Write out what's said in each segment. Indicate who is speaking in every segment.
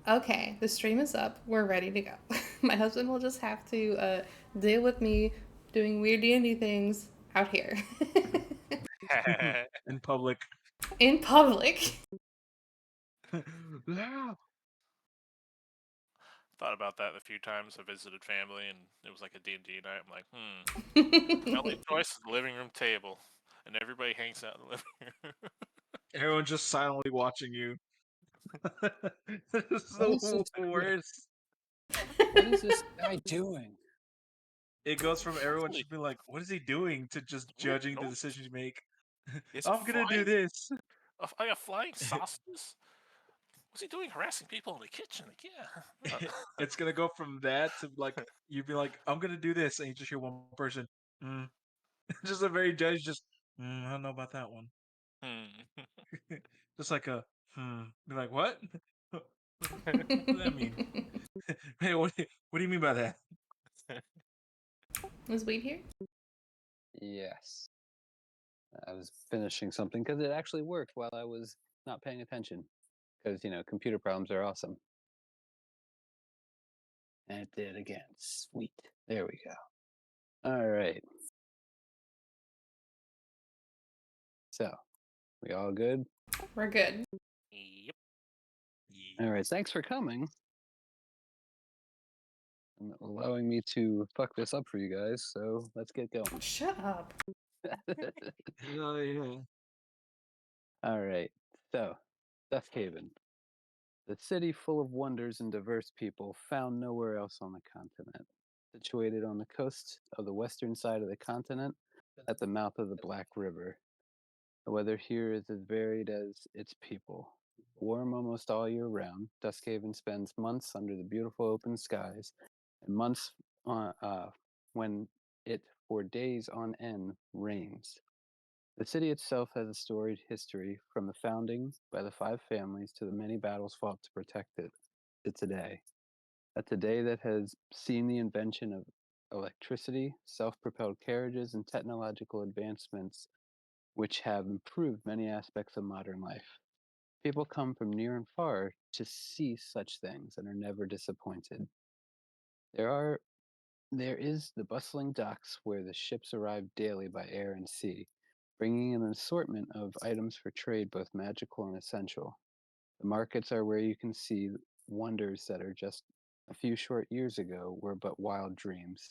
Speaker 1: Okay, the stream is up. We're ready to go. My husband will just have to deal with me doing weird D&D things out here
Speaker 2: In public.
Speaker 1: in public.
Speaker 2: Yeah.
Speaker 3: Thought about that a few times. I visited family, and it was like a D&D night. I'm like, my only choice is the living room table, and everybody hangs out in the living room.
Speaker 2: Everyone's just silently watching you. This is
Speaker 4: What
Speaker 2: the
Speaker 4: is this guy?
Speaker 2: worst.
Speaker 4: What is this guy doing?
Speaker 2: It goes from everyone
Speaker 3: Hopefully,
Speaker 2: just being like, "What is he doing?" to just
Speaker 3: weird
Speaker 2: judging the
Speaker 3: noise.
Speaker 2: decisions you make.
Speaker 3: Is it
Speaker 2: I'm gonna do
Speaker 3: flying?
Speaker 2: this.
Speaker 3: I got flying sausages. What's he doing harassing people in the kitchen? Like, yeah.
Speaker 2: It's gonna go from that to like you'd be like, "I'm gonna do this," and you just hear one person, mm. Just a very judge, just, I don't know about that one.
Speaker 3: Hmm.
Speaker 2: Just like a, Be like, what? What does that mean? Hey, what do you mean by that?
Speaker 1: Is Weed here?
Speaker 4: Yes. I was finishing something because it actually worked while I was not paying attention. Because, computer problems are awesome. And it did again. Sweet. There we go. All right. So, we all good?
Speaker 1: We're good.
Speaker 3: Yep.
Speaker 4: All right. Thanks for coming and allowing me to fuck this up for you guys. So, let's get going.
Speaker 1: Shut up.
Speaker 2: Yeah.
Speaker 4: All right. So, Dusk Haven. The city full of wonders and diverse people found nowhere else on the continent. Situated on the coast of the western side of the continent, at the mouth of the Black River. The weather here is as varied as its people. Warm almost all year round, Duskhaven spends months under the beautiful open skies, and months when it, for days on end, rains. The city itself has a storied history from the founding by the five families to the many battles fought to protect it to today. A today that has seen the invention of electricity, self propelled carriages, and technological advancements which have improved many aspects of modern life. People come from near and far to see such things and are never disappointed. There are there is the bustling docks where the ships arrive daily by air and sea, bringing an assortment of items for trade, both magical and essential. The markets are where you can see wonders that are just a few short years ago were but wild dreams.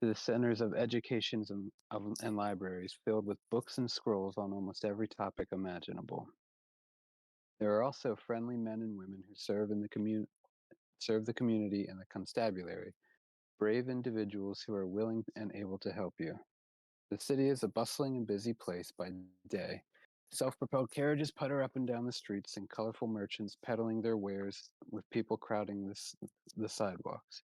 Speaker 4: To the centers of educations and libraries filled with books and scrolls on almost every topic imaginable. There are also friendly men and women who serve the community and the constabulary, brave individuals who are willing and able to help you. The city is a bustling and busy place by day. Self-propelled carriages putter up and down the streets, and colorful merchants peddling their wares with people crowding the sidewalks.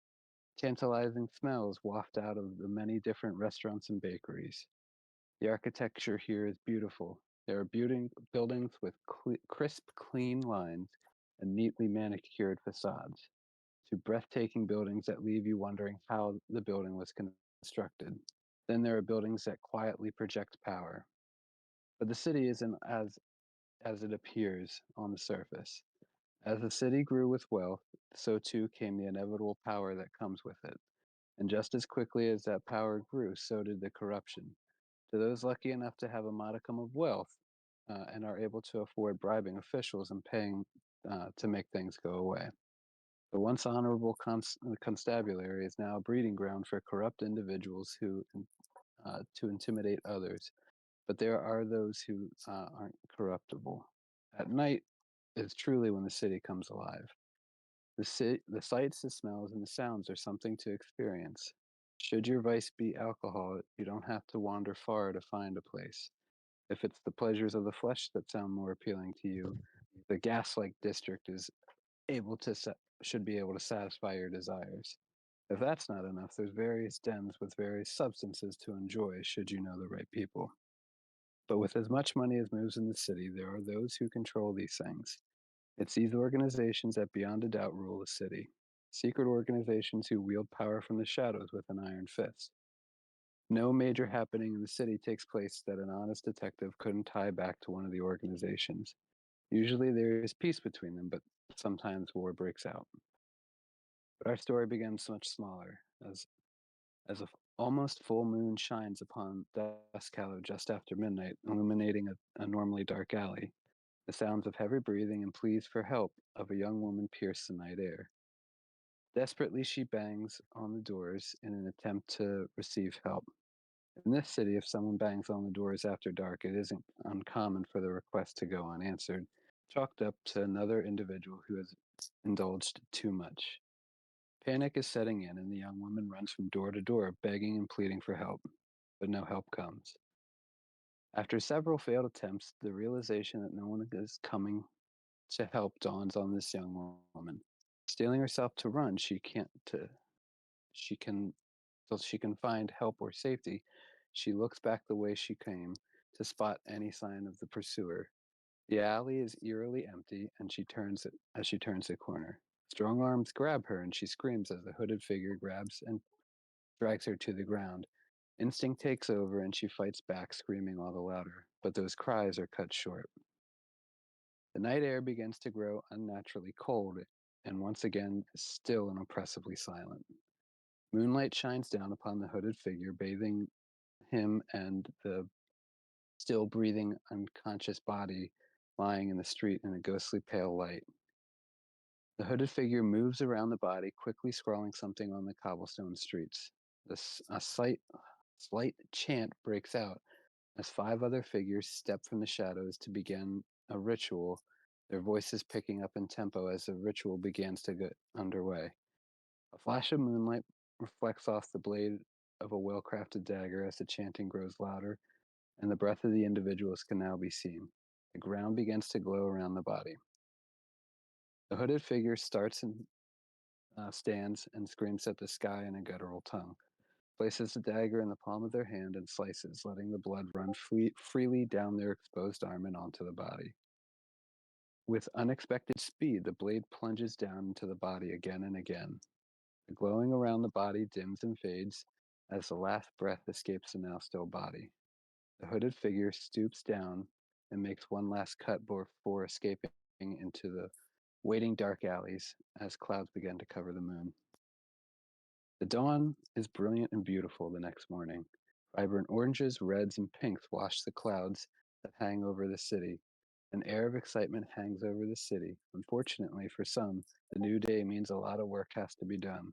Speaker 4: Tantalizing smells waft out of the many different restaurants and bakeries. The architecture here is beautiful. There are buildings with crisp, clean lines and neatly manicured facades, to breathtaking buildings that leave you wondering how the building was constructed. Then there are buildings that quietly project power. But the city isn't as it appears on the surface. As the city grew with wealth, so too came the inevitable power that comes with it. And just as quickly as that power grew, so did the corruption. To those lucky enough to have a modicum of wealth and are able to afford bribing officials and paying to make things go away. The once honorable constabulary is now a breeding ground for corrupt individuals who to intimidate others. But there are those who aren't corruptible. At night is truly when the city comes alive. The sights, the smells, and the sounds are something to experience. Should your vice be alcohol, you don't have to wander far to find a place. If it's the pleasures of the flesh that sound more appealing to you, the gas-like district is able to should be able to satisfy your desires. If that's not enough, there's various dens with various substances to enjoy should you know the right people. But with as much money as moves in the city, there are those who control these things. It's these organizations that beyond a doubt rule the city. Secret organizations who wield power from the shadows with an iron fist. No major happening in the city takes place that an honest detective couldn't tie back to one of the organizations. Usually there is peace between them, but sometimes war breaks out. But our story begins much smaller, as a almost full moon shines upon Dusk Hollow just after midnight, illuminating a normally dark alley. The sounds of heavy breathing and pleas for help of a young woman pierce the night air. Desperately, she bangs on the doors in an attempt to receive help. In this city, if someone bangs on the doors after dark, it isn't uncommon for the request to go unanswered, chalked up to another individual who has indulged too much. Panic is setting in, and the young woman runs from door to door, begging and pleading for help, but no help comes. After several failed attempts, the realization that no one is coming to help dawns on this young woman. Steeling herself to run, she can so she can find help or safety. She looks back the way she came to spot any sign of the pursuer. The alley is eerily empty, and as she turns the corner. Strong arms grab her, and she screams as the hooded figure grabs and drags her to the ground. Instinct takes over, and she fights back, screaming all the louder. But those cries are cut short. The night air begins to grow unnaturally cold, and once again is still and oppressively silent. Moonlight shines down upon the hooded figure, bathing him and the still breathing, unconscious body lying in the street in a ghostly pale light. The hooded figure moves around the body, quickly scrawling something on the cobblestone streets. A slight chant breaks out as five other figures step from the shadows to begin a ritual, their voices picking up in tempo as the ritual begins to get underway. A flash of moonlight reflects off the blade of a well crafted dagger as the chanting grows louder, and the breath of the individuals can now be seen. The ground begins to glow around the body. The hooded figure stands and screams at the sky in a guttural tongue, places the dagger in the palm of their hand and slices, letting the blood run freely down their exposed arm and onto the body. With unexpected speed, the blade plunges down into the body again and again. The glowing around the body dims and fades as the last breath escapes the now still body. The hooded figure stoops down and makes one last cut before escaping into the waiting dark alleys as clouds begin to cover the moon. The dawn is brilliant and beautiful the next morning. Vibrant oranges, reds, and pinks wash the clouds that hang over the city. An air of excitement hangs over the city. Unfortunately for some, the new day means a lot of work has to be done.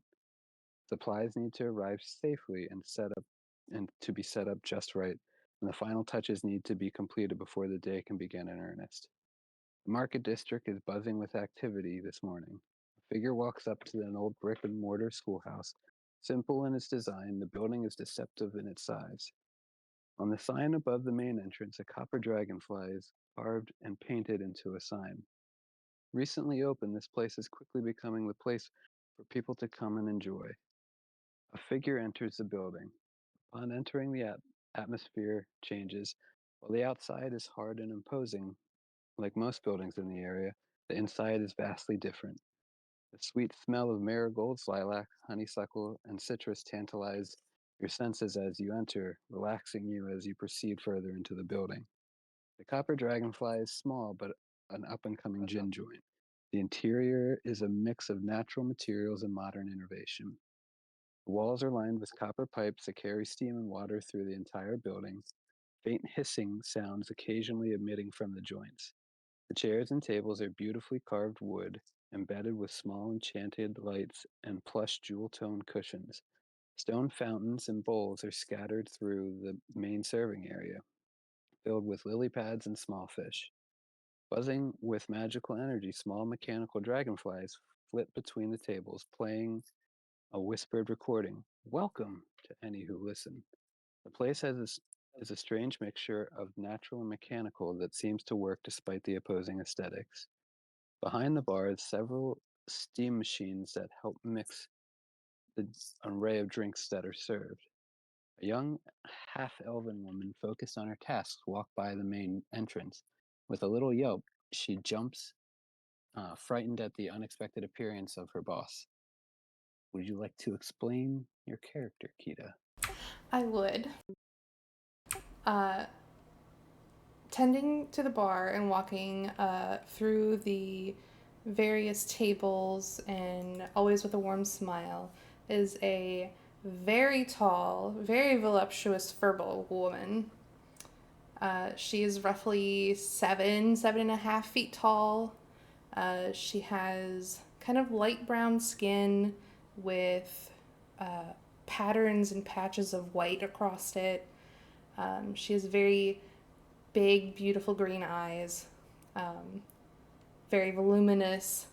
Speaker 4: Supplies need to arrive safely and to be set up just right, and the final touches need to be completed before the day can begin in earnest. The market district is buzzing with activity this morning. A figure walks up to an old brick and mortar schoolhouse. Simple in its design, the building is deceptive in its size. On the sign above the main entrance, a copper dragonfly is carved and painted into a sign. Recently opened, this place is quickly becoming the place for people to come and enjoy. A figure enters the building. Upon entering, the atmosphere changes. While the outside is hard and imposing, like most buildings in the area, the inside is vastly different. The sweet smell of marigolds, lilac, honeysuckle, and citrus tantalize your senses as you enter, relaxing you as you proceed further into the building. The copper dragonfly is small but an up and coming gin joint. The interior is a mix of natural materials and modern innovation. The walls are lined with copper pipes that carry steam and water through the entire building, faint hissing sounds occasionally emitting from the joints. The chairs and tables are beautifully carved wood, embedded with small enchanted lights and plush jewel-toned cushions. Stone fountains and bowls are scattered through the main serving area, filled with lily pads and small fish. Buzzing with magical energy, small mechanical dragonflies flit between the tables, playing a whispered recording. Welcome to any who listen. The place is a strange mixture of natural and mechanical that seems to work despite the opposing aesthetics. Behind the bar is several steam machines that help mix the array of drinks that are served. A young half-elven woman focused on her tasks walked by the main entrance. With a little yelp, she jumps, frightened at the unexpected appearance of her boss. Would you like to explain your character, Kita?
Speaker 1: I would. Uh, Tending to the bar and walking through the various tables and always with a warm smile is a very tall, very voluptuous furball woman. She is roughly 7.5 feet tall. She has kind of light brown skin with patterns and patches of white across it. She has very big, beautiful green eyes, very voluminous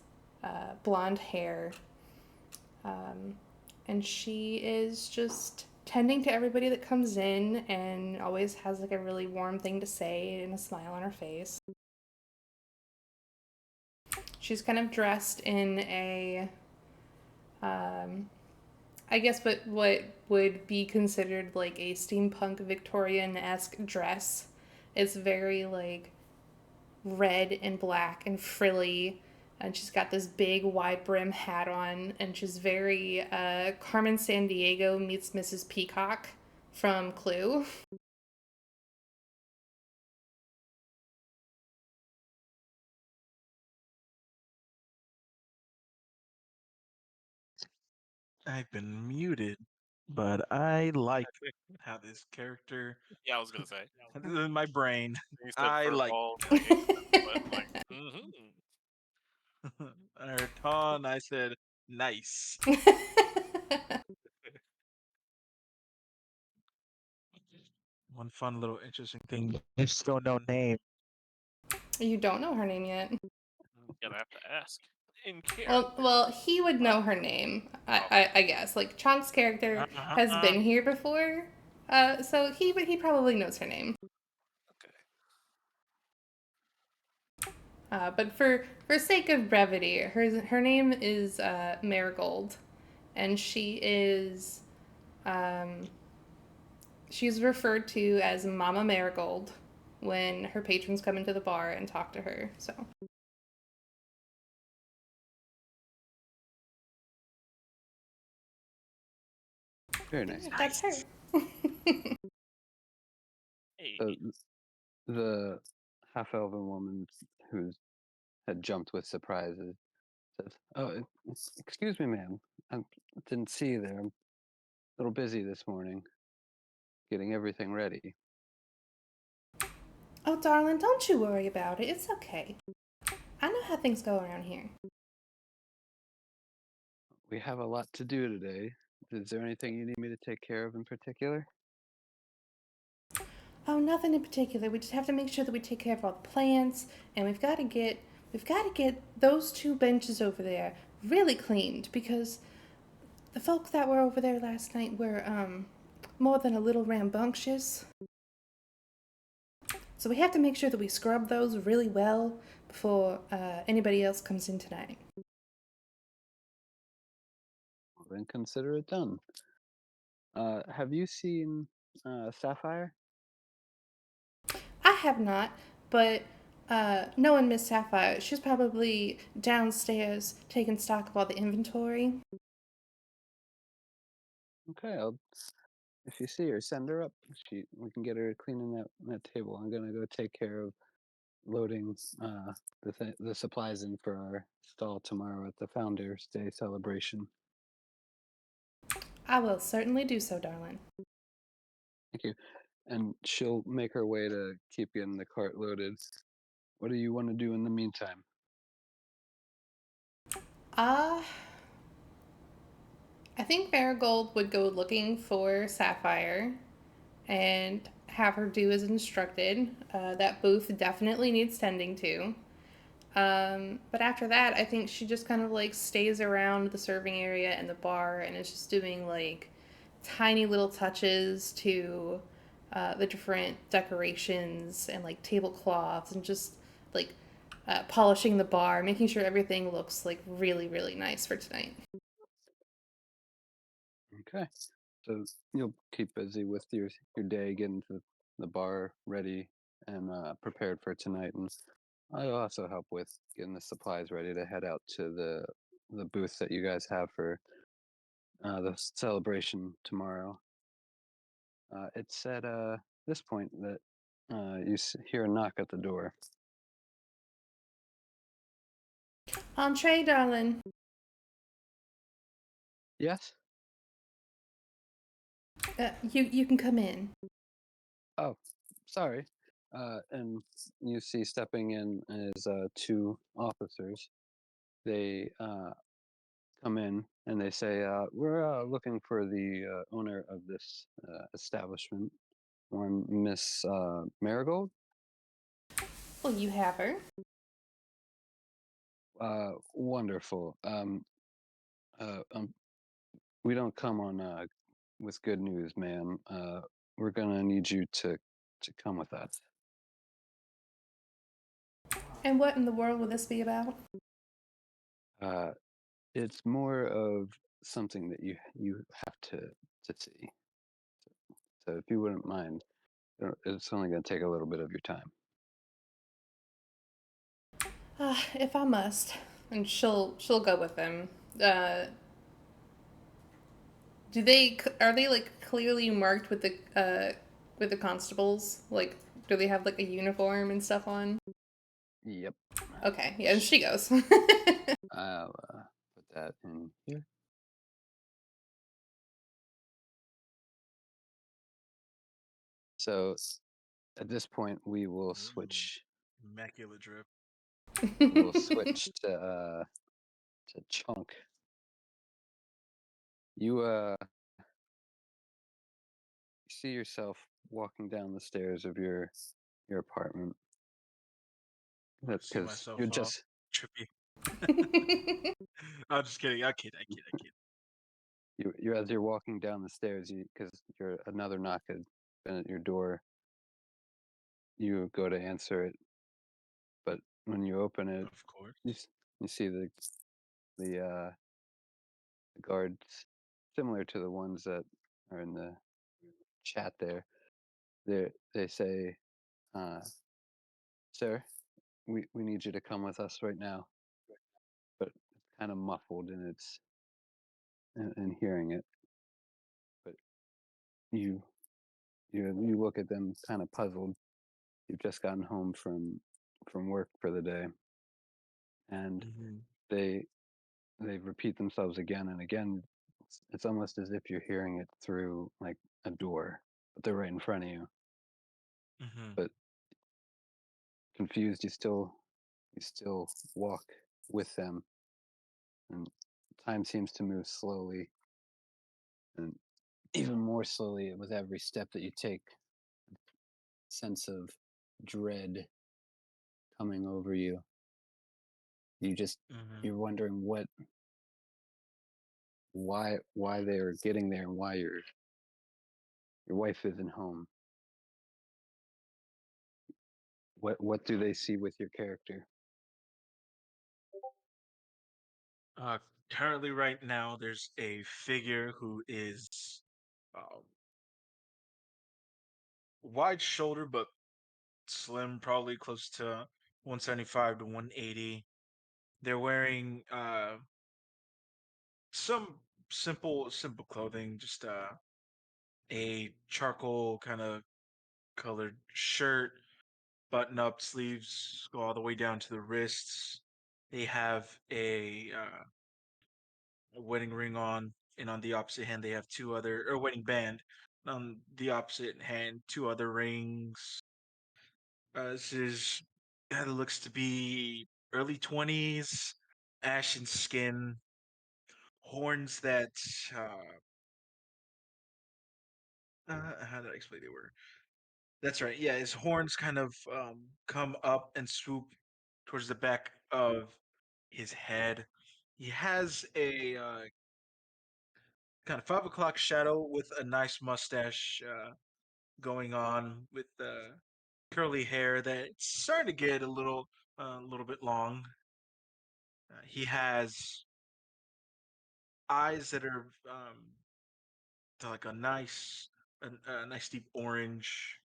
Speaker 1: blonde hair. And she is just tending to everybody that comes in and always has like a really warm thing to say and a smile on her face. She's kind of dressed in a I guess what would be considered like a steampunk Victorian-esque dress. It's very like red and black and frilly, and she's got this big wide brim hat on, and she's very Carmen Sandiego meets Mrs. Peacock from Clue.
Speaker 2: I've been muted, but I like how this character.
Speaker 3: Yeah, I was gonna say.
Speaker 2: This is my brain.
Speaker 3: You said
Speaker 2: I like.
Speaker 3: furball, and you said what? I'm like,
Speaker 2: I heard ton. I said nice. One fun little interesting thing. I still no name.
Speaker 1: You don't know her name yet.
Speaker 3: gonna have to ask in character.
Speaker 1: Well, he would know her name. I guess like Chonk's character has been here before, so he probably knows her name.
Speaker 3: Okay.
Speaker 1: But for sake of brevity, her name is Marigold, and um, she's referred to as Mama Marigold when her patrons come into the bar and talk to her. So
Speaker 4: Very nice.
Speaker 1: that's her.
Speaker 3: Hey,
Speaker 4: So the half elven woman who had jumped with surprise says, "Oh, excuse me, ma'am. I didn't see you there. I'm a little busy this morning getting everything ready.
Speaker 1: Oh, darling, don't you worry about it. It's okay. I know how things go around here.
Speaker 4: We have a lot to do today. Is there anything you need me to take care of in particular?"
Speaker 1: Oh, nothing in particular. We just have to make sure that we take care of all the plants, and we've got to get those two benches over there really cleaned because the folk that were over there last night were more than a little rambunctious. So we have to make sure that we scrub those really well before anybody else comes in tonight.
Speaker 4: Well, then consider it done. Have you seen Sapphire?
Speaker 1: I have not, but knowing Miss Sapphire, she's probably downstairs taking stock of all the inventory.
Speaker 4: Okay, if you see her, send her up. We can get her cleaning that table. I'm gonna go take care of loading the supplies in for our stall tomorrow at the Founders Day celebration.
Speaker 1: I will certainly do so, darling.
Speaker 4: Thank you. And she'll make her way to keep getting the cart loaded. What do you want to do in the meantime?
Speaker 1: Uh, I think Marigold would go looking for Sapphire and have her do as instructed. That booth definitely needs tending to. But after that, I think she just kind of like stays around the serving area and the bar and is just doing like tiny little touches to the different decorations and like tablecloths and just like polishing the bar, making sure everything looks like really, really nice for tonight.
Speaker 4: Okay. So you'll keep busy with your day, getting the bar ready and prepared for tonight, and I'll also help with getting the supplies ready to head out to the booth that you guys have for the celebration tomorrow. It's at this point that you hear a knock at the door.
Speaker 1: Entree, darling.
Speaker 4: Yes.
Speaker 1: You can come in.
Speaker 4: Oh, sorry. And you see stepping in is two officers. They come in and they say, "We're looking for the owner of this establishment, one Miss Marigold."
Speaker 1: Well, you have her.
Speaker 4: Wonderful. Uh, um, we don't come on with good news, ma'am. We're gonna need you to come with us.
Speaker 1: And what in the world will this be about?
Speaker 4: Uh, it's more of something that you have to see. So if you wouldn't mind, it's only going to take a little bit of your time.
Speaker 1: If I must, and she'll go with them. Uh, are they like clearly marked with the constables? Like, do they have like a uniform and stuff on?
Speaker 4: Yep.
Speaker 1: Okay, yeah, and she goes.
Speaker 4: I'll put that in here. So at this point, we will switch.
Speaker 2: Immaculate drip.
Speaker 4: We'll switch to Chunk. You see yourself walking down the stairs of your apartment.
Speaker 2: I see
Speaker 4: Because
Speaker 2: myself
Speaker 4: you're
Speaker 2: all
Speaker 4: just
Speaker 2: trippy. I'm just kidding. I kid.
Speaker 4: you as you're walking down the stairs, because you're another knock had been at your door. You go to answer it, but when you open it,
Speaker 2: Of course.
Speaker 4: you see the guards, similar to the ones that are in the chat there. They say, uh, "Sir, we need you to come with us right now." But it's kind of muffled in its in hearing it. But you you look at them kind of puzzled. You've just gotten home from work for the day, and
Speaker 2: Mm-hmm.
Speaker 4: they they repeat themselves again and again. It's almost as if you're hearing it through like a door, but they're right in front of you.
Speaker 2: Mm-hmm.
Speaker 4: But confused, you still walk with them, and time seems to move slowly, and even more slowly with every step that you take. Sense of dread coming over you. You just
Speaker 2: Mm-hmm.
Speaker 4: you're wondering why they're getting there and why your wife isn't home. What do they see with your character?
Speaker 2: Uh, Currently, right now, there's a figure who is um, wide shoulder but slim, probably close to 175 to 180. They're wearing some simple clothing, just a charcoal kind of colored shirt, button up sleeves go all the way down to the wrists. They have a wedding ring on, and on the opposite hand, they have two other, or wedding band. On the opposite hand, two other rings. This is, it looks to be early 20s, ashen skin, horns that, how did I explain they were? That's right. Yeah, his horns kind of come up and swoop towards the back of his head. He has a kind of 5 o'clock shadow with a nice mustache going on with curly hair that's starting to get a little bit long. He has eyes that are like a nice deep orange.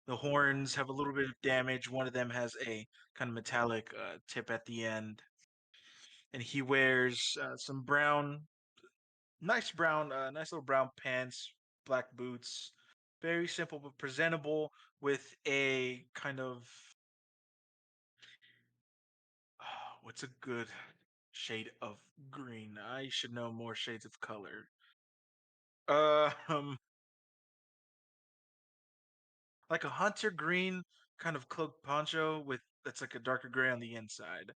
Speaker 2: The horns have a little bit of damage. One of them has a kind of metallic tip at the end, and he wears some nice little brown pants, black boots. Very simple but presentable, with a kind of What's a good shade of green? I should know more shades of color. Um, like a hunter green kind of cloak poncho with that's like a darker gray on the inside.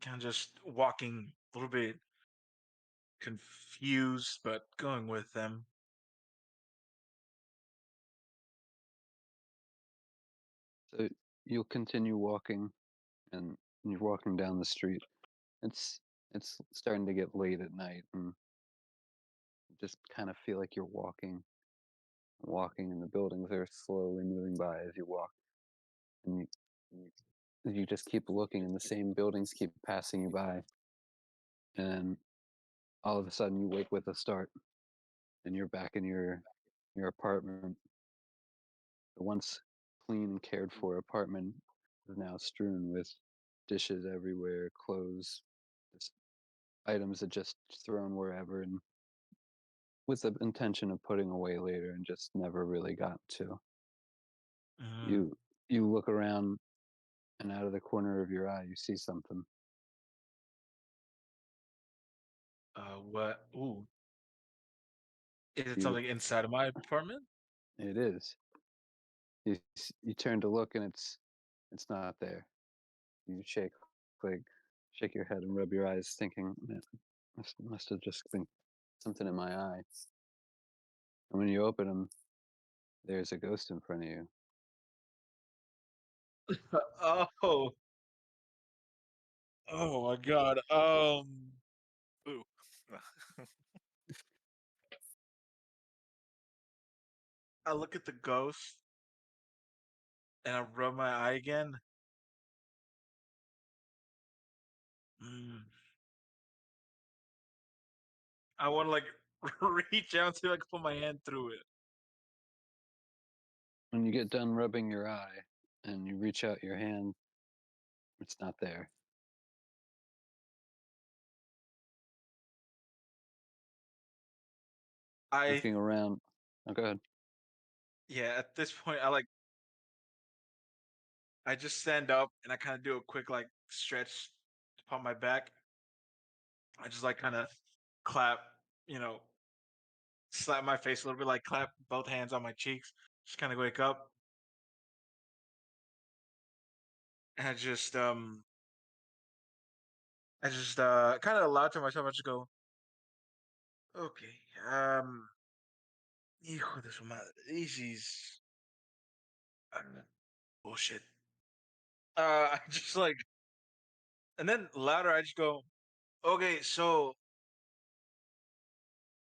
Speaker 2: Kind of just walking a little bit confused, but going with them.
Speaker 4: So you'll continue walking, and you're walking down the street. It's it's starting to get late at night, and you just kind of feel like you're walking, and the buildings are slowly moving by as you walk, and you just keep looking, and the same buildings keep passing you by, and all of a sudden you wake with a start, and you're back in your apartment. The once clean and cared for apartment is now strewn with dishes everywhere, clothes, just items that just thrown wherever, and with the intention of putting away later and just never really got to.
Speaker 2: Mm,
Speaker 4: You look around, and out of the corner of your eye you see something.
Speaker 2: what? Ooh, is it
Speaker 4: You
Speaker 2: something inside of my apartment?
Speaker 4: It is. You turn to look, and it's not there. You like shake your head and rub your eyes, thinking, "Man, must have just been something in my eye." And when you open them, there's a ghost in front of you.
Speaker 2: Oh, oh my God.
Speaker 3: Ooh.
Speaker 2: I look at the ghost and I rub my eye again. Mm. I want to like reach out to like put my hand through it.
Speaker 4: When you get done rubbing your eye and you reach out your hand, it's not there.
Speaker 2: I
Speaker 4: Looking around, oh, go ahead.
Speaker 2: yeah. At this point, I just stand up and I kind of do a quick like stretch upon my back. I just like kind of clap, you know, slap my face a little bit, like clap both hands on my cheeks. Just kind of wake up. And I just kind of aloud to myself. I just go, okay, hijo de su madre, this is bullshit. I just like, and then louder, I just go, okay, so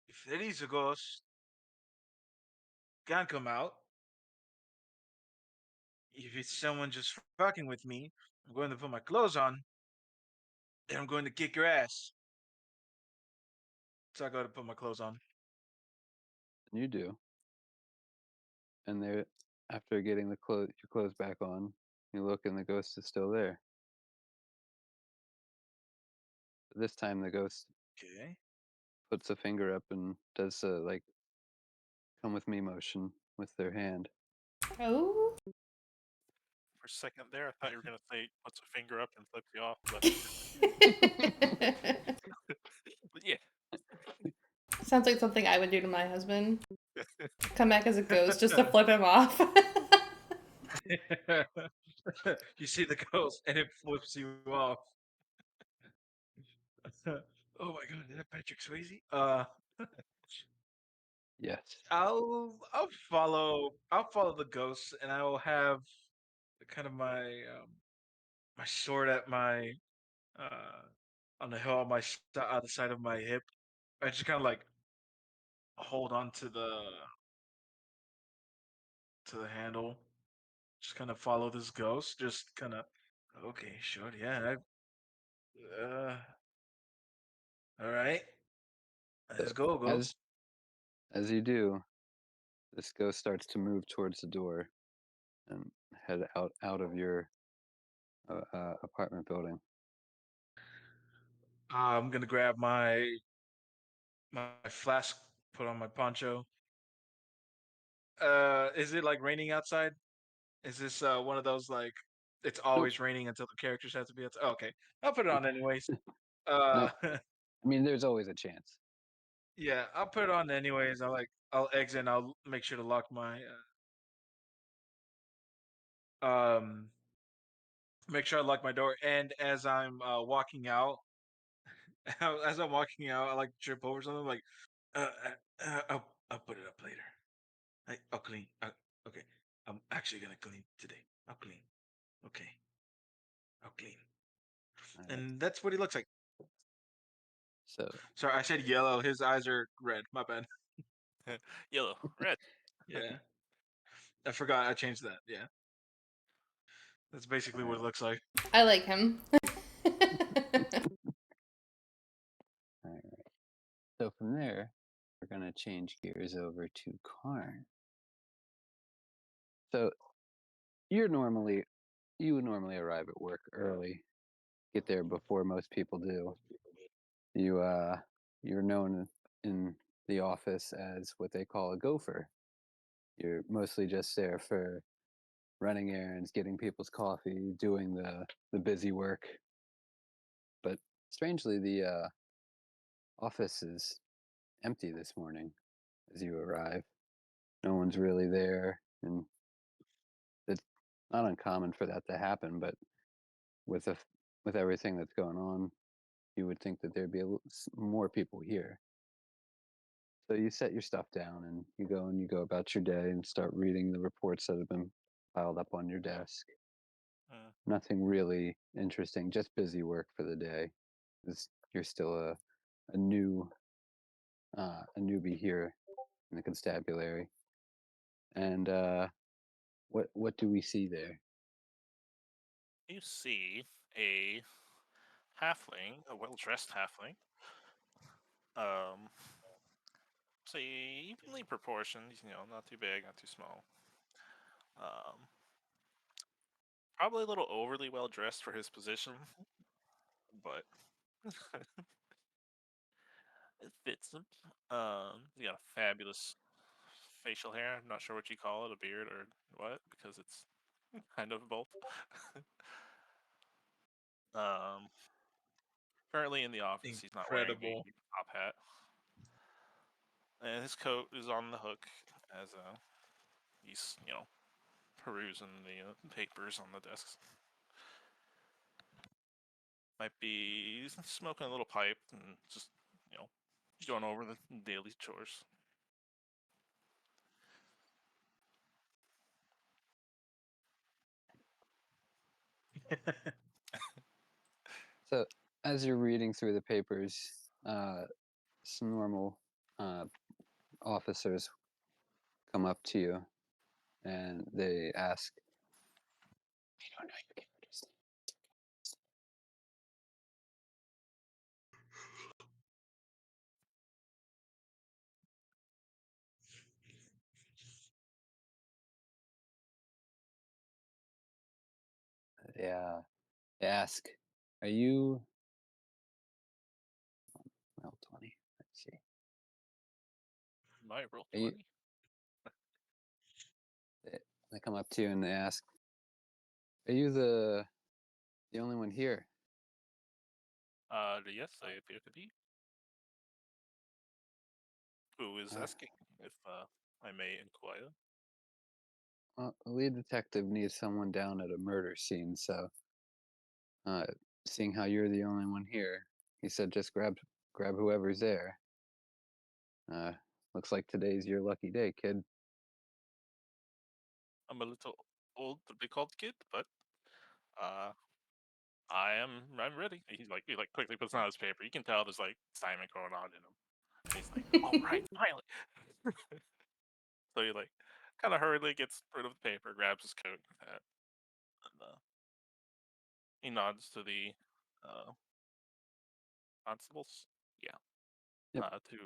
Speaker 2: if there is a ghost, can come out. If it's someone just fucking with me, I'm going to put my clothes on, and I'm going to kick your ass. So I go to put my clothes on.
Speaker 4: And you do. And there, after getting your clothes back on, you look, and the ghost is still there. This time the ghost
Speaker 2: Okay.
Speaker 4: puts a finger up and does a like come with me motion with their hand.
Speaker 1: Oh.
Speaker 3: For a second there, I thought you were gonna say puts a finger up and flips you off, but yeah.
Speaker 1: Sounds like something I would do to my husband. Come back as a ghost just to flip him off.
Speaker 2: You see the ghost, and it flips you off. Oh my god, is that Patrick Swayze?
Speaker 4: Yes.
Speaker 2: I'll follow the ghost, and I will have kind of my sword at my uh on the hill on my other side of my hip. I just kind of like hold on to the handle. Just kind of follow this ghost. Just kind of okay, sure, yeah. All right,
Speaker 4: So
Speaker 2: let's go,
Speaker 4: as
Speaker 2: ghost.
Speaker 4: as you do, this ghost starts to move towards the door and head out of your apartment building.
Speaker 2: I'm gonna grab my flask, put on my poncho. Is it like raining outside? Is this one of those like it's
Speaker 4: Nope.
Speaker 2: always raining until the characters have to be outside. Okay, I'll put it on anyways.
Speaker 4: No,
Speaker 2: Uh,
Speaker 4: I mean there's always a chance.
Speaker 2: yeah, I'll put it on anyways. I'll exit. And I'll make sure to lock my um make sure I lock my door. And as I'm walking out, as I'm walking out, I like trip over something like, I'll put it up later. I'll clean. Okay, I'm actually gonna clean today. I'll clean. Okay, I'll clean.
Speaker 4: All right.
Speaker 2: And that's what he looks like.
Speaker 4: So
Speaker 2: Sorry, I said yellow. His eyes are red. My bad.
Speaker 3: Yellow, red.
Speaker 2: Yeah, I forgot. I changed that. Yeah, that's basically
Speaker 4: all
Speaker 2: what it
Speaker 4: right.
Speaker 2: looks like.
Speaker 1: I like him.
Speaker 4: All right. So from there, we're gonna change gears over to Karn. So you would normally arrive at work early, get there before most people do. You you're known in the office as what they call a gopher. You're mostly just there for running errands, getting people's coffee, doing the busy work. But strangely, the office is empty this morning as you arrive. No one's really there, and it's not uncommon for that to happen. But with a, with everything that's going on, you would think that there'd be more people here. So you set your stuff down and you go about your day and start reading the reports that have been piled up on your desk.
Speaker 3: Uh,
Speaker 4: Nothing really interesting, just busy work for the day. 'Cause you're still a new a newbie here in the constabulary. And what do we see there?
Speaker 3: you see a halfling, a well-dressed halfling. Um, say evenly proportioned. Not too big, not too small. Um, probably a little overly well dressed for his position, but it fits him. He got a fabulous facial hair. I'm not sure what you call it, a beard or what, because it's kind of both. um, Currently in the office, he's not wearing the
Speaker 2: Incredible.
Speaker 3: top hat, and his coat is on the hook as he's perusing the papers on the desks. Might be smoking a little pipe and just you know going over the daily chores.
Speaker 4: So as you're reading through the papers, some normal uh, officers come up to you and they ask, "I don't know your character's name." They ask, "Are you well 20? Let's see.
Speaker 3: My roll
Speaker 4: Are you?"
Speaker 3: 20.
Speaker 4: They, they come up to you and they ask, "Are you the only one here?"
Speaker 3: Yes, I appear to be. Who is
Speaker 4: Uh,
Speaker 3: asking, if I may inquire?
Speaker 4: well, the lead detective needs someone down at a murder scene, so uh, seeing how you're the only one here, he said just grab whoever's there. Uh, Looks like today's your lucky day, kid.
Speaker 3: I'm a little old to be called kid, but uh, I'm ready. He quickly puts on his paper. You can tell there's like excitement going on in him. And he's like, "All right, finally." So he kind of hurriedly gets rid of the paper, grabs his coat and hat, and he nods to the uh, constables. Yeah,
Speaker 4: Yep.
Speaker 3: to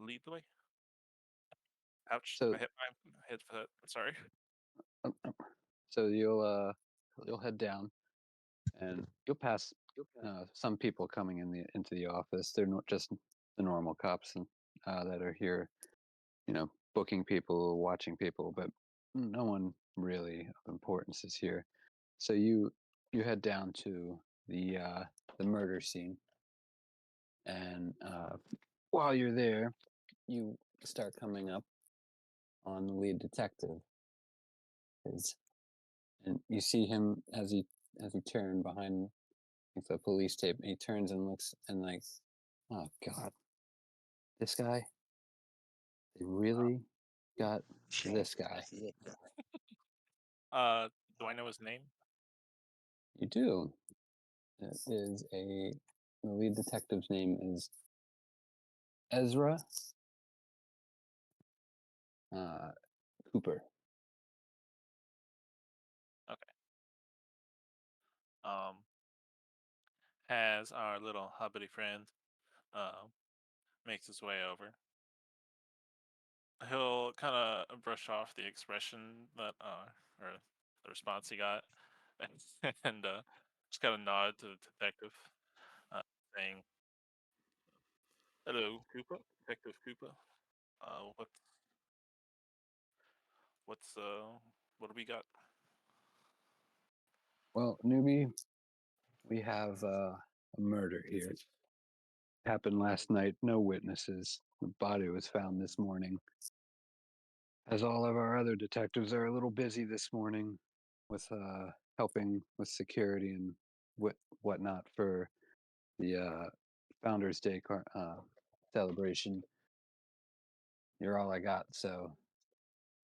Speaker 3: lead the way. Ouch!
Speaker 4: So
Speaker 3: I hit my head for that. Sorry.
Speaker 4: um, um, you'll head down and you'll pass some people coming into the office. They're not just the normal cops and that are here, booking people, watching people, but no one really of importance is here. So you head down to the murder scene, and while you're there, you start coming up on the lead detective. And you see him as he turned behind the police tape. And he turns and looks and like, oh God, this guy. They really got this guy.
Speaker 3: Do I know his name?
Speaker 4: You do. It is the lead detective's name is Ezra Cooper.
Speaker 3: Okay. Has our little hobbity friend makes his way over. He'll kind of brush off the expression that or the response he got, and just kind of nod to the detective, saying, "Hello, Cooper, Detective Cooper. Uh, what's what's what do we got?"
Speaker 4: Well, newbie, we have a murder here. It happened last night. No witnesses. The body was found this morning. As all of our other detectives are a little busy this morning with helping with security and whatnot for the Founders Day celebration. You're all I got, so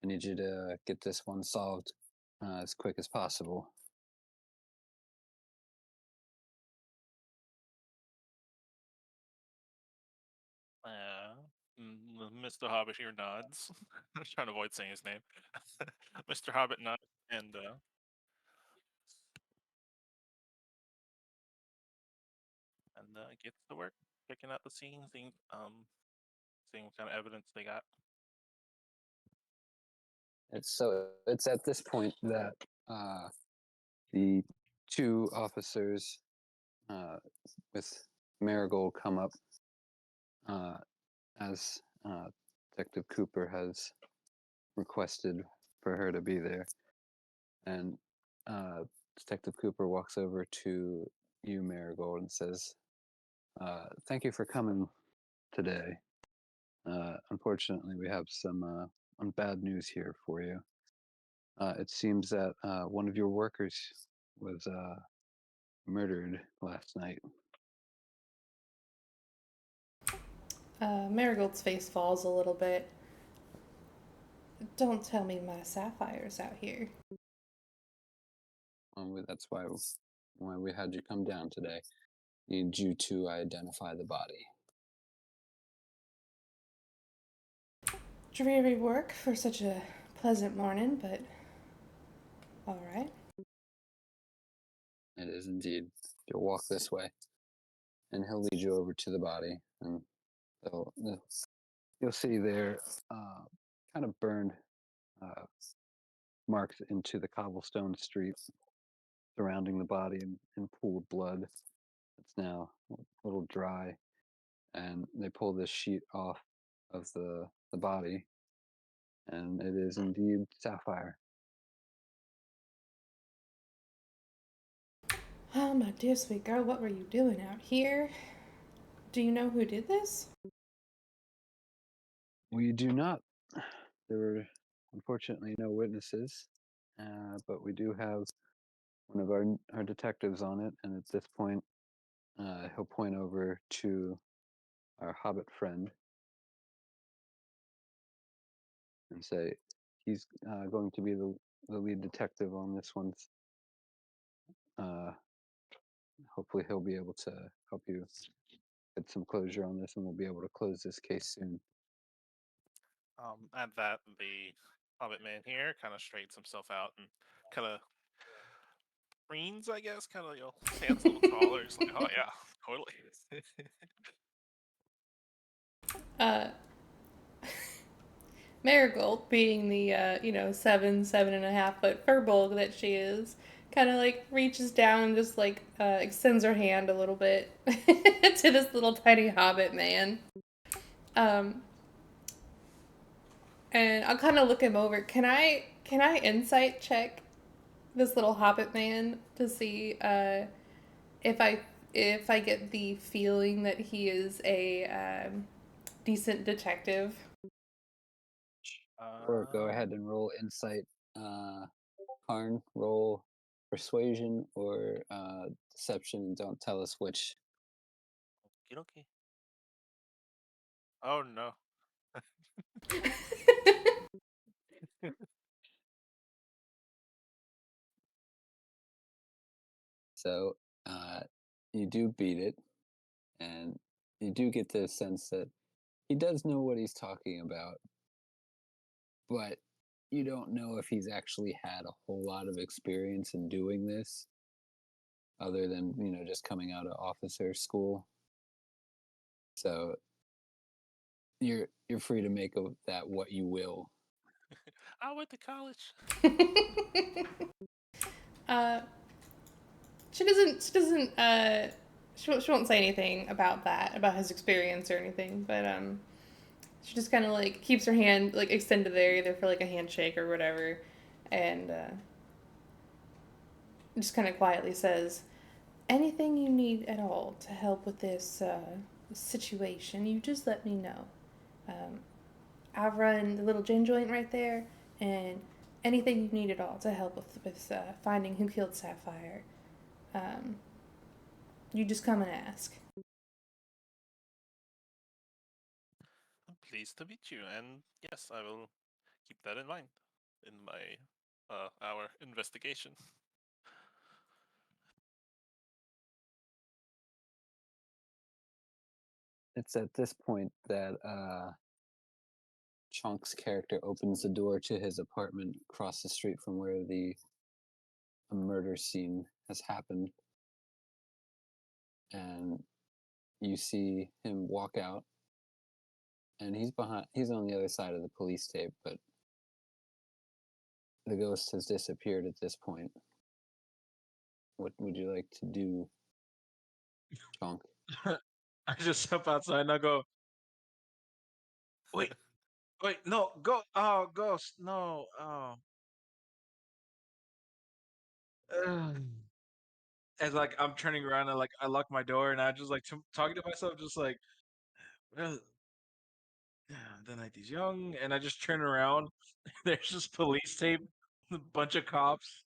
Speaker 4: I need you to get this one solved as quick as possible.
Speaker 3: Mr. Hobbit here nods. I was trying to avoid saying his name. Mr. Hobbit nods and gets to work, checking out the scene, seeing what kind of evidence they got.
Speaker 4: It's at this point that the two officers with Marigold come up as Detective Cooper has requested for her to be there, and Detective Cooper walks over to you, Marigold, and says, "Thank you for coming today. Unfortunately, we have some bad news here for you. It seems that one of your workers was murdered last night."
Speaker 1: Marigold's face falls a little bit. Don't tell me my Sapphire's out here.
Speaker 4: That's why we had you come down today. Need you to identify the body.
Speaker 1: Dreary work for such a pleasant morning, but all right.
Speaker 4: It is indeed. You'll walk this way, and he'll lead you over to the body, and you'll see there, kind of burned marks into the cobblestone street surrounding the body in pooled blood. It's now a little dry, and they pull this sheet off of the body, and it is indeed Sapphire.
Speaker 1: Oh, my dear sweet girl, what were you doing out here? Do you know who did this?
Speaker 4: We do not. There were unfortunately no witnesses, but we do have one of our detectives on it, and at this point, he'll point over to our hobbit friend and say he's going to be the lead detective on this one. Uh, Hopefully, he'll be able to help you get some closure on this, and we'll be able to close this case soon.
Speaker 3: At that, the Hobbit man here kind of straightens himself out and kind of preens, I guess, kind of stands a little taller. He's like, "Oh yeah, totally."
Speaker 1: Uh, Marigold, being the 7.5 foot furball that she is, kind of like reaches down and just like extends her hand a little bit to this little tiny hobbit man. And I'll kind of look him over. Can I insight check this little hobbit man to see if I if I get the feeling that he is a decent detective.
Speaker 4: Or go
Speaker 3: Uh,
Speaker 4: ahead and roll insight. Karn, roll persuasion or deception, and don't tell us which.
Speaker 3: okay. Oh no.
Speaker 4: So uh, you do beat it, and you do get the sense that he does know what he's talking about, but you don't know if he's actually had a whole lot of experience in doing this, other than just coming out of officer school. So you're free to make of that what you will.
Speaker 3: I went to college.
Speaker 1: uh, she won't say anything about that, about his experience or anything, but she just kind of like keeps her hand like extended there, either for like a handshake or whatever, and just kind of quietly says, "Anything you need at all to help with this situation, you just let me know. Um, I run the little gin joint right there, and anything you need at all to help with finding who killed Sapphire, um, you just come and ask."
Speaker 3: I'm pleased to meet you, and yes, I will keep that in mind in my our investigation.
Speaker 4: It's at this point that Chunk's character opens the door to his apartment across the street from where the murder scene has happened, and you see him walk out, and he's on the other side of the police tape, but the ghost has disappeared at this point. What would you like to do, Chunk?
Speaker 2: I just step outside and I go, wait, wait, no, go, oh, ghost, no, oh. Ugh. And like I'm turning around and like I lock my door and I just like talking to myself, just like, well, yeah, the night is young, and I just turn around. There's just police tape, a bunch of cops,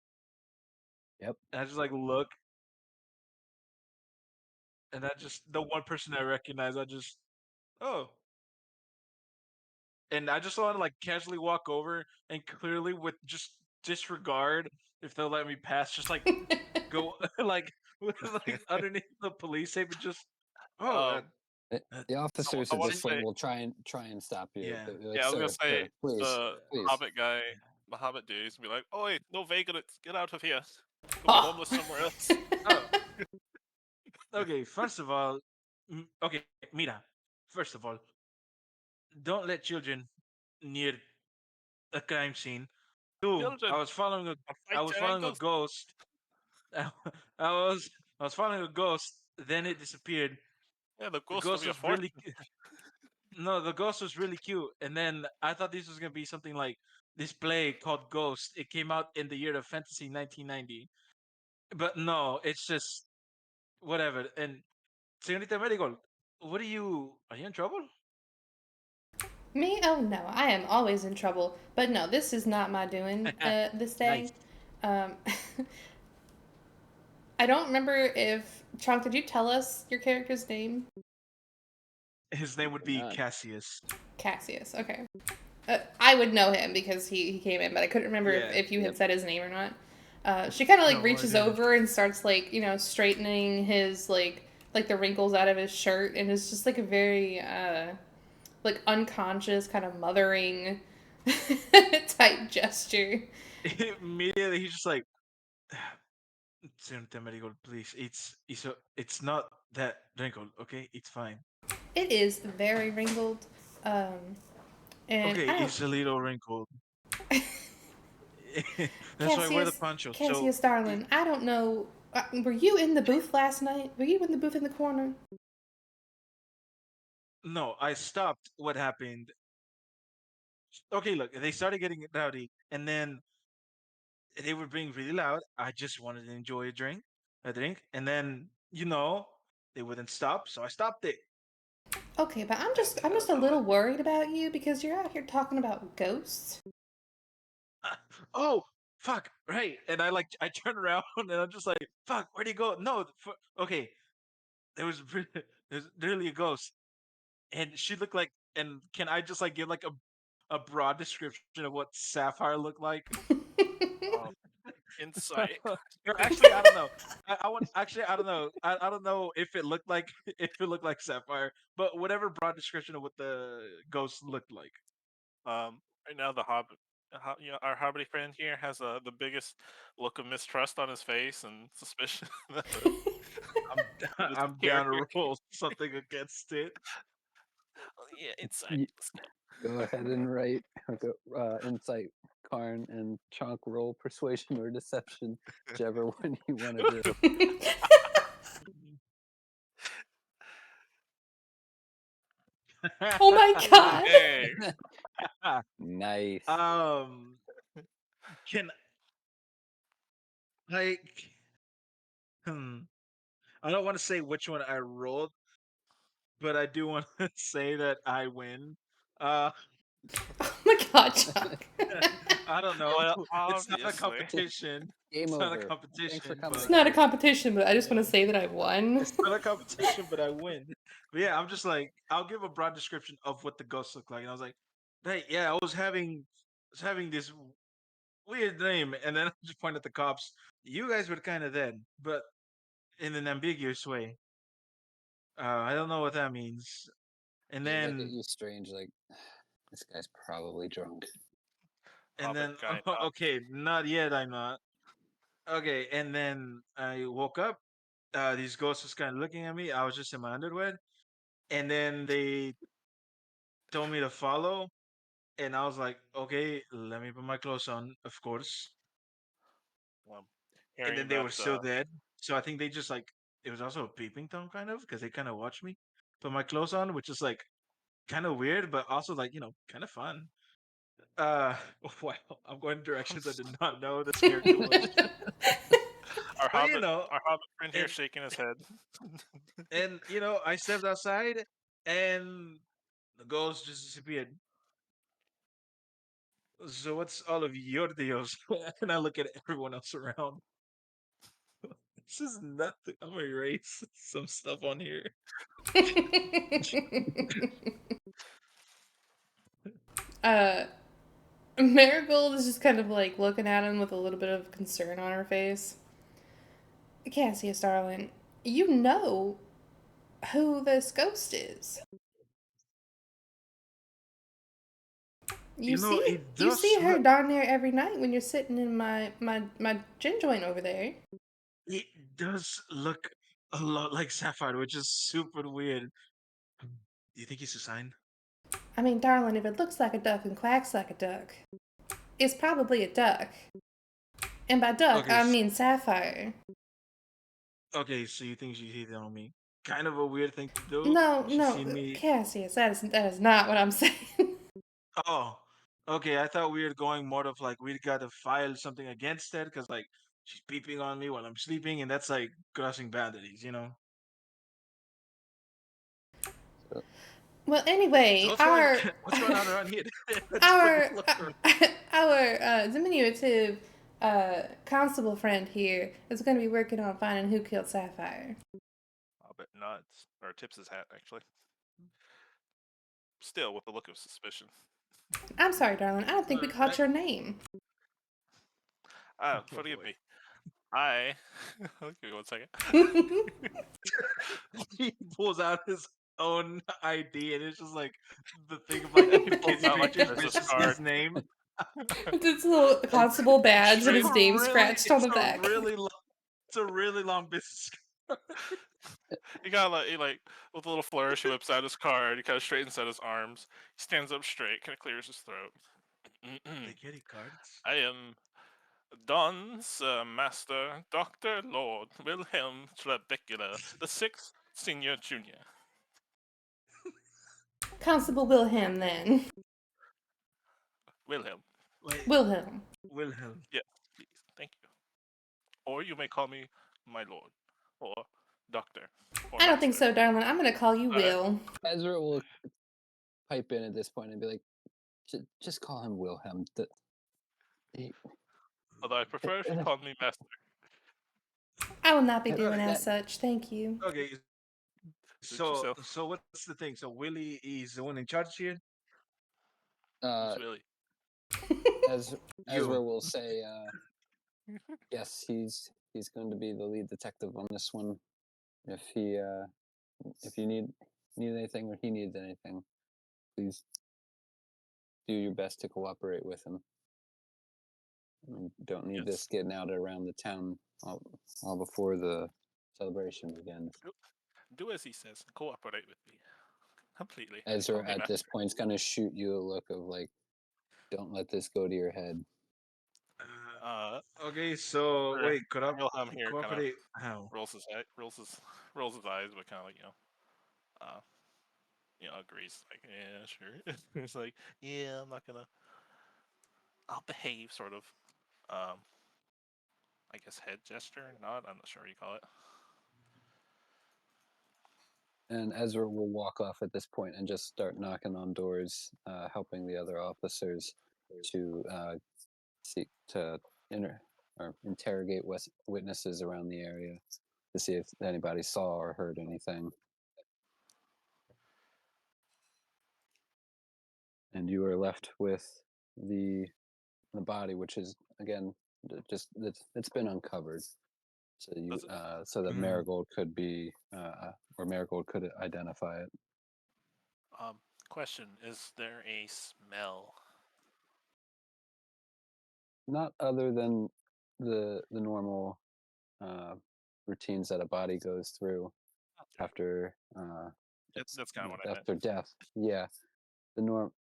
Speaker 4: Yep.
Speaker 2: and I just like look, and I just the one person I recognize, I just, oh, and I just want to like casually walk over and clearly with just disregard if they'll let me pass, just like go like with, like underneath the police tape and just, oh,
Speaker 3: Um,
Speaker 2: uh,
Speaker 4: The officers at
Speaker 3: someone
Speaker 4: this
Speaker 2: sin-
Speaker 4: point
Speaker 3: say,
Speaker 4: will try and stop you,
Speaker 2: yeah,
Speaker 4: but be like,
Speaker 3: yeah, I was gonna
Speaker 4: sir,
Speaker 3: say
Speaker 4: sir, please,
Speaker 3: the
Speaker 4: please.
Speaker 3: Hobbit guy, the Hobbit dude, is gonna be like, "Oh wait, no vagrants, get out of here, go be
Speaker 1: Oh.
Speaker 3: homeless somewhere else."
Speaker 2: oh, okay. First of all, okay, mira. First of all, don't let children near a crime scene. Two,
Speaker 3: Children, I'll
Speaker 2: I
Speaker 3: fight
Speaker 2: was
Speaker 3: giant
Speaker 2: following a
Speaker 3: ghosts.
Speaker 2: ghost. I was I was following a ghost. Then it disappeared.
Speaker 3: Yeah, the
Speaker 2: The
Speaker 3: ghost will
Speaker 2: ghost
Speaker 3: be a
Speaker 2: was
Speaker 3: fortune.
Speaker 2: really no. The ghost was really cute. And then I thought this was gonna be something like this play called Ghost. It came out in the year of fantasy 1990. But no, it's just whatever. And Señorita Marigold, what are you in trouble?
Speaker 1: Me? Oh no, I am always in trouble. But no, this is not my doing this
Speaker 2: Nice.
Speaker 1: day. Um, I don't remember if Chunk. Did you tell us your character's name?
Speaker 2: His name would
Speaker 4: You're
Speaker 2: be
Speaker 4: not.
Speaker 2: Cassius.
Speaker 1: Cassius. Okay. I would know him because he came in, but I couldn't remember
Speaker 2: Yeah.
Speaker 1: if you
Speaker 4: Yep.
Speaker 1: had said his name or not. She kind of like
Speaker 2: No, I
Speaker 1: reaches
Speaker 2: didn't.
Speaker 1: over and starts like straightening his like the wrinkles out of his shirt, and it's just like a very like unconscious kind of mothering type gesture.
Speaker 2: Immediately he's just like, Señorita Marigold, please. It's not that wrinkled, okay? It's fine.
Speaker 1: It is very wrinkled, um, and
Speaker 2: Okay,
Speaker 1: I don't.
Speaker 2: it's a little wrinkled. That's why I wear the
Speaker 1: Cassius,
Speaker 2: poncho. So,
Speaker 1: Cassius, darling, I don't know. Were you in the booth last night? Were you in the booth in the corner?
Speaker 2: no, I stopped what happened. Okay, look, they started getting rowdy, and then they were being really loud. I just wanted to enjoy a drink, and then they wouldn't stop, so I stopped it.
Speaker 1: Okay, but I'm
Speaker 2: And
Speaker 1: just I'm just a little worried about you because you're out here talking about ghosts.
Speaker 2: oh fuck, right. And I turn around and I'm just like, fuck, where'd he go? No, okay, there was there's literally a ghost, and she looked like. And can I just like give like a broad description of what Sapphire looked like?
Speaker 3: Um, insight.
Speaker 2: Or actually, I don't know. I want actually I don't know. I don't know if it looked like if it looked like Sapphire, but whatever broad description of what the ghost looked like.
Speaker 3: Right now the hobbit, our hobbity friend here has the biggest look of mistrust on his face and suspicion that
Speaker 2: I'm
Speaker 3: this
Speaker 2: I'm down to
Speaker 3: character.
Speaker 2: roll something against it.
Speaker 3: Yeah, insight.
Speaker 4: Ye- Go ahead and write insight, Karn, and Chonk roll persuasion or deception, whichever one you want to do.
Speaker 1: Oh my god.
Speaker 3: Hey,
Speaker 4: Nice.
Speaker 2: Can like hmm. I don't want to say which one I rolled, but I do want to say that I win. Uh,
Speaker 1: Oh my god, Chuck.
Speaker 2: I don't know.
Speaker 3: well,
Speaker 2: It's not a
Speaker 3: obviously.
Speaker 2: competition.
Speaker 4: Game
Speaker 2: It's not a
Speaker 4: over. Thanks for
Speaker 2: competition,
Speaker 4: coming,
Speaker 1: It's
Speaker 2: but
Speaker 1: not a
Speaker 4: guys.
Speaker 1: competition, but I just want to say that I won.
Speaker 2: it's not a competition, but I win. But yeah, I'm just like, I'll give a broad description of what the ghost looked like. And I was like, hey, yeah, I was having this weird dream, and then I just point at the cops. You guys were kind of dead, but in an ambiguous way. I don't know what that means. And
Speaker 4: They look at
Speaker 2: then
Speaker 4: you strange, like this guy's probably drunk.
Speaker 2: and
Speaker 3: Hobbit
Speaker 2: then
Speaker 3: guy not.
Speaker 2: okay, not yet. I'm not. Okay, and then I woke up. These ghosts was kind of looking at me. I was just in my underwear, and then they told me to follow, and I was like, okay, let me put my clothes on, of course.
Speaker 3: Um,
Speaker 2: And then
Speaker 3: hearing
Speaker 2: they
Speaker 3: that,
Speaker 2: were still dead, so I think they just like it was also a peeping tom kind of because they kind of watched me put my clothes on, which is like kind of weird, but also like kind of fun. Uh, wow, I'm going directions I did not know this character was,
Speaker 3: our
Speaker 2: but
Speaker 3: hobbit, our hobbit friend here
Speaker 2: and
Speaker 3: shaking his head.
Speaker 2: I stepped outside, and the ghost just disappeared. So what's all of your deals? And I look at everyone else around. This is nothing. I'm gonna erase some stuff on here.
Speaker 1: uh, Marigold is just kind of like looking at him with a little bit of concern on her face. Cassius, darling, you know who this ghost is.
Speaker 2: It
Speaker 1: You
Speaker 2: does
Speaker 1: see her
Speaker 2: look.
Speaker 1: darn near every night when you're sitting in my gin joint over there.
Speaker 2: It does look a lot like Sapphire, which is super weird. Do you think he's a sign?
Speaker 1: I mean, darling, if it looks like a duck and quacks like a duck, it's probably a duck. And by duck,
Speaker 2: Okay,
Speaker 1: I mean Sapphire.
Speaker 2: okay. So you think she's hitting on me? Kind of a weird thing to do.
Speaker 1: No,
Speaker 2: She's
Speaker 1: no,
Speaker 2: seen me.
Speaker 1: Cassius, that is not what I'm saying.
Speaker 2: Oh, okay. I thought we were going more of like we got to file something against her because like she's peeping on me while I'm sleeping, and that's like crossing boundaries.
Speaker 4: So,
Speaker 1: Well,
Speaker 2: So
Speaker 1: anyway,
Speaker 2: what's going on around here? I just took a
Speaker 1: our
Speaker 2: look around.
Speaker 1: our diminutive constable friend here is going to be working on finding who killed Sapphire.
Speaker 3: Hobbit nods or tips his hat actually. Still with a look of suspicion.
Speaker 1: I'm sorry, darling. I don't think we caught
Speaker 2: Alright.
Speaker 1: your name.
Speaker 2: Oh
Speaker 3: Forgive
Speaker 2: boy.
Speaker 3: me. I. Give me 1 second.
Speaker 2: He pulls out his own ID, and it's just like the thing of like
Speaker 3: He pulls
Speaker 2: confusing
Speaker 3: out like a
Speaker 2: creatures, but it's
Speaker 3: business
Speaker 2: just
Speaker 3: card.
Speaker 2: his name.
Speaker 1: It's a little constable badge and
Speaker 2: It's
Speaker 1: his
Speaker 2: a
Speaker 1: name
Speaker 2: really,
Speaker 1: scratched on
Speaker 2: it's
Speaker 1: the
Speaker 2: a
Speaker 1: back.
Speaker 2: really long, it's a really long business.
Speaker 3: He got like with a little flourish, he whips out his card. He kind of straightens out his arms. He stands up straight, kind of clears his throat.
Speaker 2: They carry cards.
Speaker 3: I am Don's Master Doctor Lord Wilhelm Trebecula, the sixth Senior Junior.
Speaker 1: Constable Wilhelm, then.
Speaker 3: Wilhelm.
Speaker 2: Wait,
Speaker 1: Wilhelm.
Speaker 2: Wilhelm.
Speaker 3: Yes, please. or you may call me my lord, or doctor, or
Speaker 1: I don't think
Speaker 3: master.
Speaker 1: so, darling. I'm gonna call you
Speaker 3: Uh,
Speaker 1: Will.
Speaker 4: Ezra will pipe in at this point and be like, just call him Wilhelm. The,
Speaker 3: Although I prefer if you call me master.
Speaker 1: I will not be
Speaker 4: that,
Speaker 1: doing as
Speaker 4: that
Speaker 1: such. Thank you.
Speaker 2: Okay,
Speaker 3: Suit yourself.
Speaker 2: so what's the thing? So Willie is the one in charge here.
Speaker 3: Who's
Speaker 4: uh,
Speaker 3: Willie?
Speaker 4: Ez,
Speaker 2: You.
Speaker 4: Ezra will say, yes, he's going to be the lead detective on this one. If he if you need anything or he needs anything, please do your best to cooperate with him. We don't need this
Speaker 3: Yes.
Speaker 4: getting out around the town all before the celebration begins.
Speaker 3: Do as he says. Cooperate with me completely. Call
Speaker 4: Ezra
Speaker 3: me
Speaker 4: at this
Speaker 3: master.
Speaker 4: point is going to shoot you a look of like, don't let this go to your head.
Speaker 3: Uh,
Speaker 2: Okay, so
Speaker 3: Sir
Speaker 2: wait, could I
Speaker 3: Wilhelm here kind of
Speaker 2: cooperate? How?
Speaker 3: rolls his eyes, but kind of like uh, agrees. Like, yeah, sure. It's like, yeah, I'm not gonna. I'll behave, sort of. Um, I guess head gesture, nod. I'm not sure what you call it.
Speaker 4: And Ezra will walk off at this point and just start knocking on doors, helping the other officers to seek to or interrogate witnesses around the area to see if anybody saw or heard anything. And you are left with the the body, which is again just it's been uncovered, so you
Speaker 3: Does it?
Speaker 4: so that
Speaker 2: Mm,
Speaker 4: Marigold could be or Marigold could identify it.
Speaker 3: Um, Question: is there a smell?
Speaker 4: Not other than the normal uh, routines that a body goes through
Speaker 3: Okay,
Speaker 4: after
Speaker 3: that's kind of what I meant.
Speaker 4: after death. Yeah,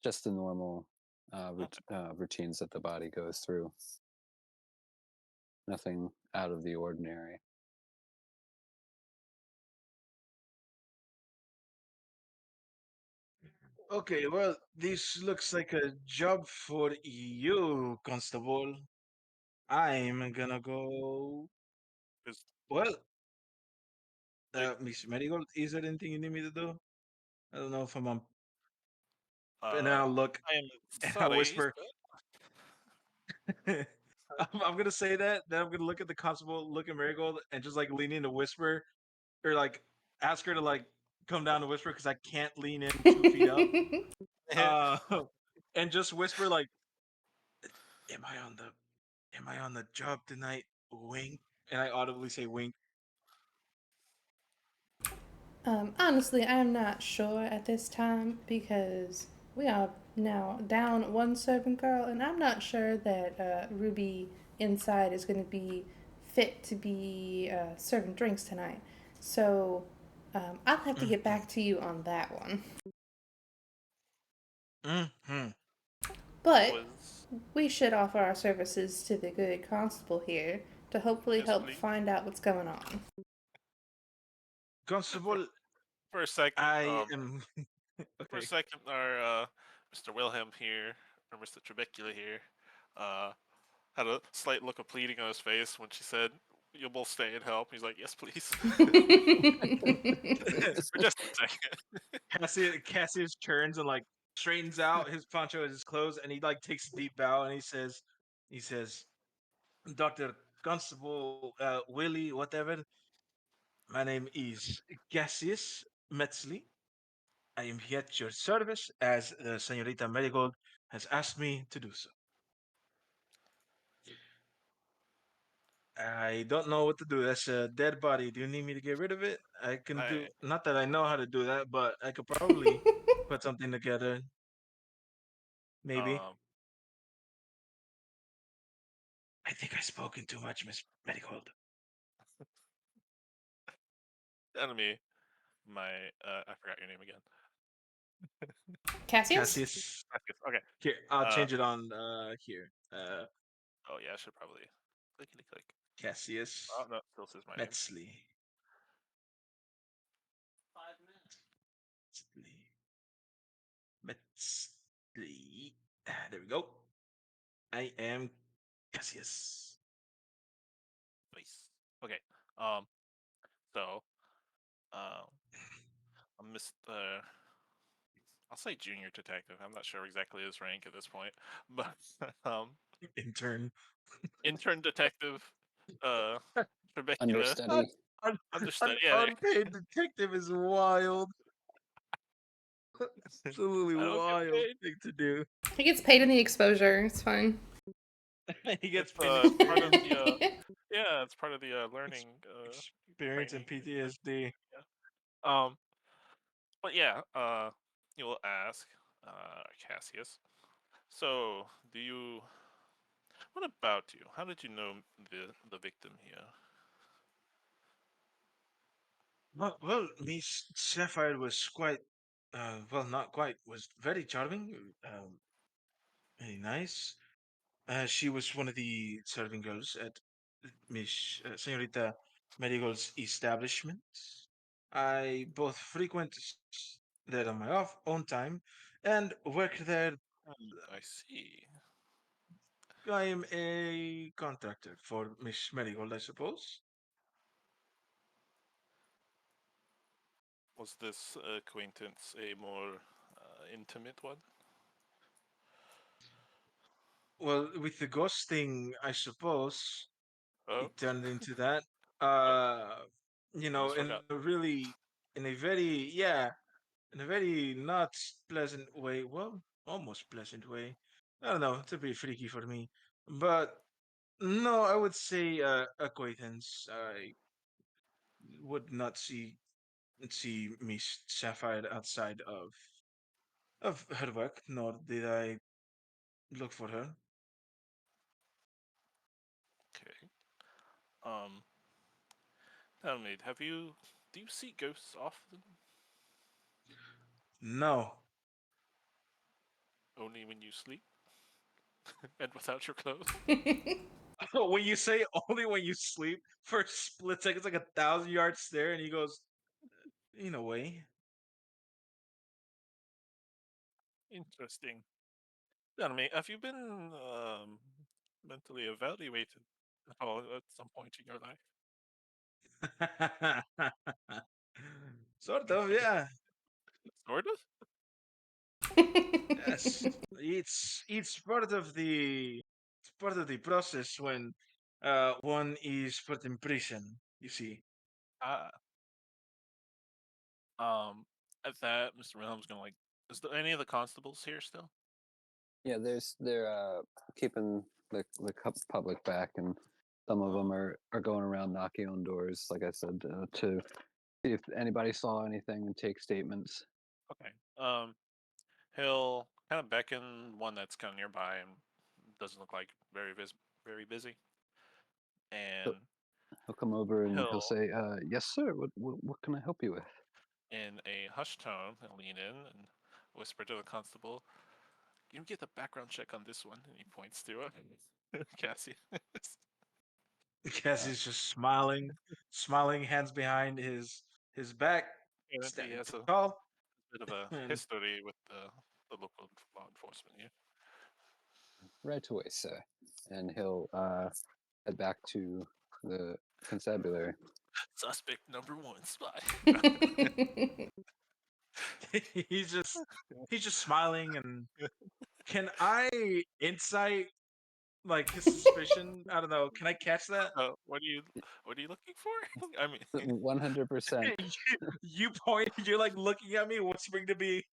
Speaker 4: just the normal
Speaker 3: Okay.
Speaker 4: routines that the body goes through. Nothing out of the ordinary.
Speaker 2: okay, well, this looks like a job for you, Constable. I'm gonna go.
Speaker 3: Is
Speaker 2: Well,
Speaker 3: like
Speaker 2: Miss Marigold, is there anything you need me to do? I don't know if I'm on. And then
Speaker 3: uh,
Speaker 2: I'll look
Speaker 3: I am
Speaker 2: and I'll
Speaker 3: sorry,
Speaker 2: whisper.
Speaker 3: sir.
Speaker 2: I'm gonna say that. Then I'm gonna look at the constable, look at Marigold, and just like lean in to whisper, or like ask her to like come down to whisper because I can't lean in 2 feet up. Uh, and just whisper like, "Am I on the Am I on the job tonight? Wink." And I audibly say wink.
Speaker 1: Honestly, I am not sure at this time because we are now down one servant girl, and I'm not sure that Ruby inside is going to be fit to be serving drinks tonight. So I'll have to get
Speaker 2: Mm-hmm.
Speaker 1: back to you on that one.
Speaker 2: Mm-hmm.
Speaker 1: But
Speaker 3: Was
Speaker 1: we should offer our services to the good constable here to hopefully
Speaker 3: yes,
Speaker 1: help
Speaker 3: please.
Speaker 1: find out what's going on.
Speaker 3: For,
Speaker 2: Constable,
Speaker 3: for a second,
Speaker 2: I am
Speaker 3: for a
Speaker 2: okay.
Speaker 3: second, our Mr. Wilhelm here, or Mr. Trebecula here, uh, had a slight look of pleading on his face when she said, "You'll both stay and help." He's like, "Yes, please." For just a second.
Speaker 2: Cassius turns and like straightens out his poncho and his clothes, and he like takes a deep bow and he says, "Doctor Constable Willie, whatever. My name is Cassius Metzley. I am here at your service as Senorita Marigold has asked me to do so. I don't know what to do. That's a dead body. Do you need me to get rid of it? I can do.
Speaker 3: I
Speaker 2: Not that I know how to do that, but I could probably put something together. Maybe.
Speaker 3: um,
Speaker 2: I think I've spoken too much, Miss Marigold.
Speaker 3: enemy, my I forgot your name again.
Speaker 1: Cassius?
Speaker 2: Cassius.
Speaker 3: Okay.
Speaker 2: Here, I'll
Speaker 3: Uh,
Speaker 2: change it on here.
Speaker 3: oh yeah, I should probably clickety click. Oh
Speaker 2: Cassius
Speaker 3: no, still says my name.
Speaker 2: Metzley. Metzley. Metzley. There we go. I am Cassius.
Speaker 3: Nice. Okay. Um. So, um, I'm Mr. I'll say junior detective. I'm not sure exactly his rank at this point, but
Speaker 2: Intern.
Speaker 3: intern detective, uh, Rebecca,
Speaker 2: Un,
Speaker 4: Understudy.
Speaker 3: understudy. Yeah,
Speaker 2: unpaid detective is wild. Absolutely
Speaker 3: I don't get
Speaker 2: wild
Speaker 3: paid.
Speaker 2: thing to do.
Speaker 1: He gets paid in the exposure. It's fine.
Speaker 2: He gets
Speaker 3: It's
Speaker 2: paid
Speaker 3: part of
Speaker 2: experience.
Speaker 3: the yeah, it's part of the
Speaker 2: Ex-
Speaker 3: learning
Speaker 2: experience and
Speaker 3: training.
Speaker 2: PTSD.
Speaker 3: Yeah. But yeah, you will ask, Cassius. So, do you? What about you? How did you know the victim here?
Speaker 2: Well, Miss Sapphire was quite, well, not quite, was very charming, very nice. She was one of the serving girls at Miss Senorita Marigold's establishment. I both frequent there on my own time and work there.
Speaker 3: I see.
Speaker 2: I am a contractor for Miss Marigold, I suppose.
Speaker 3: Was this acquaintance a more intimate one?
Speaker 2: Well, with the ghosting, I suppose
Speaker 3: Oh,
Speaker 2: it turned into that.
Speaker 3: oh,
Speaker 2: Uh,
Speaker 3: almost
Speaker 2: in
Speaker 3: forgot.
Speaker 2: a really, in a very, yeah, in a very not pleasant way. Well, almost pleasant way. I don't know. It's a bit freaky for me, but no, I would say acquaintance. I would not see Miss Sapphire outside of her work, nor did I look for her.
Speaker 3: Okay. Um, tell me, do you see ghosts often?
Speaker 2: No.
Speaker 3: Only when you sleep and without your clothes?
Speaker 2: When you say only when you sleep for a split second, it's like 1,000 yard stare, and he goes, in a way.
Speaker 3: Interesting. Tell me, have you been mentally evaluated at all at some point in your life?
Speaker 2: Sort of, yeah.
Speaker 3: Sort of.
Speaker 2: Yes. It's part of the process when one is put in prison, you see.
Speaker 3: Uh, at that, Mr. Wilhelm's gonna like. Is there any of the constables here still?
Speaker 4: Yeah, they're keeping the public back, and some of them
Speaker 3: Oh,
Speaker 4: are going around knocking on doors, like I said, to see if anybody saw anything and take statements.
Speaker 3: okay. He'll kind of beckon one that's kind of nearby and doesn't look like very busy,
Speaker 4: He'll,
Speaker 3: and
Speaker 4: he'll come over and he'll
Speaker 3: he'll,
Speaker 4: say, "Yes, sir. What can I help you with?"
Speaker 3: in a hushed tone, he'll lean in and whisper to the constable, "Can you get the background check on this one?" And he points to Cassie.
Speaker 2: Cassie's just smiling, hands behind his back,
Speaker 3: And he
Speaker 2: standing
Speaker 3: has a
Speaker 2: tall,
Speaker 3: bit of a
Speaker 2: and
Speaker 3: history with the local law enforcement here.
Speaker 4: Right away, sir. And he'll head back to the constabulary.
Speaker 3: Suspect number one spy.
Speaker 2: he's just he's just smiling. And can I insight like his suspicion? I don't know. Can I catch that?
Speaker 3: What are you looking for? I mean,
Speaker 4: 100%.
Speaker 2: You point. You're like looking at me, whispering to me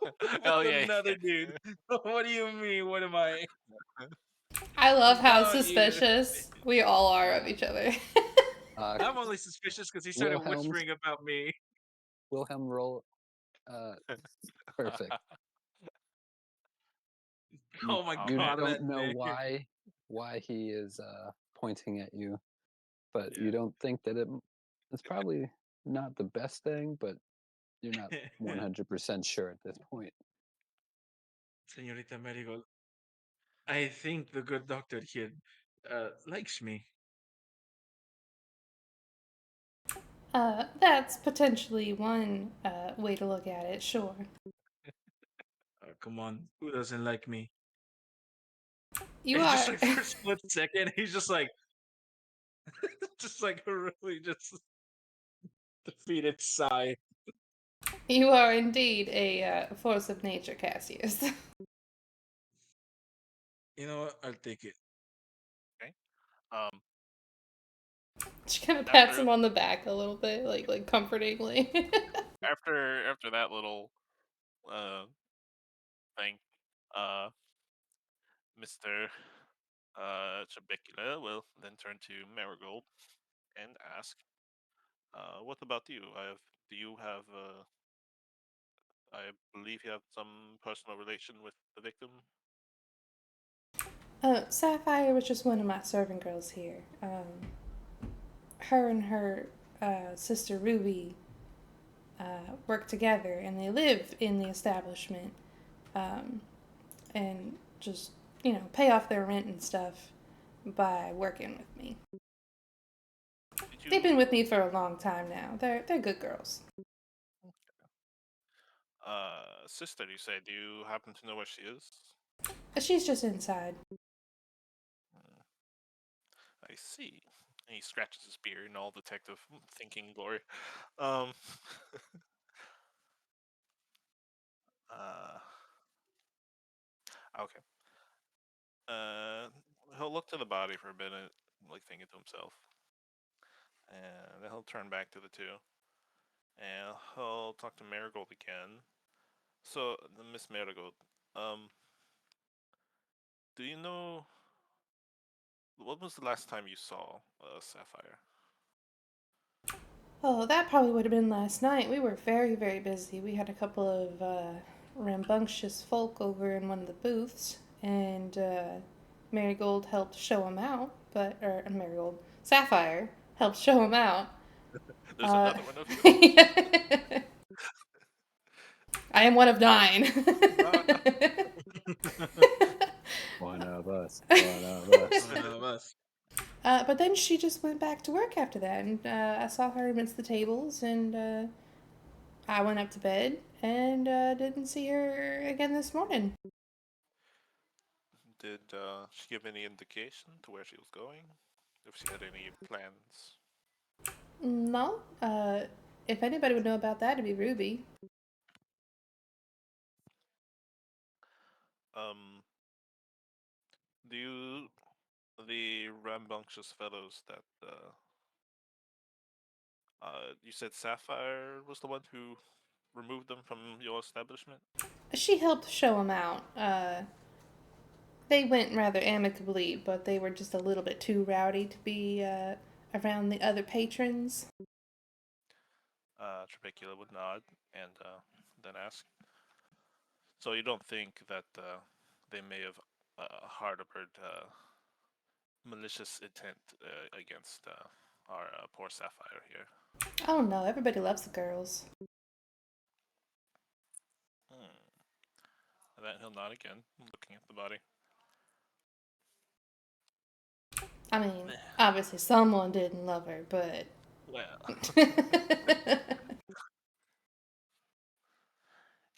Speaker 2: with
Speaker 3: oh yeah,
Speaker 2: another dude. What do you mean? What am I?
Speaker 1: I love how
Speaker 2: No, you.
Speaker 1: suspicious we all are of each other.
Speaker 4: Uh,
Speaker 2: I'm only suspicious because he started
Speaker 4: Wilhelm's
Speaker 2: whispering about me.
Speaker 4: Wilhelm roll. Uh, Perfect. You
Speaker 2: Oh my
Speaker 3: all
Speaker 4: you
Speaker 3: right.
Speaker 2: god,
Speaker 4: don't
Speaker 2: that
Speaker 4: know
Speaker 2: name.
Speaker 4: why he is pointing at you, but you
Speaker 2: Yeah.
Speaker 4: don't think that it's probably not the best thing, but you're not 100% sure at this point.
Speaker 2: Senorita Marigold, I think the good doctor here likes me.
Speaker 1: That's potentially one way to look at it, sure.
Speaker 2: Come on, who doesn't like me?
Speaker 1: You
Speaker 2: It's just
Speaker 1: are.
Speaker 2: like for a split second, he's just like, Just like a really just defeated sigh.
Speaker 1: You are indeed a force of nature, Cassius.
Speaker 2: You know what? I'll take it.
Speaker 3: Okay. Um,
Speaker 1: She kind of pats
Speaker 3: after
Speaker 1: him on the back a little bit, like comfortingly.
Speaker 3: after that little uh thing, uh, Mister Chebicula will then turn to Marigold and ask, "What about you? Do you have I believe you have some personal relation with the victim?"
Speaker 1: Sapphire was just one of my servant girls here. Her and her sister Ruby work together, and they live in the establishment, um, and just pay off their rent and stuff by working with me.
Speaker 3: Did
Speaker 1: They've been with
Speaker 3: you,
Speaker 1: me for a long time now. They're good girls.
Speaker 3: sister? You say? Do you happen to know where she is?
Speaker 1: She's just inside.
Speaker 3: Hmm, I see. And he scratches his beard in all detective thinking glory. Um, uh, okay. Uh, he'll look to the body for a minute, like thinking to himself, and then he'll turn back to the two, and he'll talk to Marigold again. So, Miss Marigold, um, do you know what was the last time you saw Sapphire?
Speaker 1: Oh, that probably would have been last night. We were very, very busy. We had a couple of rambunctious folk over in one of the booths, and Marigold helped show them out. Marigold, Sapphire helped show them out.
Speaker 3: There's
Speaker 1: Uh,
Speaker 3: another one of you.
Speaker 1: I am one of 9.
Speaker 3: No, no.
Speaker 4: One of us. One of us.
Speaker 2: One of us.
Speaker 1: But then she just went back to work after that, and I saw her amidst the tables, and I went up to bed and didn't see her again this morning.
Speaker 3: Did she give any indication to where she was going? If she had any plans?
Speaker 1: No, if anybody would know about that, it'd be Ruby.
Speaker 3: Um, do you, the rambunctious fellows that you said Sapphire was the one who removed them from your establishment?
Speaker 1: She helped show him out. They went rather amicably, but they were just a little bit too rowdy to be around the other patrons.
Speaker 3: Trabecula would nod and then ask, "So you don't think that they may have harbored malicious intent against our poor Sapphire here?"
Speaker 1: Oh no, everybody loves the girls.
Speaker 3: Hmm. And then he'll nod again, looking at the body.
Speaker 1: I mean, obviously someone didn't love her, but.
Speaker 3: Well,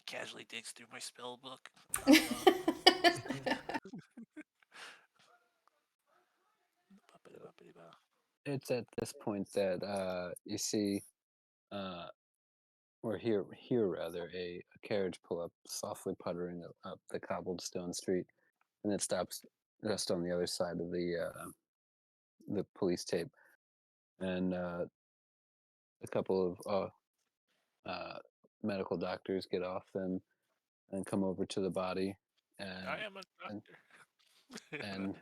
Speaker 3: casually digs through my spell book.
Speaker 4: It's at this point that you see, uh, or hear rather, a carriage pull up, softly puttering up the cobblestone street, and it stops just on the other side of the police tape, and a couple of medical doctors get off and come over to the body,
Speaker 3: I
Speaker 4: and
Speaker 3: am a
Speaker 4: and
Speaker 3: doctor.
Speaker 4: and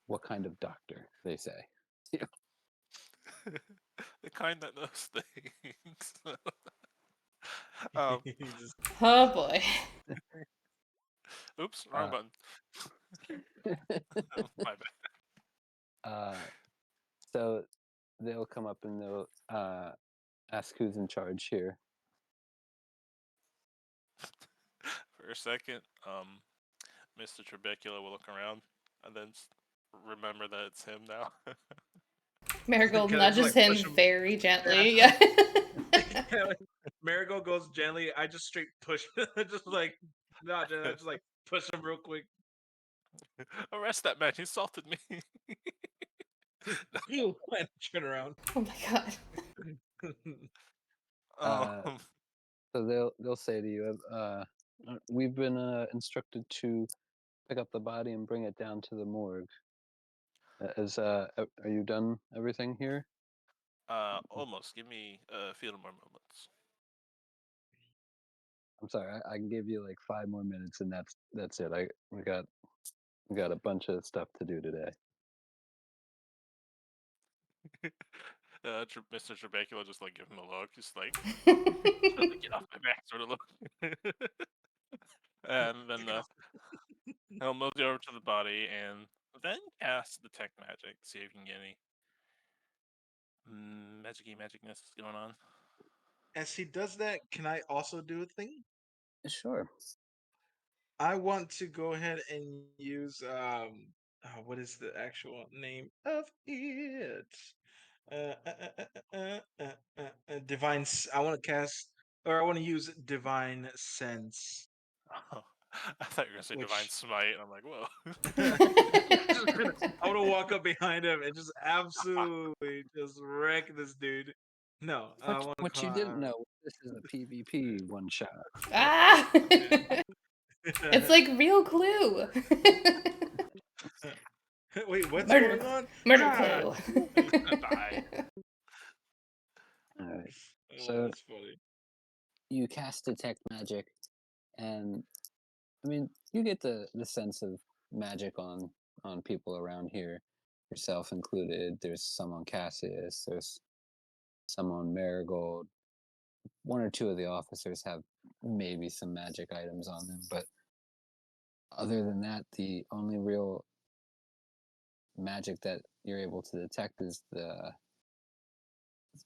Speaker 4: what kind of doctor, they say.
Speaker 3: The kind that knows things. um,
Speaker 2: He just
Speaker 1: Oh boy.
Speaker 3: oops, wrong
Speaker 4: uh,
Speaker 3: button. My bad.
Speaker 4: uh, so they'll come up and they'll ask who's in charge here.
Speaker 3: For a second, Mr. Trebecula will look around and then remember that it's him now.
Speaker 1: Marigold
Speaker 2: kind of just
Speaker 1: nudges
Speaker 2: like push
Speaker 1: him
Speaker 2: him
Speaker 1: very
Speaker 2: back.
Speaker 1: gently. Yeah.
Speaker 2: Marigold goes gently. I just straight push, just like not gently. I just like push him real quick.
Speaker 3: Arrest that man! He assaulted me.
Speaker 2: You went turn around.
Speaker 1: Oh my god.
Speaker 3: Um,
Speaker 4: So they'll say to you, we've been instructed to pick up the body and bring it down to the morgue. Are you done everything here?
Speaker 3: almost. Give me a few more moments.
Speaker 4: I'm sorry, I can give you like 5 more minutes, and that's it. We got a bunch of stuff to do today.
Speaker 3: Mr. Trebek will just like give him a look, just like get off my back, sort of look. And then he'll move you over to the body and then cast detect magic. See if you can get any magicy magicness going on.
Speaker 2: As he does that, can I also do a thing?
Speaker 4: Sure.
Speaker 2: I want to go ahead and use what is the actual name of it? Divine. I want to cast, or I want to use divine sense,
Speaker 3: Oh, I thought you were gonna say divine
Speaker 2: which
Speaker 3: smite. And I'm like, whoa.
Speaker 2: I want to walk up behind him and just absolutely just wreck this dude. No, I want to
Speaker 4: What you
Speaker 2: call.
Speaker 4: didn't know, this is a PvP one shot.
Speaker 1: Ah! It's like real Clue.
Speaker 2: Wait, what's
Speaker 1: Murder,
Speaker 2: going on?
Speaker 1: murder
Speaker 2: Ah!
Speaker 1: Clue.
Speaker 3: Die.
Speaker 4: All right.
Speaker 2: Oh,
Speaker 4: So
Speaker 2: that's funny.
Speaker 4: you cast detect magic, and I mean you get the sense of magic on people around here, yourself included. There's some on Cassius. There's some on Marigold. One or two of the officers have maybe some magic items on them, but other than that, the only real magic that you're able to detect is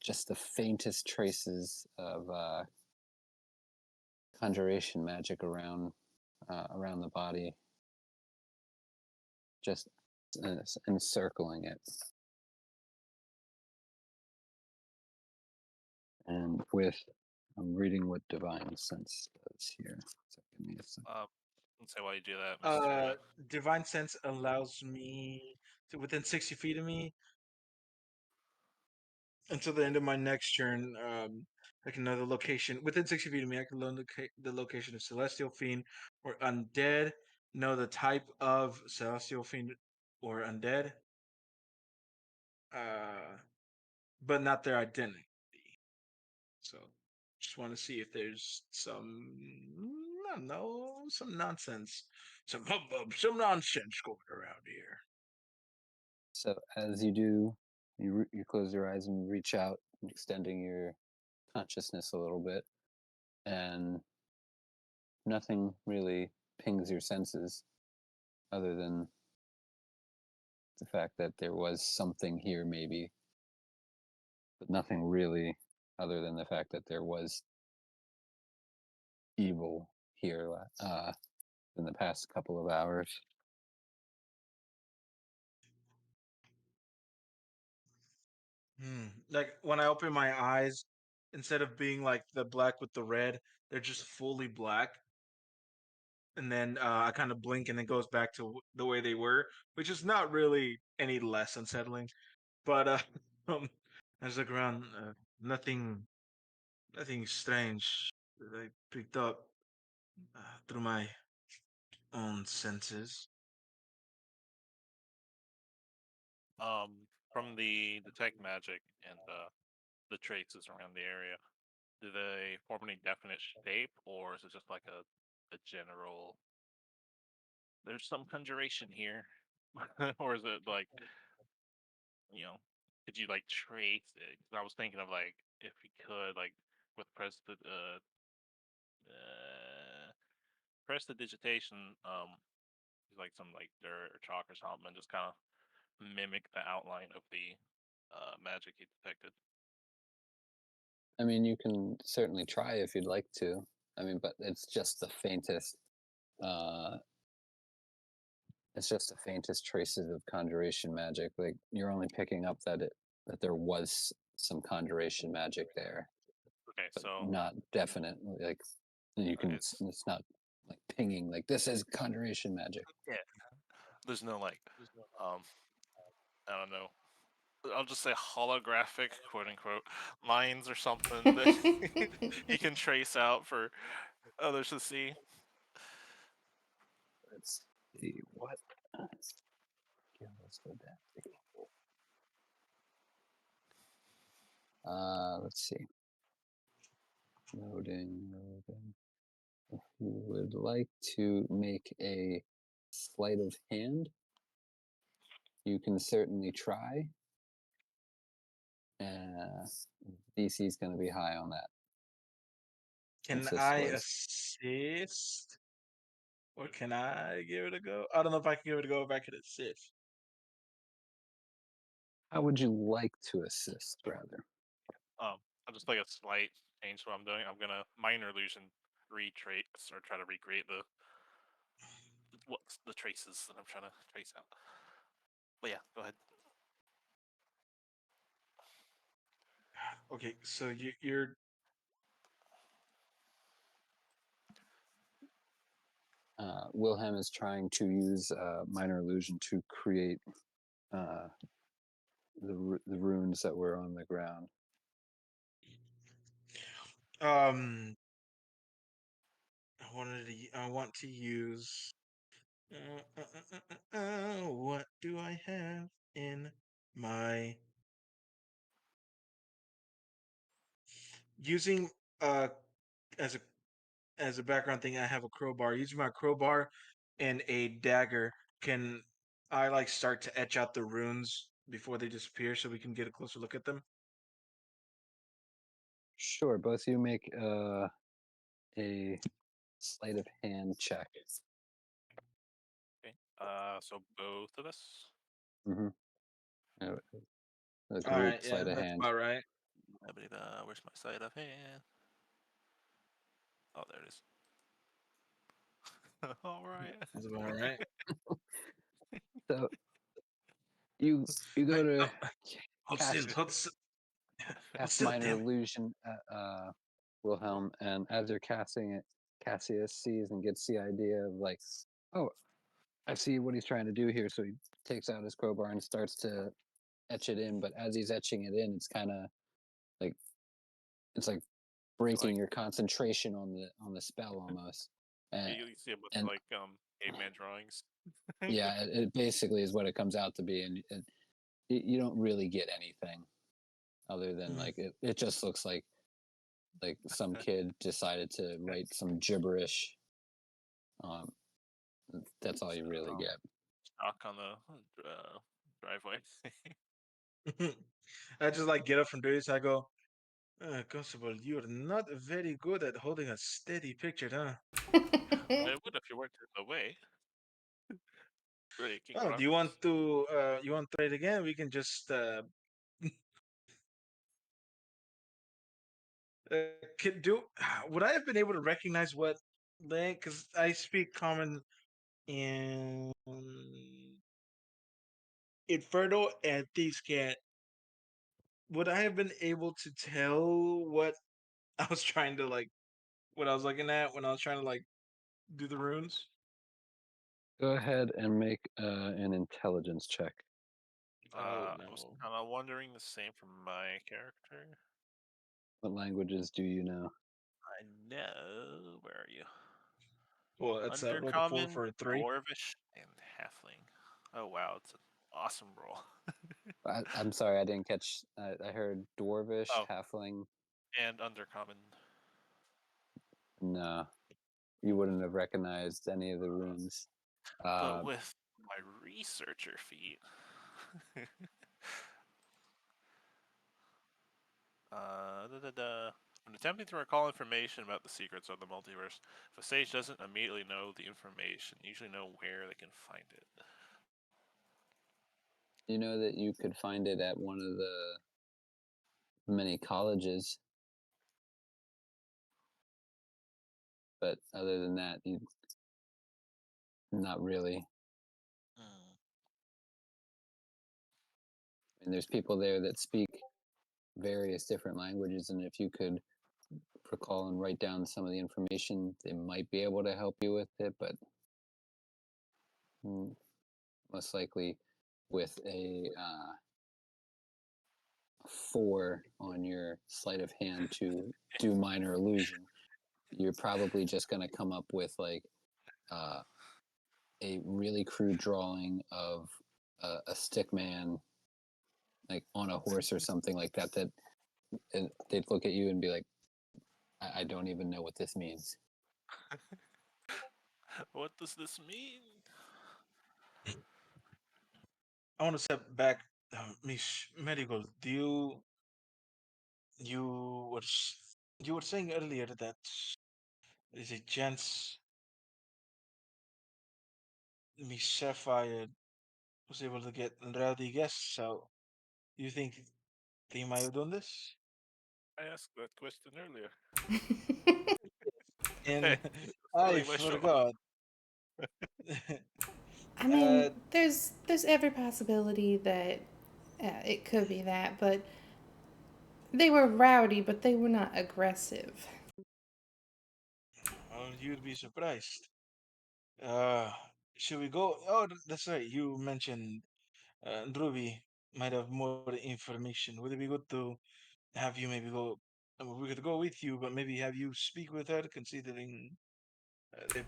Speaker 4: just the faintest traces of conjuration magic around the body, just encircling it. And I'm reading what divine sense does here. So give me a second.
Speaker 3: Let's say while you do that, Mr.
Speaker 2: Divine sense allows me to within 60 feet of me until the end of my next turn. I can know the location within 60 feet of me. I can learn the location of celestial fiend or undead. Know the type of celestial fiend or undead, uh, but not their identity. So, just want to see if there's some, I don't know, some nonsense, some hubbub, some nonsense going around here.
Speaker 4: So as you do, you close your eyes and reach out, extending your consciousness a little bit, and nothing really pings your senses other than the fact that there was something here, maybe, but nothing really other than the fact that there was evil here in the past couple of hours.
Speaker 2: Like when I open my eyes, instead of being like the black with the red, they're just fully black. And then I kind of blink, and it goes back to the way they were, which is not really any less unsettling. But um, I just look around. Nothing, nothing strange that I picked up through my own senses.
Speaker 3: From the detect magic and the traces around the area, do they form any definite shape, or is it just like a general? There's some conjuration here, or is it like could you like trace it? 'Cause I was thinking of like if you could like with prestidigitation, like some like dirt or chalk or something, and just kind of mimic the outline of the magic you detected.
Speaker 4: I mean, you can certainly try if you'd like to. I mean, but uh, it's just the faintest traces of conjuration magic. Like you're only picking up that there was some conjuration magic there,
Speaker 3: Okay,
Speaker 4: but
Speaker 3: so
Speaker 4: not definite. Like you can,
Speaker 3: okay,
Speaker 4: it's not like pinging. Like this is conjuration magic.
Speaker 3: yeah, there's no like um I don't know I'll just say holographic, quote unquote, lines or something that he can trace out for others to see.
Speaker 4: Let's see what skills would that be. Let's see. Loading. If you would like to make a sleight of hand, you can certainly try. DC is going to be high on that.
Speaker 2: Can
Speaker 4: Assist
Speaker 2: I
Speaker 4: was.
Speaker 2: assist? Or can I give it a go? I don't know if I can give it a go if I could assist.
Speaker 4: How would you like to assist, rather?
Speaker 3: I'll just like a slight change to what I'm doing. I'm gonna minor illusion retrace or try to recreate what's the traces that I'm trying to trace out. But yeah, go ahead.
Speaker 2: Okay, so you're
Speaker 4: Wilhelm is trying to use minor illusion to create the runes that were on the ground.
Speaker 2: I want to use what do I have in my using as a as a background thing, I have a crowbar. Using my crowbar and a dagger, can I like start to etch out the runes before they disappear so we can get a closer look at them?
Speaker 4: Sure, both of you make a sleight of hand check.
Speaker 3: Okay. So both of us.
Speaker 4: Mm-hmm. A
Speaker 2: All
Speaker 4: group
Speaker 2: right, yeah,
Speaker 4: sleight of
Speaker 2: that's
Speaker 4: hand.
Speaker 2: about right.
Speaker 3: Where's my sleight of hand? Oh, there it is. All right.
Speaker 2: That's about right.
Speaker 4: So you go
Speaker 2: Right,
Speaker 4: to
Speaker 2: hold still,
Speaker 4: cast
Speaker 2: hold
Speaker 4: cast
Speaker 2: still,
Speaker 4: minor
Speaker 2: damn it.
Speaker 4: illusion at Wilhelm, and as you're casting it, Cassius sees and gets the idea of like, oh, I see what he's trying to do here. So he takes out his crowbar and starts to etch it in. But as he's etching it in, it's kind of like it's like breaking
Speaker 3: Like
Speaker 4: your concentration on the spell almost. And
Speaker 3: you see a bunch of
Speaker 4: and
Speaker 3: like caveman drawings.
Speaker 4: yeah, it basically is what it comes out to be, and you don't really get anything other than
Speaker 2: Mm.
Speaker 4: like it just looks like some kid decided to write some gibberish. Um, that's all you really get.
Speaker 3: Stock on the driveway.
Speaker 2: I just like get up from doing this. I go, Constable, you're not very good at holding a steady picture, huh?
Speaker 3: I would if you weren't in the way. Breaking
Speaker 2: Oh, do
Speaker 3: rocks.
Speaker 2: you want to try it again? We can just could do would I have been able to recognize what language? Because I speak common in Inferno and Thieves Can't. Would I have been able to tell what I was trying to like what I was looking at when I was trying to like do the runes?
Speaker 4: Go ahead and make an intelligence check.
Speaker 2: Oh
Speaker 3: I was
Speaker 2: no.
Speaker 3: kind of wondering the same for my character.
Speaker 4: What languages do you know?
Speaker 3: I know. Where are you?
Speaker 2: Well, that's rolled a 4
Speaker 3: Undercommon,
Speaker 2: for a 3.
Speaker 3: Dwarvish, and Halfling. Oh wow, it's an awesome roll.
Speaker 4: I'm sorry, I didn't catch. I heard dwarvish,
Speaker 3: Oh,
Speaker 4: halfling.
Speaker 3: and Undercommon.
Speaker 4: No, you wouldn't have recognized any of the runes.
Speaker 3: But
Speaker 4: Uh,
Speaker 3: with my researcher feat, when attempting to recall information about the secrets of the multiverse, if a sage doesn't immediately know the information, they usually know where they can find it.
Speaker 4: you know that you could find it at one of the many colleges, but other than that, you not really.
Speaker 3: Hmm.
Speaker 4: And there's people there that speak various different languages, and if you could recall and write down some of the information, they might be able to help you with it, but most likely with 4 on your sleight of hand to do minor illusion, you're probably just going to come up with like uh, a really crude drawing of a stick man like on a horse or something like that. And they'd look at you and be like, I don't even know what this means.
Speaker 3: What does this mean?
Speaker 2: I want to step back. Miss Medical, do you were you were saying earlier that there is a chance Miss Sapphire was able to get rowdy guests. So you think they might have done this?
Speaker 3: I asked that question earlier.
Speaker 2: And
Speaker 3: Hey,
Speaker 2: I
Speaker 3: stealing my show.
Speaker 2: forgot.
Speaker 1: I mean,
Speaker 2: uh,
Speaker 1: there's every possibility that it could be that, but they were rowdy, but they were not aggressive.
Speaker 2: well, you'd be surprised. Uh, should we go? Oh, that's right. You mentioned Ruby might have more information. Would it be good to have you maybe go? We could go with you, but maybe have you speak with her, considering they're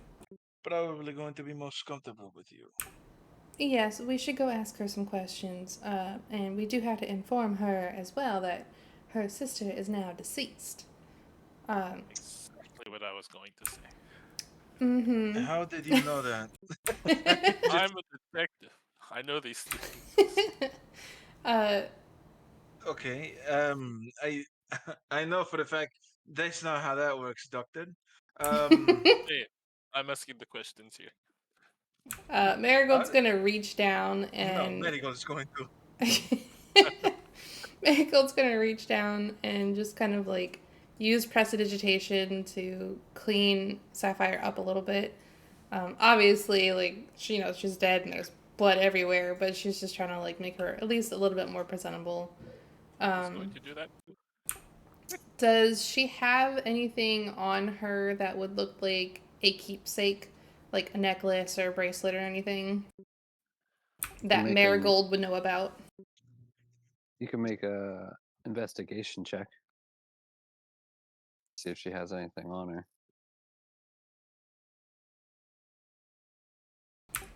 Speaker 2: probably going to be most comfortable with you.
Speaker 1: Yes, we should go ask her some questions, and we do have to inform her as well that her sister is now deceased. Um,
Speaker 3: Exactly what I was going to say.
Speaker 1: mm-hmm.
Speaker 2: How did you know that?
Speaker 3: I'm a detective. I know these things.
Speaker 1: uh,
Speaker 2: Okay. I I know for a fact that's not how that works, Doctor. Um,
Speaker 3: Hey, I'm asking the questions here.
Speaker 1: Marigold's gonna reach down
Speaker 2: no,
Speaker 1: and
Speaker 2: medical is going to.
Speaker 1: Marigold's gonna reach down and just kind of like use prestidigitation to clean Sapphire up a little bit. Obviously, like she knows she's dead and there's blood everywhere, but she's just trying to like make her at least a little bit more presentable.
Speaker 3: He's going
Speaker 1: Um,
Speaker 3: to do that.
Speaker 1: does she have anything on her that would look like a keepsake, like a necklace or a bracelet or anything that
Speaker 4: Make an
Speaker 1: Marigold would know about?
Speaker 4: You can make a investigation check. See if she has anything on her.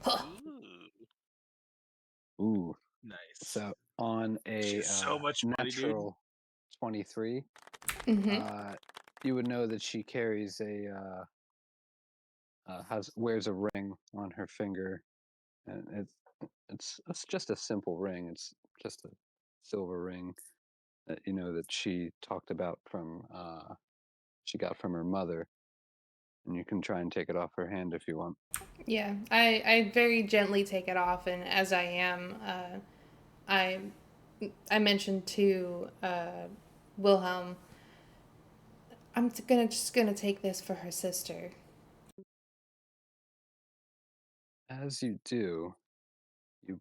Speaker 1: Huh.
Speaker 3: Ooh.
Speaker 4: Ooh.
Speaker 2: Nice.
Speaker 4: So on a
Speaker 2: She's so much money, dude.
Speaker 4: natural 23,
Speaker 1: Mm-hmm.
Speaker 4: you would know that she carries wears a ring on her finger, and it's just a simple ring. It's just a silver ring that you know that she talked about from she got from her mother, and you can try and take it off her hand if you want.
Speaker 1: Yeah, I very gently take it off, and as I am, I I mentioned to Wilhelm, just gonna take this for her sister.
Speaker 4: As you do, you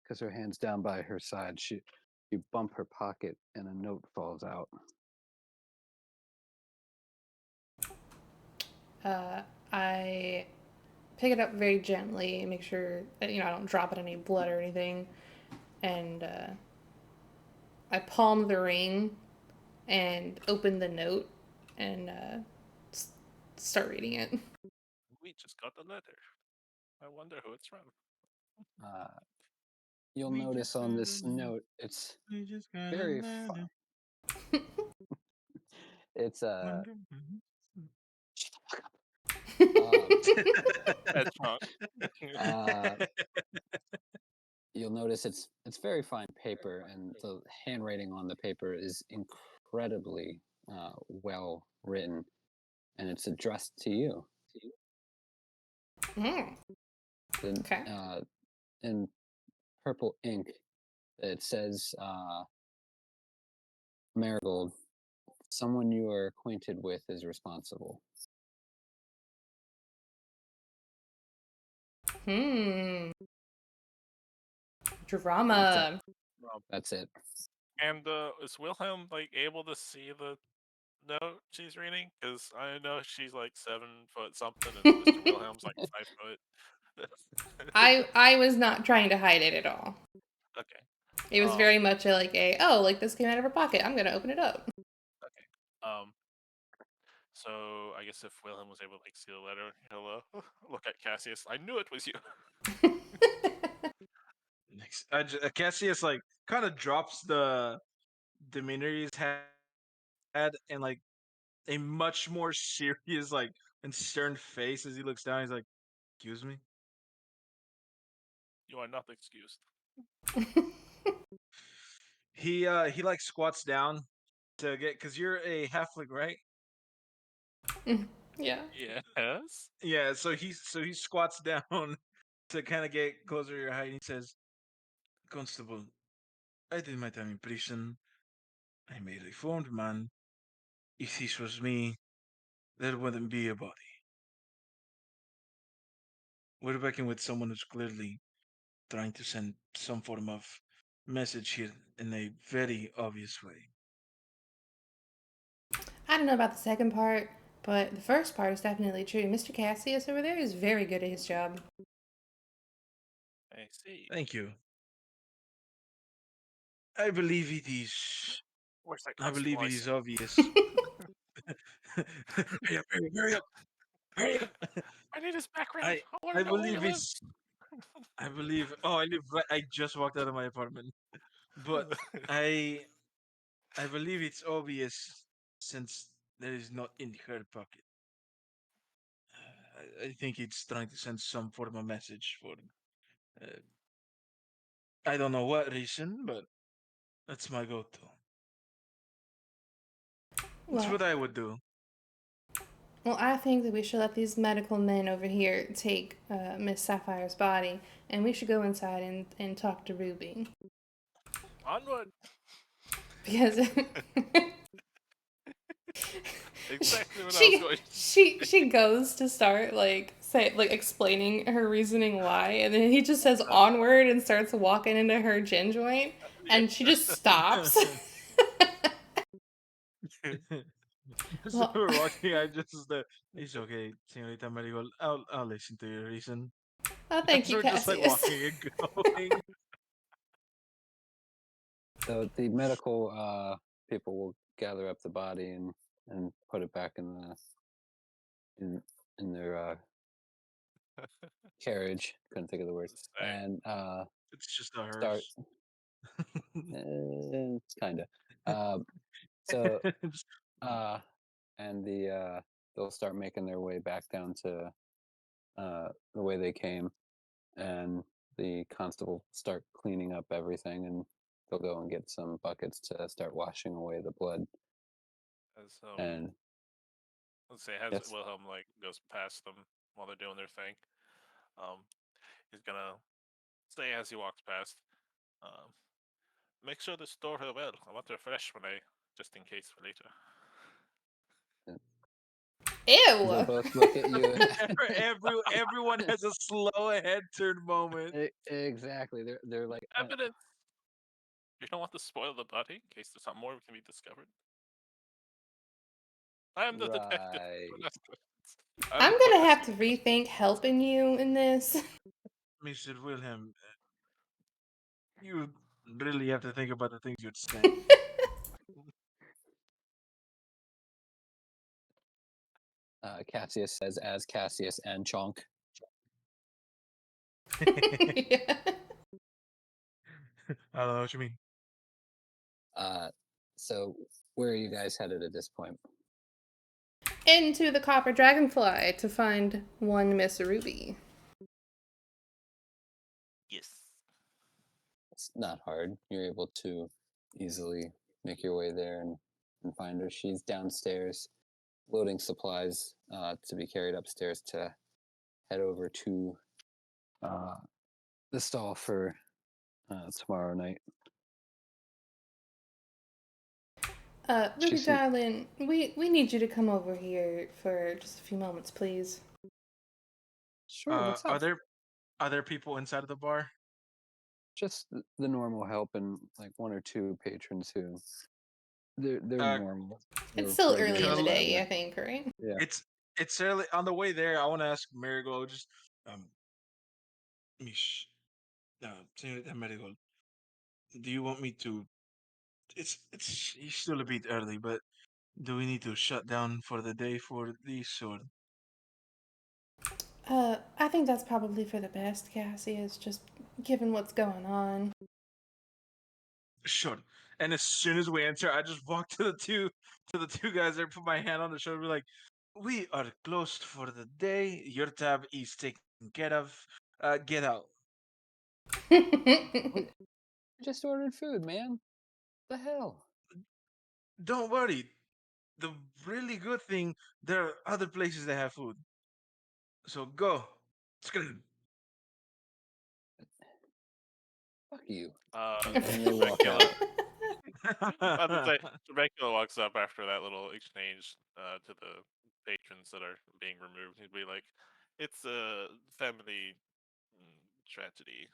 Speaker 4: because her hand's down by her side, you bump her pocket and a note falls out.
Speaker 1: I pick it up very gently, make sure that, I don't drop it in any blood or anything, and I palm the ring and open the note and start reading it.
Speaker 3: We just got a letter. I wonder who it's from.
Speaker 4: Uh, you'll
Speaker 2: We
Speaker 4: notice
Speaker 2: just
Speaker 4: on
Speaker 2: got
Speaker 4: this
Speaker 2: a letter.
Speaker 4: note, it's
Speaker 2: We just got a
Speaker 4: very
Speaker 2: letter.
Speaker 4: fun. It's
Speaker 2: Wonder-
Speaker 3: That's wrong.
Speaker 4: uh, you'll notice it's very fine paper, and the handwriting on the paper is incredibly well written, and it's addressed to you.
Speaker 1: Mm,
Speaker 4: And,
Speaker 1: okay.
Speaker 4: in purple ink, it says, Marigold, someone you are acquainted with is responsible.
Speaker 1: Hmm.
Speaker 4: That's it.
Speaker 1: Drama.
Speaker 4: That's it.
Speaker 3: And is Wilhelm like able to see the note she's reading? Because I know she's like 7 foot something, and Mr. Wilhelm's like 5 foot.
Speaker 1: I was not trying to hide it at all.
Speaker 3: Okay.
Speaker 1: It was very much like this came out of her pocket. I'm gonna open it up.
Speaker 3: Okay. So I guess if Wilhelm was able to like see the letter, he'll look at Cassius. I knew it was you.
Speaker 2: Next, Cassius like kind of drops the demeanor he's had and like a much more serious like and stern face as he looks down. He's like, "Excuse me."
Speaker 3: You are not excused.
Speaker 2: He like squats down to get because you're a halfling, right?
Speaker 1: Yeah.
Speaker 3: Yes.
Speaker 2: Yeah. So he squats down to kind of get closer to your height. And he says, "Constable, I did my time in prison. I'm a reformed man. If this was me, there wouldn't be a body. We're working with someone who's clearly trying to send some form of message here in a very obvious way."
Speaker 1: I don't know about the second part, but the first part is definitely true. Mr. Cassius over there is very good at his job.
Speaker 3: I see.
Speaker 2: Thank you. I believe it is.
Speaker 3: Where's that
Speaker 2: I believe
Speaker 3: constable I
Speaker 2: it is
Speaker 3: sent?
Speaker 2: obvious. Hurry up! Hurry up! Hurry up!
Speaker 3: I need his background.
Speaker 2: I
Speaker 3: I want
Speaker 2: I
Speaker 3: to know where he
Speaker 2: believe
Speaker 3: lives.
Speaker 2: it's. I believe. Oh, I live. Right, I just walked out of my apartment, but I I believe it's obvious since there is not in her pocket. I think it's trying to send some form of message for. Uh, I don't know what reason, but that's my go-to. It's
Speaker 1: Well,
Speaker 2: what I would do.
Speaker 1: well, I think that we should let these medical men over here take Miss Sapphire's body, and we should go inside and talk to Ruby
Speaker 3: Onward.
Speaker 1: because
Speaker 3: Exactly what I was
Speaker 1: she
Speaker 3: going.
Speaker 1: she goes to start explaining her reasoning why, and then he just says onward and starts walking into her gin joint, and she just stops.
Speaker 2: As
Speaker 1: Well,
Speaker 2: we're walking, I just it's okay, Senorita Marigold. I'll listen to your reason.
Speaker 1: oh, thank
Speaker 2: As
Speaker 1: you,
Speaker 2: we're just like
Speaker 1: Cassius.
Speaker 2: walking and going.
Speaker 4: So the medical people will gather up the body and put it back in the in their carriage. Couldn't think of the word.
Speaker 3: Say,
Speaker 4: And
Speaker 2: It's just a
Speaker 4: start
Speaker 2: hearse.
Speaker 4: kind of. So uh, and they'll start making their way back down to the way they came, and the constable start cleaning up everything, and they'll go and get some buckets to start washing away the blood.
Speaker 3: as
Speaker 4: And
Speaker 3: let's say as
Speaker 4: yes,
Speaker 3: Wilhelm like goes past them while they're doing their thing, um, he's gonna say as he walks past, um, make sure to store her well. I want her fresh when I, just in case for later.
Speaker 4: they'll
Speaker 1: Ew.
Speaker 4: both look at you.
Speaker 2: Everyone has a slow head turn moment.
Speaker 4: Exactly. They're like,
Speaker 3: Evidence. You don't want to spoil the body in case there's something more can be discovered. I am the detective.
Speaker 4: right.
Speaker 3: Don't ask questions. I have
Speaker 1: I'm
Speaker 3: no point
Speaker 1: gonna have
Speaker 3: asking
Speaker 1: to
Speaker 3: you questions.
Speaker 1: rethink helping you in this.
Speaker 2: Mr. Wilhelm, you really have to think about the things you're saying.
Speaker 4: Cassius says, as Cassius and Chonk.
Speaker 1: Yeah.
Speaker 2: I don't know what you mean.
Speaker 4: So where are you guys headed at this point?
Speaker 1: Into the Copper Dragonfly to find one Miss Ruby.
Speaker 3: Yes.
Speaker 4: It's not hard. You're able to easily make your way there and find her. She's downstairs loading supplies to be carried upstairs to head over to uh, the stall for tomorrow night.
Speaker 1: Ruby
Speaker 4: She's
Speaker 1: darling, we need you to come over here for just a few moments, please.
Speaker 4: sure. What's
Speaker 2: Are
Speaker 4: up?
Speaker 2: there people inside of the bar?
Speaker 4: Just the normal help and like one or two patrons who they're
Speaker 2: Uh,
Speaker 4: normal.
Speaker 1: It's
Speaker 4: They're
Speaker 1: still early
Speaker 2: can
Speaker 1: in
Speaker 2: I
Speaker 1: the
Speaker 4: regulars
Speaker 2: let?
Speaker 4: that
Speaker 1: day,
Speaker 4: work.
Speaker 1: I think, right?
Speaker 4: Yeah.
Speaker 2: It's early on the way there. I want to ask Marigold just um, Miss, Senorita Marigold. do you want me to? It's still a bit early, but do we need to shut down for the day for this or?
Speaker 1: I think that's probably for the best, Cassius, just given what's going on.
Speaker 2: Sure. And as soon as we enter, I just walk to the two guys there, put my hand on the shoulder, be like, "We are closed for the day. Your tab is taken care of. Get out."
Speaker 4: We just ordered food, man. The hell?
Speaker 2: Don't worry. The really good thing, there are other places that have food. So go. Scream.
Speaker 4: Fuck you.
Speaker 3: Uh,
Speaker 4: And they walk
Speaker 3: Dracula.
Speaker 4: out.
Speaker 3: I would say Dracula walks up after that little exchange to the patrons that are being removed. He'd be like, "It's a family tragedy.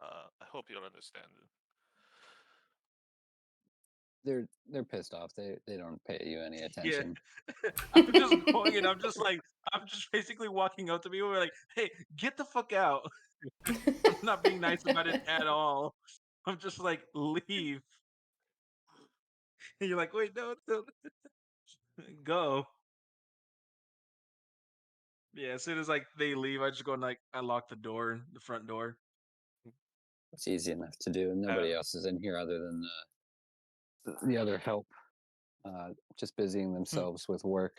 Speaker 3: I hope you'll understand."
Speaker 4: They're pissed off. They don't pay you any
Speaker 2: Yeah.
Speaker 4: attention.
Speaker 2: I'm just going and I'm just basically walking up to people. We're like, "Hey, get the fuck out." I'm not being nice about it at all. I'm just like, leave. And you're like, wait, no, no, go. Yeah, as soon as like they leave, I just go and like I lock the door, the front door.
Speaker 4: It's easy enough to do.
Speaker 3: Uh,
Speaker 4: Nobody else is in here other than the other help, just busying
Speaker 2: Hmm.
Speaker 4: themselves with work.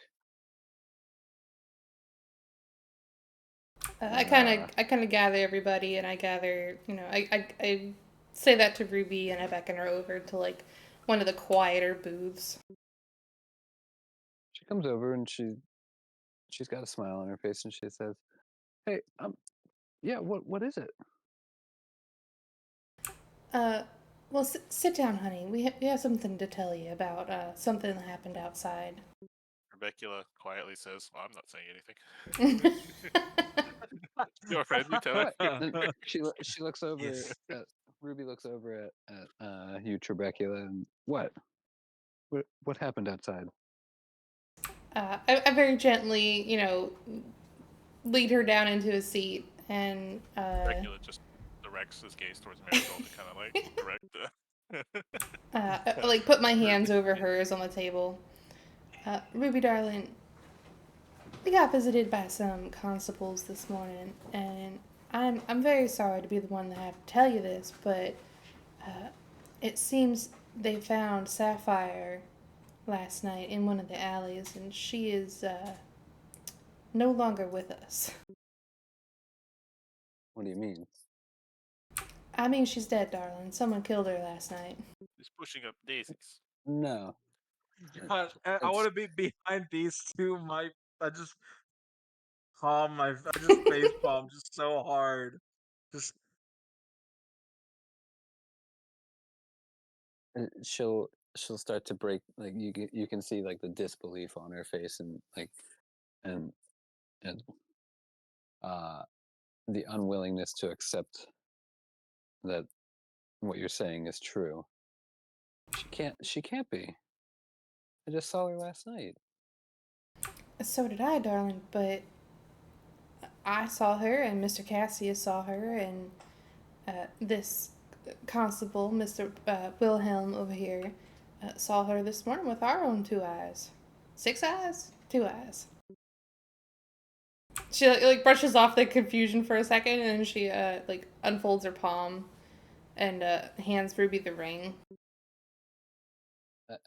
Speaker 1: I
Speaker 4: And
Speaker 1: kind of I kind of gather everybody, and I gather, I say that to Ruby, and I beckon her over to like one of the quieter booths.
Speaker 4: she comes over and she's got a smile on her face and she says, "Hey, yeah, what is it?"
Speaker 1: Uh, well, sit down, honey. We have something to tell you about something that happened outside.
Speaker 3: Rebecca quietly says, "Well, I'm not saying anything." Your friend, you tell
Speaker 4: What?
Speaker 3: her.
Speaker 4: And she looks over
Speaker 2: Yes.
Speaker 4: at Ruby looks over at you, Trebecula, and what happened outside?
Speaker 1: I very gently, lead her down into a seat, and
Speaker 3: Dracula just directs his gaze towards Marigold to kind of like direct
Speaker 1: like put my
Speaker 3: Ruby.
Speaker 1: hands over hers on the table. Ruby, darling, we got visited by some constables this morning, and I'm very sorry to be the one to have to tell you this, but it seems they found Sapphire last night in one of the alleys, and she is no longer with us.
Speaker 4: What do you mean?
Speaker 1: I mean, she's dead, darling. Someone killed her last night.
Speaker 3: He's pushing up daisies.
Speaker 4: No,
Speaker 2: God, I
Speaker 4: it's
Speaker 2: want to be behind these two. I just I just face palm just so hard. Just
Speaker 4: she'll start to break, like you can see like the disbelief on her face and like and and uh the unwillingness to accept that what you're saying is true. She can't be. I just saw her last night.
Speaker 1: So did I, darling, but I saw her, and Mr. Cassius saw her, and this constable, Mr. Wilhelm over here, saw her this morning with our own 2 eyes. 6 eyes? 2 eyes. She like brushes off the confusion for a second, and then she like unfolds her palm and hands Ruby the ring.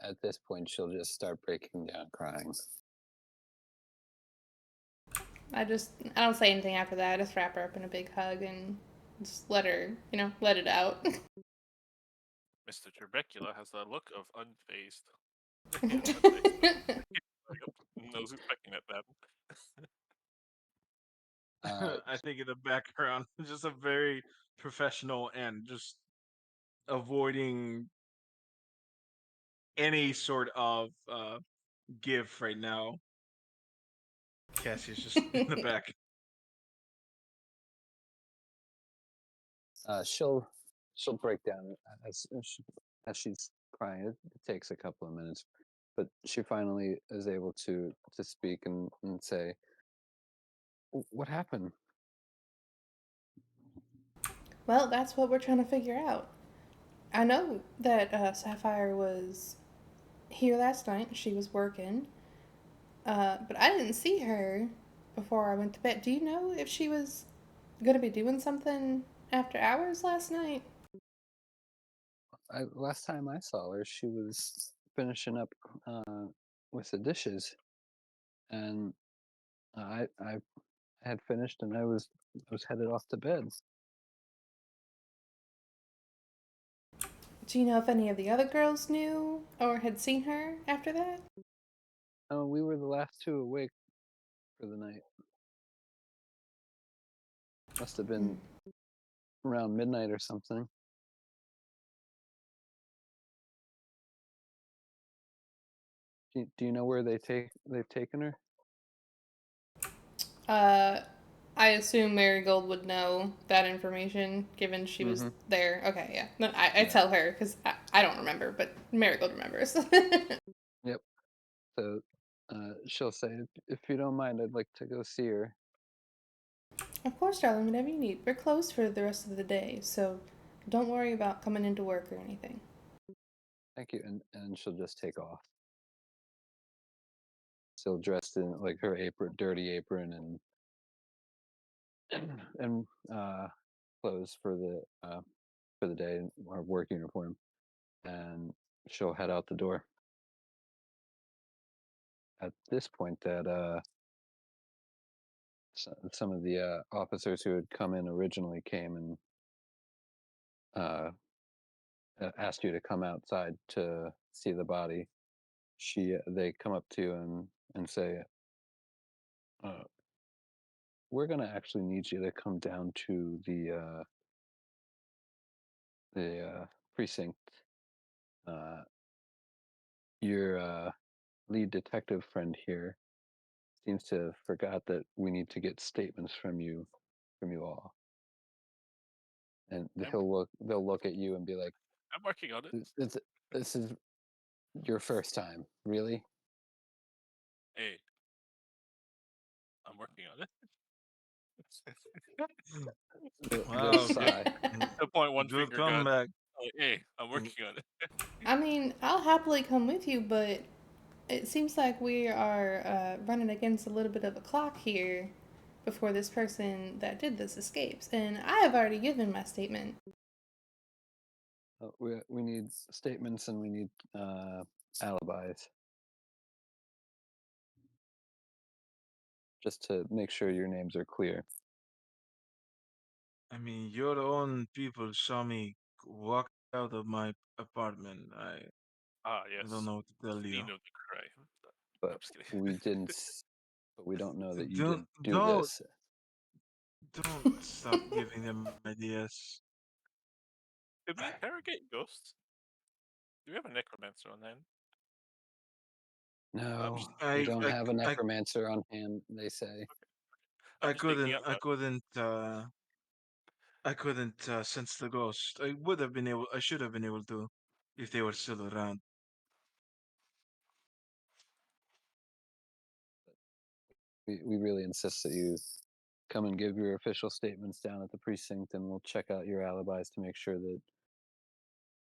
Speaker 4: At this point, she'll just start breaking down crying.
Speaker 1: I don't say anything after that. I just wrap her up in a big hug and just let her, let it out.
Speaker 3: Mr. Trebecula has that look of unfazed. I was expecting that to happen.
Speaker 2: I think in the background, just a very professional and just avoiding any sort of give right now. Cassie's just in the back.
Speaker 4: She'll break down as she's crying. It takes a couple of minutes, but she finally is able to speak and say, "What happened?"
Speaker 1: Well, that's what we're trying to figure out. I know that Sapphire was here last night. She was working, but I didn't see her before I went to bed. Do you know if she was gonna be doing something after hours last night?
Speaker 4: Last time I saw her, she was finishing up uh, with the dishes, and I had finished, and I was headed off to bed.
Speaker 1: Do you know if any of the other girls knew or had seen her after that?
Speaker 4: Oh, we were the last two awake for the night. Must have
Speaker 1: Hmm.
Speaker 4: been around midnight or something. Do you know where they've taken her?
Speaker 1: Uh, I assume Marigold would know that information, given she was
Speaker 4: Mm-hmm.
Speaker 1: there. Okay, yeah. No, I
Speaker 4: Yeah.
Speaker 1: tell her because I don't remember, but Marigold remembers.
Speaker 4: Yep. So she'll say, if you don't mind, I'd like to go see her.
Speaker 1: Of course, darling, whatever you need. We're closed for the rest of the day, so don't worry about coming into work or anything.
Speaker 4: Thank you. And she'll just take off. Still dressed in like her apron, dirty apron, and clothes for the day, or work uniform, and she'll head out the door. At this point, that some of the officers who had come in originally came and uh, asked you to come outside to see the body. They come up to you and say, uh, "We're gonna actually need you to come down to the precinct. Uh, your lead detective friend here seems to have forgot that we need to get statements from you all." And
Speaker 3: I'm
Speaker 4: they'll look at you and be like,
Speaker 3: I'm working on it.
Speaker 4: this, this is your first time, really?"
Speaker 3: Hey, I'm working on it.
Speaker 4: They'll
Speaker 2: Wow, good,
Speaker 4: sigh.
Speaker 3: To point one
Speaker 2: good
Speaker 3: finger gun.
Speaker 2: comeback.
Speaker 3: Like, hey, I'm working on it.
Speaker 1: I mean, I'll happily come with you, but it seems like we are running against a little bit of a clock here before this person that did this escapes. And I have already given my statement.
Speaker 4: We need statements, and we need alibis, just to make sure your names are clear.
Speaker 2: I mean, your own people saw me walk out of my apartment.
Speaker 3: Ah,
Speaker 2: I don't
Speaker 3: yes.
Speaker 2: know what to tell you.
Speaker 3: Scene of the crime. I'm
Speaker 4: But
Speaker 3: just kidding.
Speaker 4: we didn't. But we don't know that you
Speaker 2: Don't
Speaker 4: didn't do
Speaker 2: don't
Speaker 4: this.
Speaker 2: don't stop giving them ideas.
Speaker 3: Did we interrogate ghosts? Do we have a necromancer on hand? I'm
Speaker 4: No,
Speaker 3: just
Speaker 4: we
Speaker 2: I
Speaker 4: don't
Speaker 2: I
Speaker 4: have a
Speaker 2: I
Speaker 4: necromancer on hand. They say.
Speaker 2: I
Speaker 3: thinking
Speaker 2: couldn't
Speaker 3: out
Speaker 2: I
Speaker 3: loud.
Speaker 2: couldn't I couldn't sense the ghost. I would have been able. I should have been able to, if they were still around.
Speaker 4: We really insist that you come and give your official statements down at the precinct, and we'll check out your alibis to make sure that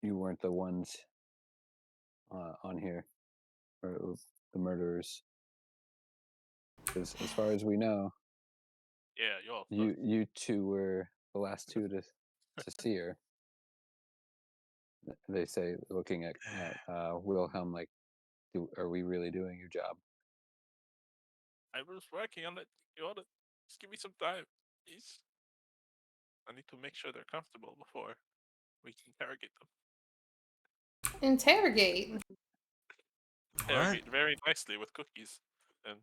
Speaker 4: you weren't the ones on here, or the murderers. Because as far as we know,
Speaker 3: Yeah, y'all.
Speaker 4: you two were the last two to see her. They say, looking at Wilhelm, like, are we really doing your job?
Speaker 3: I was working on it. You ought to just give me some time, please. I need to make sure they're comfortable before we can interrogate them.
Speaker 1: Interrogate.
Speaker 2: What?
Speaker 3: Interrogate very nicely with cookies. And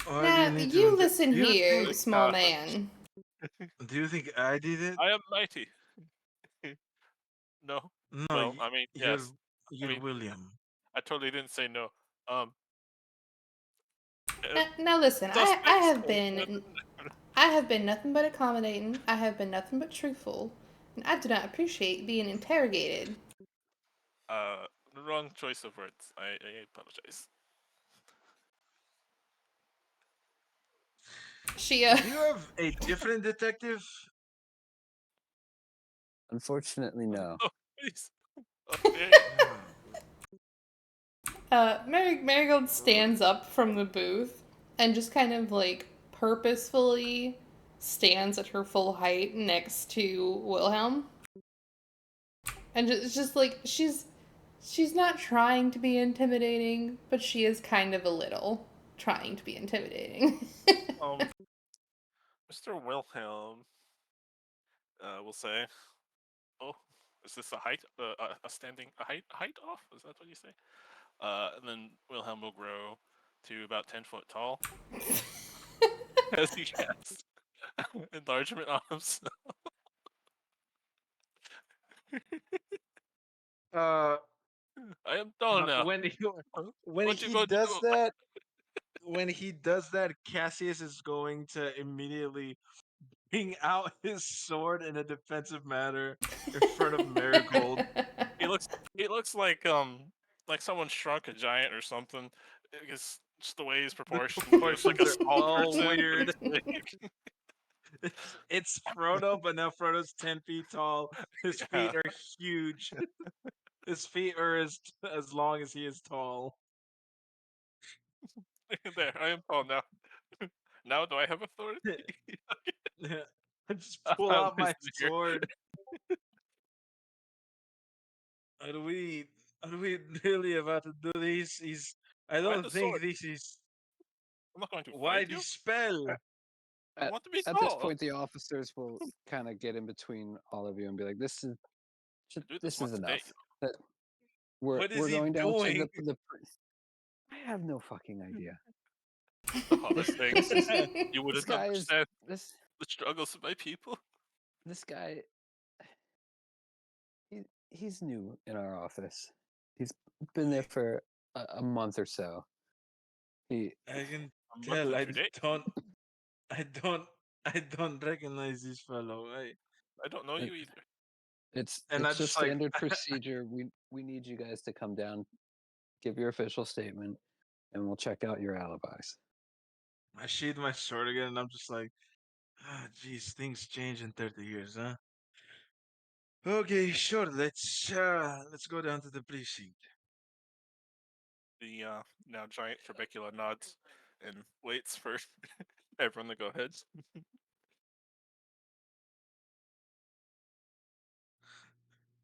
Speaker 2: Why do you
Speaker 1: Now,
Speaker 2: need to?
Speaker 1: you listen
Speaker 2: Do you think?
Speaker 1: here, small man.
Speaker 2: Do you think I did it?
Speaker 3: I am mighty. No.
Speaker 2: No,
Speaker 3: Well, I mean,
Speaker 2: you're
Speaker 3: yes. I
Speaker 2: you're
Speaker 3: mean,
Speaker 2: William.
Speaker 3: I totally didn't say no. Um,
Speaker 1: Now listen,
Speaker 3: suspects.
Speaker 1: I have been nothing but accommodating. I have been nothing but truthful. And I do not appreciate being interrogated.
Speaker 3: Uh, wrong choice of words. I apologize.
Speaker 1: She
Speaker 2: Do you have a different detective?
Speaker 4: Unfortunately, no.
Speaker 3: Oh, please. Okay.
Speaker 1: Marigold stands up from the booth and just kind of like purposefully stands at her full height next to Wilhelm. And it's just like she's not trying to be intimidating, but she is kind of a little trying to be intimidating.
Speaker 3: Mr. Wilhelm, will say, "Oh, is this a height, a standing, a height off? Is that what you say?" And then Wilhelm will grow to about 10 foot tall as he has enlargement on himself.
Speaker 2: Uh,
Speaker 3: I am tall now.
Speaker 2: when he when
Speaker 3: What you
Speaker 2: he
Speaker 3: going to
Speaker 2: does
Speaker 3: do?
Speaker 2: that, when he does that, Cassius is going to immediately bring out his sword in a defensive manner in front of Marigold.
Speaker 3: He looks like someone shrunk a giant or something. It's just the way he's
Speaker 2: The
Speaker 3: proportioned. He looks like
Speaker 2: proportions
Speaker 3: a
Speaker 2: are
Speaker 3: small
Speaker 2: all
Speaker 3: person.
Speaker 2: weird. It's Frodo, but now Frodo's 10 feet tall. His
Speaker 3: Yeah.
Speaker 2: feet are huge. His feet are as long as he is tall.
Speaker 3: There, I am tall now. Now do I have authority?
Speaker 2: I just
Speaker 3: I
Speaker 2: pull
Speaker 3: found
Speaker 2: out
Speaker 3: my
Speaker 2: my
Speaker 3: spear.
Speaker 2: sword. Are we really about to do this? I
Speaker 3: Why
Speaker 2: don't
Speaker 3: the
Speaker 2: think
Speaker 3: sword?
Speaker 2: this is
Speaker 3: I'm not going to
Speaker 2: why
Speaker 3: fight
Speaker 2: the
Speaker 3: you.
Speaker 2: spell.
Speaker 3: I want to be
Speaker 4: At this
Speaker 3: tall.
Speaker 4: point, the officers will kind of get in between all of you and be like,
Speaker 3: I do this
Speaker 4: this is
Speaker 3: once a day.
Speaker 4: enough. That we're
Speaker 2: What is
Speaker 4: we're
Speaker 2: he
Speaker 4: going down to
Speaker 2: doing?
Speaker 4: I have no fucking idea.
Speaker 3: The hardest thing.
Speaker 4: This is
Speaker 3: You
Speaker 4: this
Speaker 3: wouldn't
Speaker 4: guy is
Speaker 3: understand
Speaker 4: this
Speaker 3: the struggles of my people.
Speaker 4: this guy. He's new in our office. He's been there for a month or so. He
Speaker 2: I can
Speaker 3: A month
Speaker 2: tell.
Speaker 3: and 2 days.
Speaker 2: I don't. I don't recognize this fellow.
Speaker 3: I don't know
Speaker 4: it,
Speaker 3: you either.
Speaker 2: And I
Speaker 4: it's just
Speaker 2: just like
Speaker 4: standard procedure. We need you guys to come down, give your official statement, and we'll check out your alibis.
Speaker 2: I sheathe my sword again, and I'm just like, ah, geez, things change in 30 years, huh? Okay, sure. Let's go down to the precinct.
Speaker 3: The now giant Trabecula nods and waits for everyone to go ahead.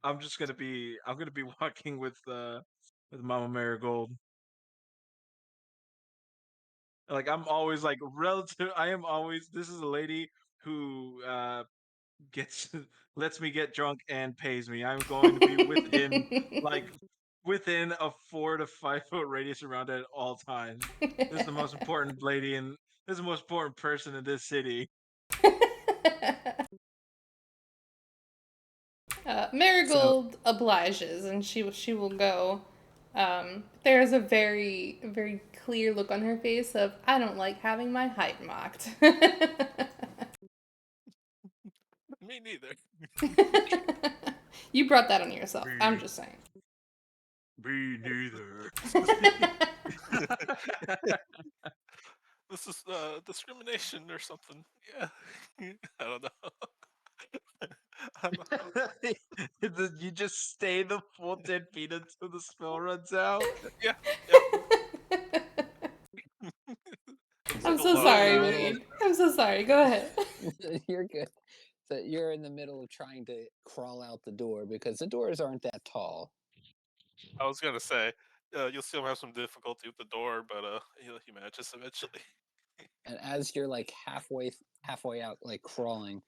Speaker 2: I'm gonna be walking with Mama Marigold. Like I'm always like relative. I am always. This is a lady who gets lets me get drunk and pays me. I'm going to be within like within a 4 to 5 foot radius around it at all times. This is the most important lady and this is the most important person in this city.
Speaker 4: So
Speaker 1: Marigold obliges, and she will go. There is a very clear look on her face of I don't like having my height mocked.
Speaker 3: Me neither.
Speaker 1: You brought that on yourself. I'm
Speaker 2: Me,
Speaker 1: just saying.
Speaker 2: me neither.
Speaker 3: This is discrimination or something. Yeah. I don't know. I don't know.
Speaker 2: You just stay the full 10 feet until the spell runs out.
Speaker 3: Yeah. Yep.
Speaker 1: I'm
Speaker 3: Until
Speaker 1: so
Speaker 4: you're in the
Speaker 1: sorry,
Speaker 4: middle.
Speaker 1: Wade. I'm so sorry. Go ahead.
Speaker 4: You're good. So you're in the middle of trying to crawl out the door because the doors aren't that tall.
Speaker 3: I was gonna say, you'll still have some difficulty with the door, but he manages eventually.
Speaker 4: And as you're like halfway out, like crawling,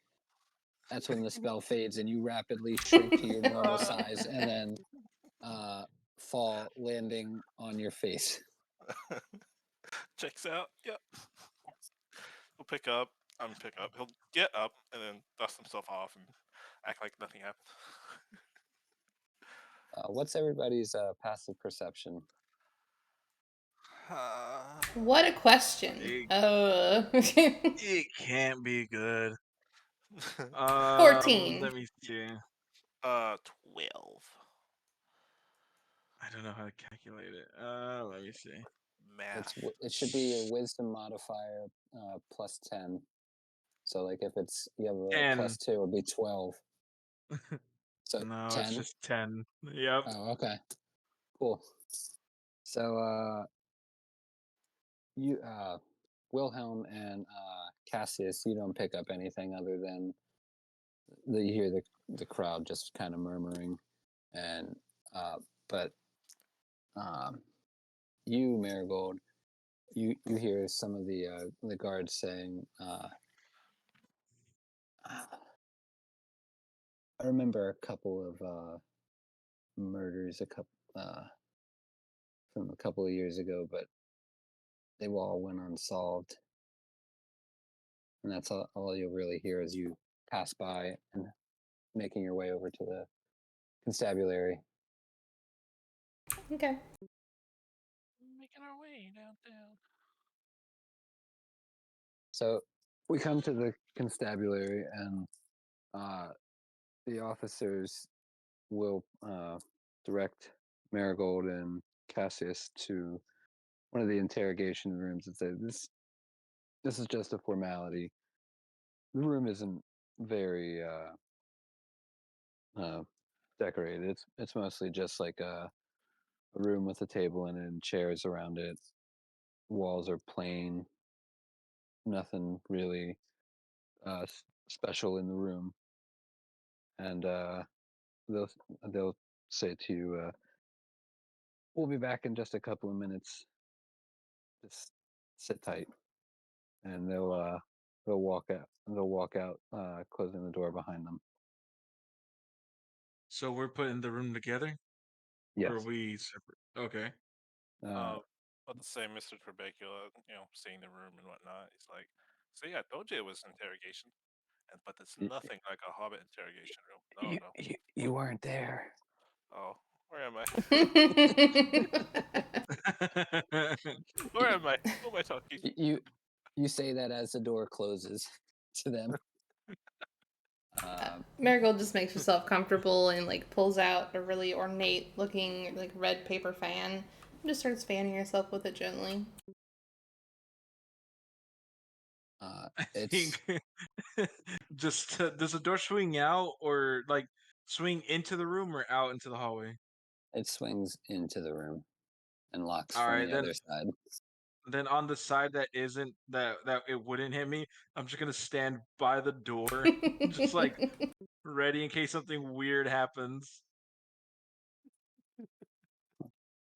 Speaker 4: that's when the spell fades and you rapidly shrink to your normal size and then fall, landing on your face.
Speaker 3: Checks out. Yep. He'll pick up. Pick up. He'll get up and then dust himself off and act like nothing happened.
Speaker 4: What's everybody's passive perception?
Speaker 1: What a question.
Speaker 2: It,
Speaker 1: 14.
Speaker 2: it can't be good.
Speaker 1: 14.
Speaker 2: Let me see.
Speaker 3: 12.
Speaker 2: I don't know how to calculate it. Let me see.
Speaker 3: Math.
Speaker 4: It should be your wisdom modifier plus 10. So like if it's you have a
Speaker 2: 10.
Speaker 4: plus 2, it'd be 12. So
Speaker 2: No,
Speaker 4: 10.
Speaker 2: it's just 10. Yep.
Speaker 4: Oh, okay. Cool. So you Wilhelm and Cassius, you don't pick up anything other than you hear the crowd just kind of murmuring, and but you, Marigold, you hear some of the guards saying, I remember a couple of murders from a couple of years ago, but they all went unsolved. And that's all you'll really hear as you pass by and making your way over to the constabulary.
Speaker 1: Okay.
Speaker 3: Making our way downtown.
Speaker 4: So we come to the constabulary, and the officers will direct Marigold and Cassius to one of the interrogation rooms and say, This is just a formality. The room isn't very decorated. It's mostly just like a room with a table in it and chairs around it. Walls are plain. Nothing really special in the room. And they'll they'll say to you, "We'll be back in just a couple of minutes. Just sit tight." And they'll walk out. They'll walk out, closing the door behind them.
Speaker 2: So we're put in the room together? Or are
Speaker 4: Yes.
Speaker 2: we separate? Okay.
Speaker 4: Uh,
Speaker 3: But the same Mr. Trebecula, seeing the room and whatnot, he's like, "See, I told you it was interrogation, but it's
Speaker 4: y-
Speaker 3: nothing like a Hobbit interrogation room. No, no.
Speaker 4: you weren't there.
Speaker 3: Oh, where am I? Where am I? Who am I talking to?
Speaker 4: You say that as the door closes to them.
Speaker 1: Marigold just makes herself comfortable and like pulls out a really ornate looking like red paper fan and just starts fanning herself with it gently.
Speaker 2: I
Speaker 4: It's
Speaker 2: think just does the door swing out or like swing into the room or out into the hallway?
Speaker 4: it swings into the room and locks
Speaker 2: All
Speaker 4: from
Speaker 2: right,
Speaker 4: the other side.
Speaker 2: then on the side that isn't that it wouldn't hit me, I'm just gonna stand by the door, just like ready in case something weird happens.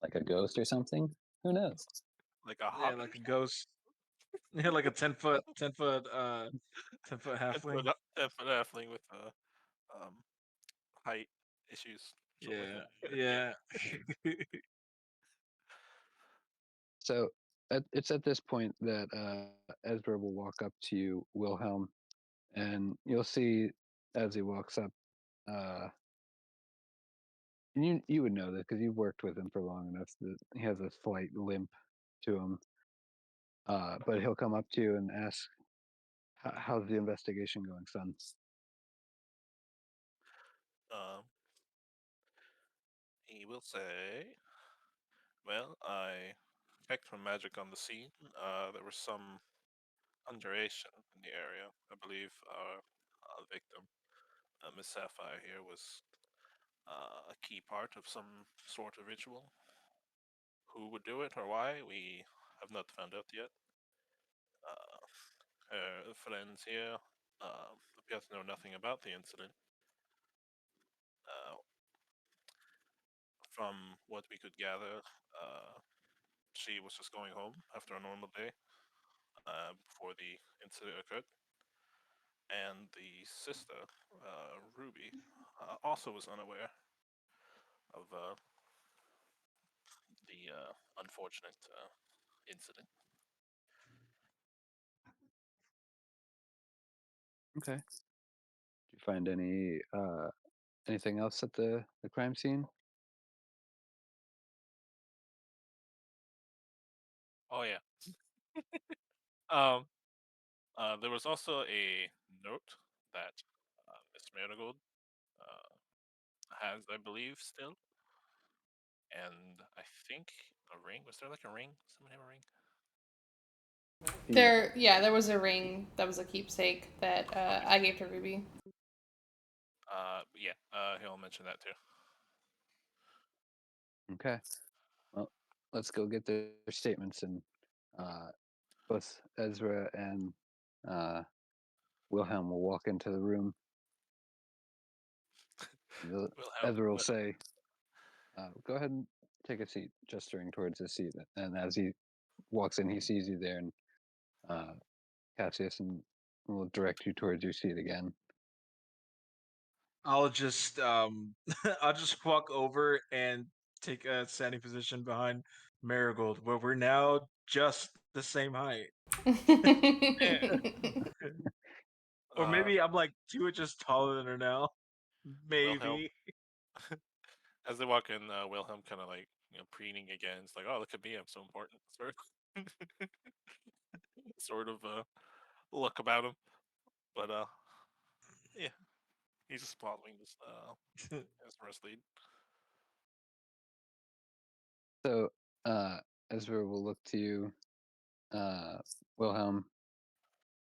Speaker 4: Like a ghost or something. Who knows?
Speaker 3: Like a
Speaker 2: Yeah,
Speaker 3: Hobbit?
Speaker 2: like a ghost. Yeah, like a 10 foot
Speaker 3: 10 foot,
Speaker 2: halfling.
Speaker 3: 10 foot halfling with um, height issues, something like
Speaker 2: Yeah,
Speaker 3: that.
Speaker 2: yeah.
Speaker 4: So it's at this point that Ezra will walk up to you, Wilhelm, and you'll see as he walks up. And you would know this because you've worked with him for long enough that he has a slight limp to him. But he'll come up to you and ask, "How's the investigation going, son?"
Speaker 3: Um, he will say, "Well, I checked for magic on the scene. There was some conjuration in the area. I believe our victim, Miss Sapphire here, was a key part of some sort of ritual. Who would do it or why, we have not found out yet. Her friends here appear to know nothing about the incident. Uh, from what we could gather, she was just going home after a normal day before the incident occurred. And the sister, Ruby, also was unaware of the unfortunate incident."
Speaker 4: Okay. Did you find anything else at the crime scene?
Speaker 3: Oh yeah. Um, there was also a note that Miss Marigold has, I believe, still, and I think a ring. Was there like a ring? Someone have a ring?
Speaker 1: There was a ring that was a keepsake that I gave to Ruby.
Speaker 3: Yeah, he'll mention that too.
Speaker 4: Okay. Well, let's go get their statements, and uh, both Ezra and uh, Wilhelm will walk into the room.
Speaker 3: Wilhelm,
Speaker 4: Ezra will say, "Go ahead and take a seat," gesturing towards his seat. And as he walks in, he sees you there, and uh, Cassius, and will direct you towards your seat again.
Speaker 2: I'll just I'll just walk over and take a standing position behind Marigold, where we're now just the same height. Or
Speaker 3: uh,
Speaker 2: maybe I'm like 2 inches taller than her now.
Speaker 3: Wilhelm,
Speaker 2: Maybe.
Speaker 3: as they walk in, Wilhelm kind of like preening again. It's like, oh, look at me, I'm so important. Sort of look about him, but yeah, he's just following this Ezra's lead.
Speaker 4: So Ezra will look to you, uh, Wilhelm,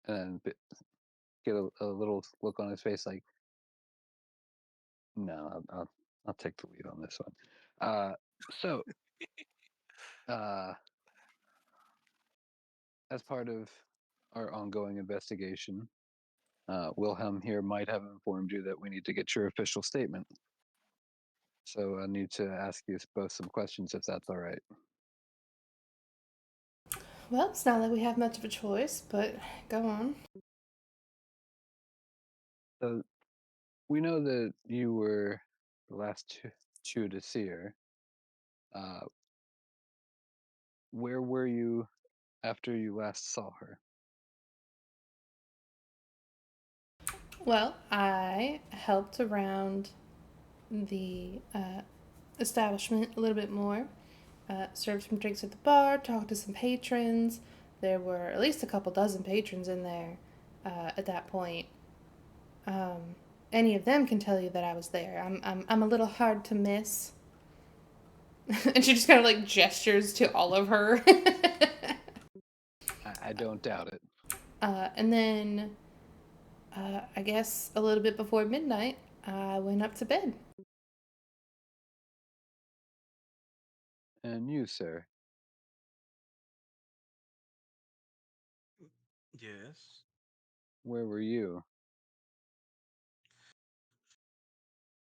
Speaker 4: and get a little look on his face, like, "No, I'll take the lead on this one." So, uh, as part of our ongoing investigation, Wilhelm here might have informed you that we need to get your official statement. So I need to ask you both some questions, if that's all right.
Speaker 1: Well, it's not like we have much of a choice, but go on.
Speaker 4: So we know that you were the last two to see her. Uh, where were you after you last saw her?
Speaker 1: Well, I helped around the establishment a little bit more, served some drinks at the bar, talked to some patrons. There were at least a couple dozen patrons in there at that point. Um, any of them can tell you that I was there. I'm a little hard to miss. And she just kind of like gestures to all of her.
Speaker 4: I don't doubt it.
Speaker 1: And then, I guess a little bit before midnight, I went up to bed.
Speaker 4: And you, sir,
Speaker 2: Yes.
Speaker 4: where were you?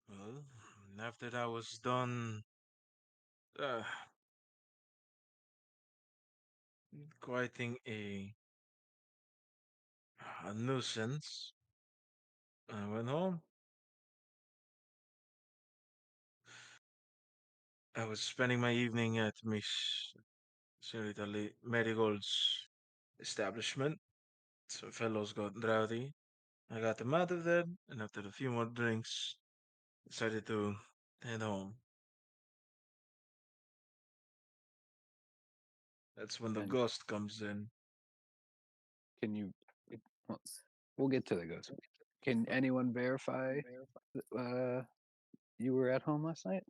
Speaker 2: Well, after that was done, uh, quieting a nuisance, I went home. I was spending my evening at Miss Senorita Marigold's establishment. Some fellows got rowdy. I got them out of there, and after a few more drinks, decided to head home. That's when the
Speaker 4: And
Speaker 2: ghost comes in.
Speaker 4: can you? Well, we'll get to the ghost. Can anyone verify you were at home last night?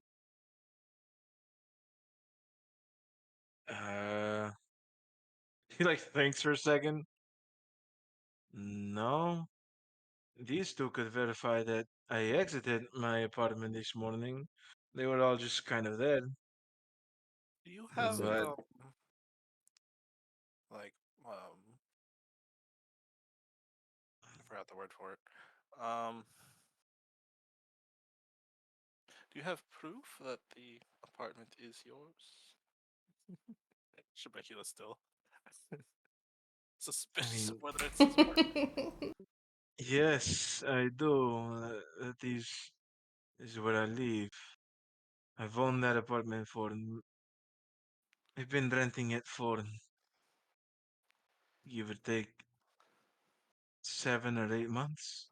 Speaker 2: Uh, he like thinks for a second. No, these two could verify that I exited my apartment this morning. They were all just kind of there.
Speaker 3: Do you have
Speaker 4: So
Speaker 2: But
Speaker 3: like I forgot the word for it. Um, do you have proof that the apartment is yours? Shebekula still
Speaker 2: I
Speaker 3: suspicious
Speaker 2: mean,
Speaker 3: of whether it's his apartment.
Speaker 2: yes, I do. That is where I live. I've owned that apartment for. I've been renting it for give or take 7 or 8 months.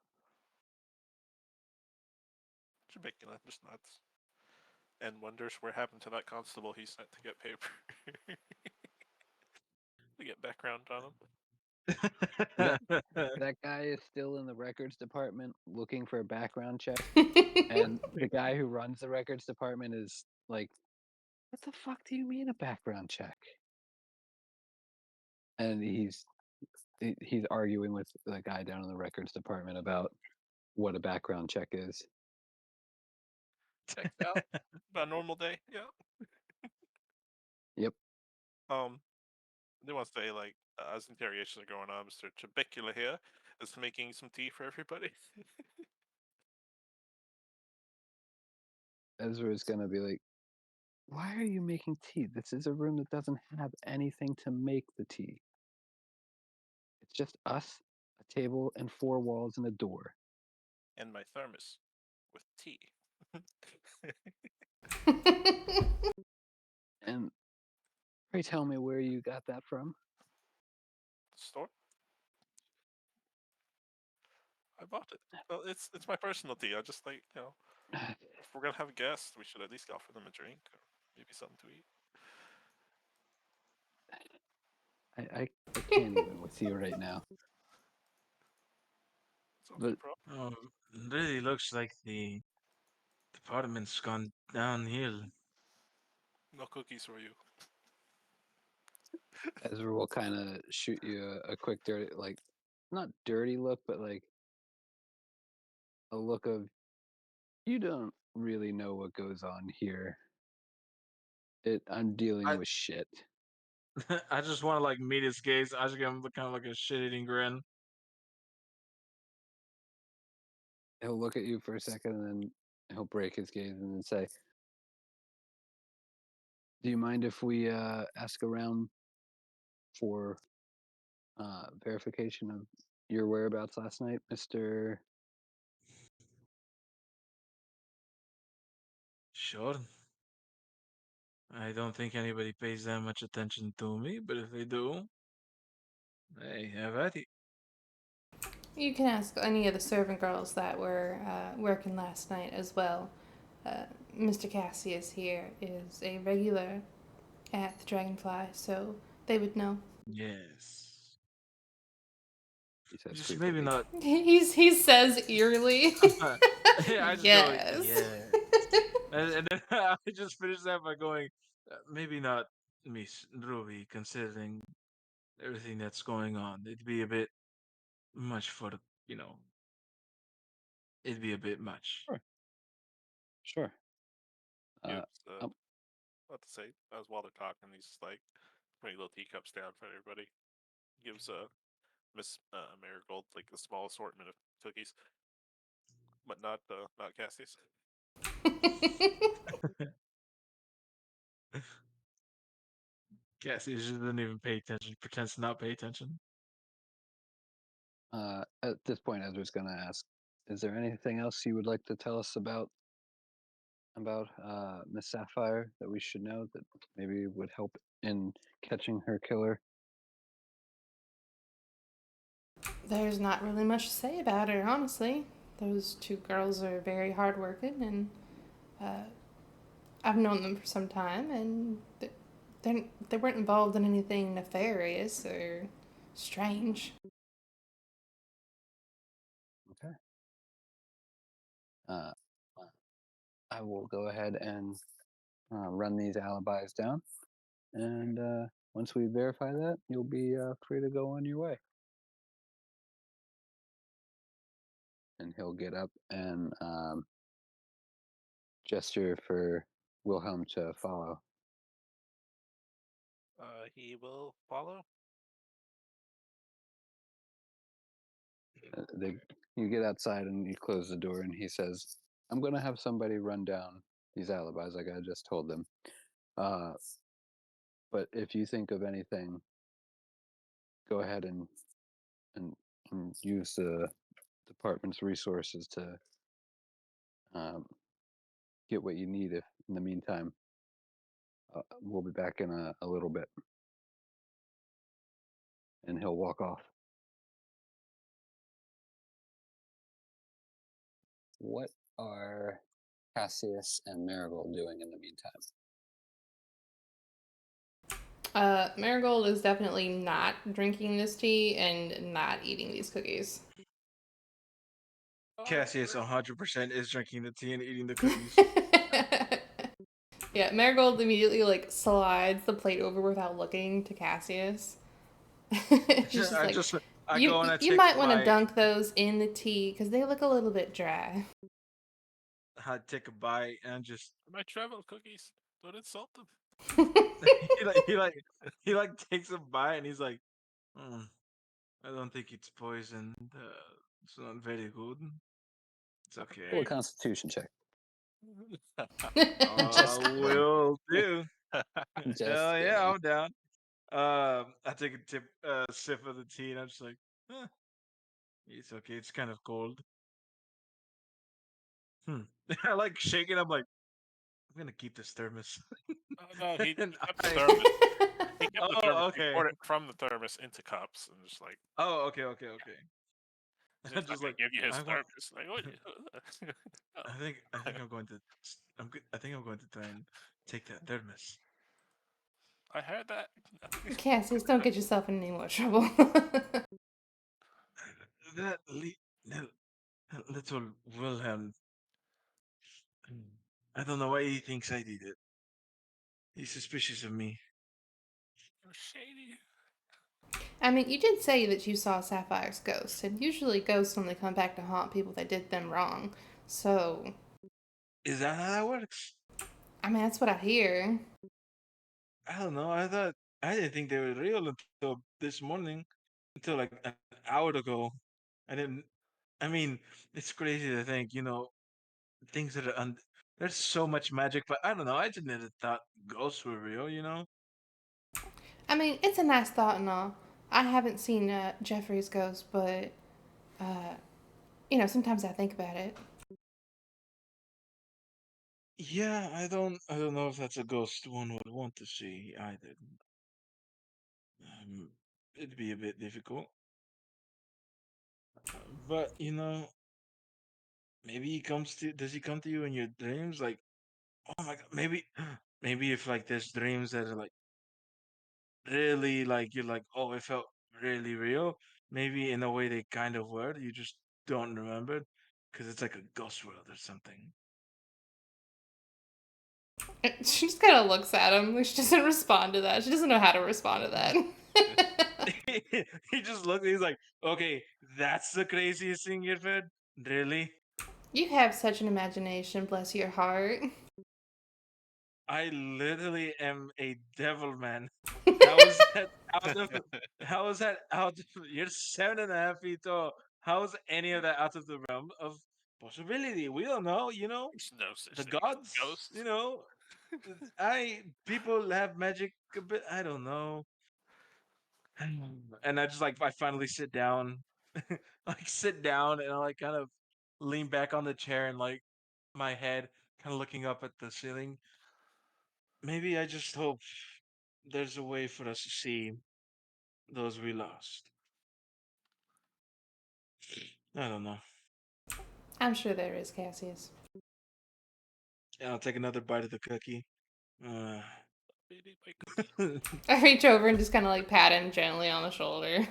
Speaker 3: Shebekula just nods and wonders where happened to that constable he sent to get paper to get background on him.
Speaker 4: that that guy is still in the records department looking for a background check, and the guy who runs the records department is like, "What the fuck do you mean a background check?" And he's arguing with the guy down in the records department about what a background check is.
Speaker 3: Checks out. About a normal day. Yeah.
Speaker 4: Yep.
Speaker 3: I do want to say, like, as interrogations are going on, Mr. Chibicula here is making some tea for everybody.
Speaker 4: Ezra is gonna be like, "Why are you making tea? This is a room that doesn't have anything to make the tea. It's just us, a table, and four walls and a door."
Speaker 3: And my thermos with tea.
Speaker 4: And pray tell me where you got that from.
Speaker 3: Store. I bought it. Well, it's my personal tea. I just like, if we're gonna have a guest, we should at least offer them a drink or maybe something to eat.
Speaker 4: I can't even with you right now.
Speaker 3: It's okay,
Speaker 4: But
Speaker 3: bro.
Speaker 2: Really looks like the department's gone downhill.
Speaker 3: No cookies for you.
Speaker 4: Ezra will kind of shoot you a quick dirty, like, not dirty look, but like a look of, you don't really know what goes on here. I'm dealing
Speaker 2: I
Speaker 4: with shit.
Speaker 2: I just want to like meet his gaze. I just give him kind of like a shit-eating grin.
Speaker 4: He'll look at you for a second and then he'll break his gaze and then say, "Do you mind if we ask around for verification of your whereabouts last night, Mr.
Speaker 2: Sure. I don't think anybody pays that much attention to me, but if they do, hey, have at it.
Speaker 1: You can ask any of the servant girls that were working last night as well. Mr. Cassius here is a regular at the Dragonfly, so they would know.
Speaker 2: Yes.
Speaker 4: He says
Speaker 2: Just maybe
Speaker 4: creepily.
Speaker 2: not.
Speaker 1: He says eerily.
Speaker 2: Yeah, I just go,
Speaker 1: Yes.
Speaker 2: yes. And then I just finish that by going, maybe not Miss Ruby, considering everything that's going on. It'd be a bit much for, you know, it'd be a bit much.
Speaker 4: Sure. Sure.
Speaker 3: Gives
Speaker 4: Um,
Speaker 3: what to say as while they're talking, he's just like putting little teacups down for everybody. Gives Miss Marigold like a small assortment of cookies, but not Cassie's.
Speaker 2: Cassie just doesn't even pay attention, pretends to not pay attention.
Speaker 4: at this point, Ezra's going to ask, "Is there anything else you would like to tell us about Miss Sapphire that we should know that maybe would help in catching her killer?"
Speaker 1: There's not really much to say about her, honestly. Those two girls are very hardworking, and uh, I've known them for some time, and they weren't involved in anything nefarious or strange.
Speaker 4: Okay. Uh, I will go ahead and run these alibis down, and once we verify that, you'll be free to go on your way. And he'll get up and gesture for Wilhelm to follow.
Speaker 3: He will follow.
Speaker 4: You get outside and you close the door, and he says, "I'm going to have somebody run down these alibis like I just told them. Uh, but if you think of anything, go ahead and, and use the department's resources to um, get what you need. If in the meantime, we'll be back in a little bit." And he'll walk off. What are Cassius and Marigold doing in the meantime?
Speaker 1: Marigold is definitely not drinking this tea and not eating these cookies.
Speaker 2: Cassius 100% is drinking the tea and eating the cookies.
Speaker 1: Yeah, Marigold immediately like slides the plate over without looking to Cassius. She's just like,
Speaker 2: I
Speaker 1: you
Speaker 2: go and I
Speaker 1: you
Speaker 2: take
Speaker 1: might want to
Speaker 2: my
Speaker 1: dunk those in the tea because they look a little bit dry.
Speaker 2: I take a bite and just
Speaker 3: My travel cookies. Don't insult them.
Speaker 2: he like he like he like takes a bite and he's like, "Hmm, I don't think it's poisoned. It's not very good. It's
Speaker 4: Roll
Speaker 2: okay.
Speaker 4: a Constitution check. Just kidding.
Speaker 2: Will do.
Speaker 4: Just
Speaker 2: Hell yeah,
Speaker 4: kidding.
Speaker 2: I'm down. I take sip of the tea, and I'm just like, huh, it's okay. It's kind of cold. Hmm. I like shaking. I'm like, I'm gonna keep this thermos.
Speaker 3: Oh no, he,
Speaker 2: and
Speaker 3: he kept the
Speaker 2: I,
Speaker 3: thermos. He kept the thermos.
Speaker 2: oh,
Speaker 3: He
Speaker 2: okay.
Speaker 3: poured it from the thermos into cups, and just like
Speaker 2: Oh, okay, okay, okay. I'm
Speaker 3: he's not
Speaker 2: just
Speaker 3: gonna
Speaker 2: like,
Speaker 3: give you his
Speaker 2: I want.
Speaker 3: thermos. Like what? Oh.
Speaker 2: I think I'm going to. I'm good. I think I'm going to try and take that thermos.
Speaker 3: I heard that.
Speaker 1: Cassius, don't get yourself in any more trouble.
Speaker 2: That little Wilhelm. I don't know why he thinks I did it. He's suspicious of me.
Speaker 3: You're shady.
Speaker 1: I mean, you did say that you saw Sapphire's ghost, and usually ghosts only come back to haunt people that did them wrong. So,
Speaker 2: Is that how that works?
Speaker 1: I mean, that's what I hear.
Speaker 2: I don't know. I didn't think they were real until this morning, until like an hour ago. I didn't. I mean, it's crazy to think, things that are there's so much magic, but I don't know. I just never thought ghosts were real.
Speaker 1: I mean, it's a nice thought and all. I haven't seen Jeffrey's ghost, but, uh, sometimes I think about it.
Speaker 2: Yeah, I don't know if that's a ghost one would want to see either. It'd be a bit difficult, but maybe does he come to you in your dreams? Like, oh my god, maybe, maybe if like there's dreams that are like really like you're like, oh, it felt really real. Maybe in a way they kind of were, you just don't remember because it's like a ghost world or something.
Speaker 1: She just kind of looks at him. Like, she doesn't respond to that. She doesn't know how to respond to that.
Speaker 2: He just looks. He's like, okay, that's the craziest thing you've heard. Really?
Speaker 1: You have such an imagination, bless your heart.
Speaker 2: I literally am a devil man. How is that out of how is that out of you're 7.5 feet tall. How is any of that out of the realm of possibility? We don't know,
Speaker 3: There's no such
Speaker 2: the
Speaker 3: thing as
Speaker 2: gods,
Speaker 3: ghosts.
Speaker 2: I people have magic a bit, I don't know. And I finally sit down. Like sit down and I like kind of lean back on the chair and like my head kind of looking up at the ceiling. Maybe I just hope there's a way for us to see those we lost. I don't know.
Speaker 1: I'm sure there is, Cassius.
Speaker 2: Yeah, I'll take another bite of the cookie. Uh,
Speaker 3: Maybe my cookie.
Speaker 1: I reach over and just kind of like pat him gently on the shoulder.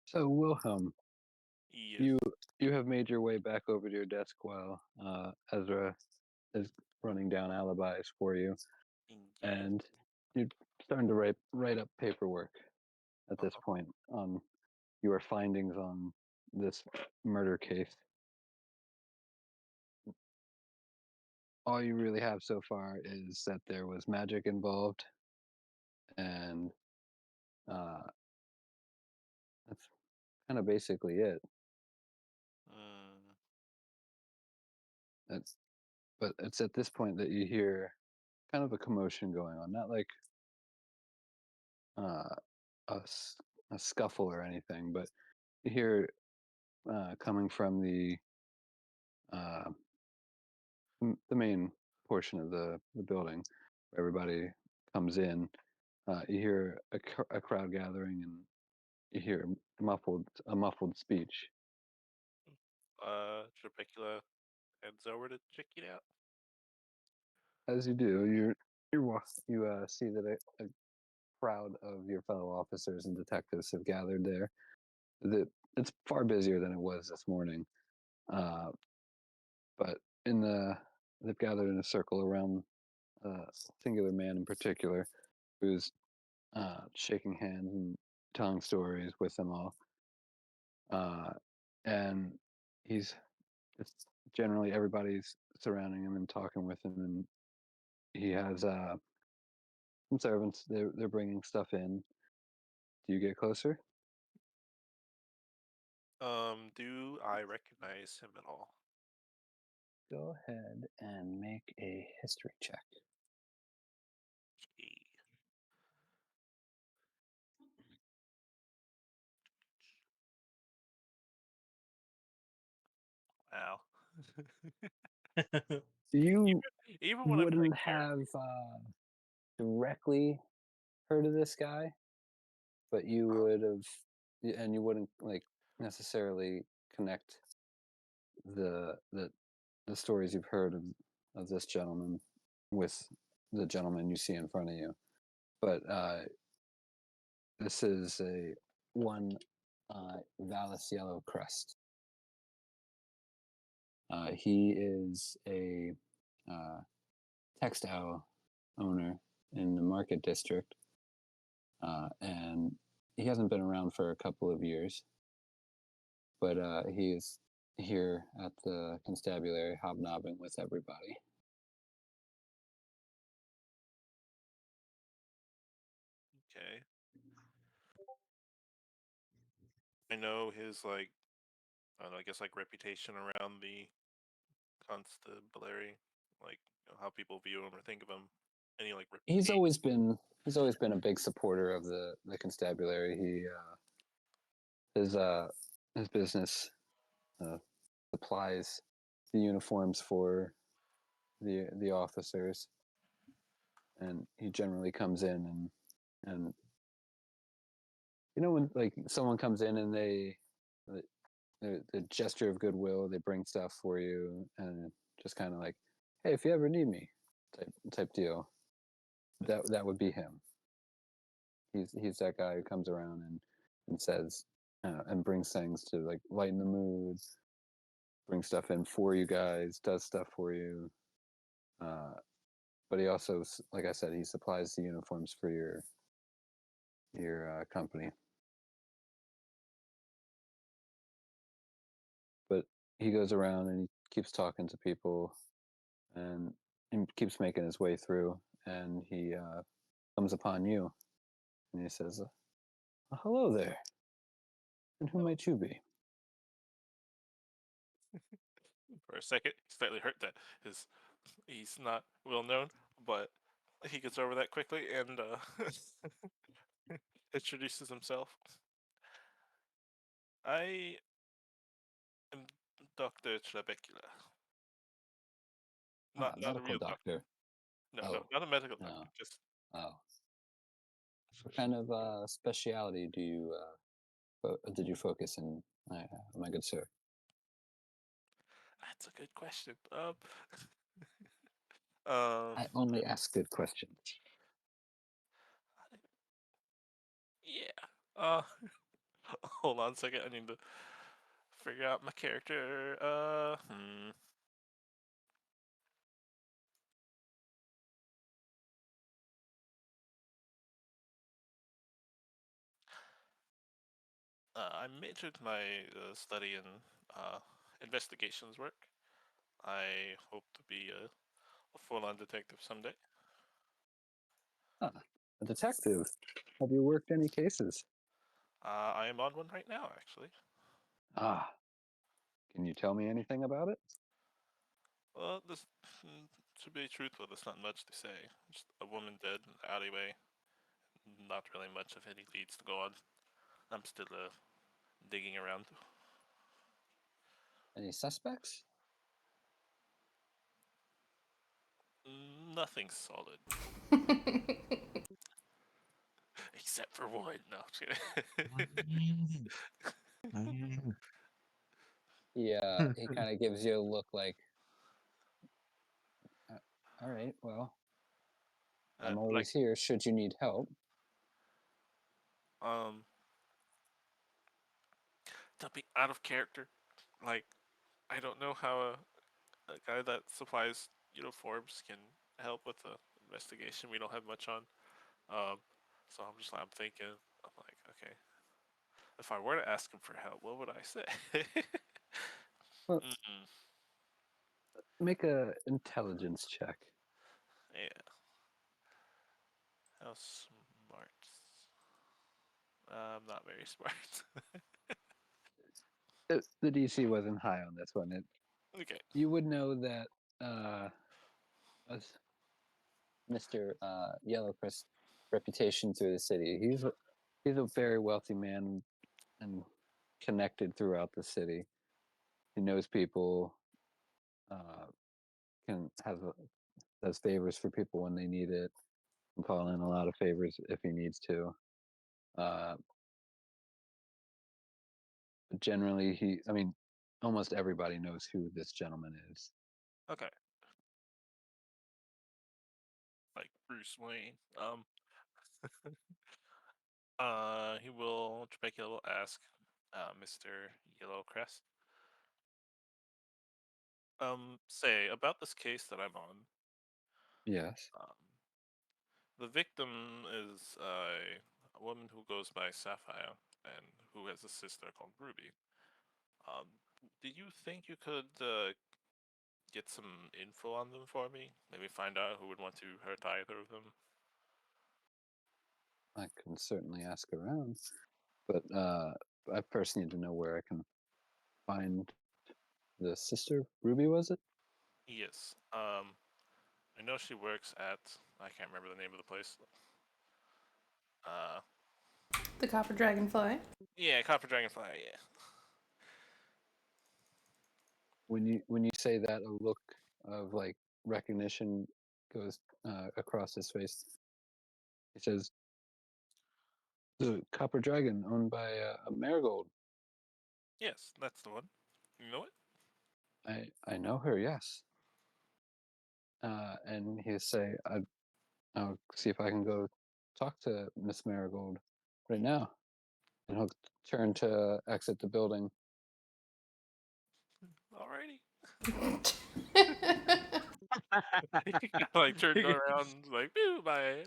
Speaker 4: So Wilhelm,
Speaker 3: Yes.
Speaker 4: you you have made your way back over to your desk while Ezra is running down alibis for you,
Speaker 3: Yes.
Speaker 4: and you're starting to write up paperwork at this
Speaker 3: Uh-huh.
Speaker 4: point on your findings on this murder case. All you really have so far is that there was magic involved, and uh, that's kind of basically it.
Speaker 3: Mm,
Speaker 4: That's, but it's at this point that you hear kind of a commotion going on, not like uh, a, s- a scuffle or anything, but you hear coming from uh, the main portion of the building where everybody comes in. You hear a crowd gathering, and you hear a muffled speech.
Speaker 3: Tropicula heads over to check it out.
Speaker 4: As you do, you see that a crowd of your fellow officers and detectives have gathered there. It's far busier than it was this morning, uh, but in the they've gathered in a circle around a singular man in particular who's shaking hands and telling stories with them all. And he's it's generally everybody's surrounding him and talking with him, and he has some servants. They're bringing stuff in. Do you get closer?
Speaker 3: Do I recognize him at all?
Speaker 4: Go ahead and make a history check.
Speaker 3: Okay. Wow.
Speaker 4: You
Speaker 3: Even when I'm playing
Speaker 4: wouldn't have
Speaker 3: character.
Speaker 4: directly heard of this guy, but you would have, and you wouldn't like necessarily connect the the the stories you've heard of this gentleman with the gentleman you see in front of you. But this is a one Valis Yellow Crest. He is a uh, textile owner in the market district, and he hasn't been around for a couple of years, but he is here at the constabulary hobnobbing with everybody.
Speaker 3: Okay. I know his like I don't know, I guess like reputation around the constabulary, like how people view him or think of him. Any like
Speaker 4: He's
Speaker 3: reputation?
Speaker 4: always been he's always been a big supporter of the constabulary. His his business uh, supplies the uniforms for the officers, and he generally comes in and when like someone comes in and the gesture of goodwill, they bring stuff for you, and just kind of like, hey, if you ever need me, type deal. That would be him. He's that guy who comes around and says and brings things to like lighten the mood, bring stuff in for you guys, does stuff for you. But he also, like I said, he supplies the uniforms for your company. But he goes around and he keeps talking to people and, keeps making his way through. And he comes upon you and he says, "Hello there. And who might you be?"
Speaker 3: For a second, he's slightly hurt that he's not well known, but he gets over that quickly and introduces himself. I am Dr. Trebekula. Not a
Speaker 4: Medical
Speaker 3: real doctor.
Speaker 4: doctor.
Speaker 3: No, no,
Speaker 4: Oh,
Speaker 3: not a medical doctor.
Speaker 4: no.
Speaker 3: Just
Speaker 4: Oh, what kind of speciality did you focus in, my good sir?
Speaker 3: that's a good question. Um,
Speaker 4: I only ask good questions.
Speaker 3: yeah. Hold on a second. I need to figure out my character. I majored my study in uh, investigations work. I hope to be a full-on detective someday.
Speaker 4: Ah, a detective. Have you worked any cases?
Speaker 3: I am on one right now, actually.
Speaker 4: Ah, can you tell me anything about it?
Speaker 3: Well, this, to be truthful, there's not much to say. Just a woman dead in the alleyway. Not really much of any leads to go on. I'm still digging around.
Speaker 4: Any suspects?
Speaker 3: Nothing solid, except for one. No,
Speaker 4: He kind of gives you a look like, uh, all right, well, I'm
Speaker 3: like
Speaker 4: always here should you need help.
Speaker 3: um, to be out of character. Like I don't know how a guy that supplies uniforms can help with the investigation. We don't have much on. Um, so I'm thinking, I'm like, okay, if I were to ask him for help, what would I say?
Speaker 4: Well,
Speaker 3: Mm-mm.
Speaker 4: make a intelligence check.
Speaker 3: Yeah. How smart? I'm not very smart.
Speaker 4: The DC wasn't high on this one.
Speaker 3: Okay.
Speaker 4: You would know that as Mr. Yellowcrest's reputation through the city. He's a very wealthy man and connected throughout the city. He knows people, uh, can have does favors for people when they need it, can call in a lot of favors if he needs to. Uh, but generally, I mean, almost everybody knows who this gentleman is.
Speaker 3: Okay. Like Bruce Wayne. He will Jamaica will ask, Mr. Yellowcrest. Say about this case that I'm on.
Speaker 4: Yes.
Speaker 3: The victim is a woman who goes by Sapphire and who has a sister called Ruby. Um, do you think you could get some info on them for me? Maybe find out who would want to hurt either of them?
Speaker 4: I can certainly ask around, but I first need to know where I can find the sister. Ruby, was it?
Speaker 3: Yes. I know she works at. I can't remember the name of the place. Uh,
Speaker 1: The copper dragonfly.
Speaker 3: yeah, Copper Dragonfly. Yeah.
Speaker 4: When you say that, a look of like recognition goes across his face. He says, "The Copper Dragon, owned by Marigold.
Speaker 3: Yes, that's the one. You know it?
Speaker 4: I know her. Yes." And he'll say, I'll see if I can go talk to Miss Marigold right now." And he'll turn to exit the building.
Speaker 3: Alrighty. Like turned around, like, "Pew, bye."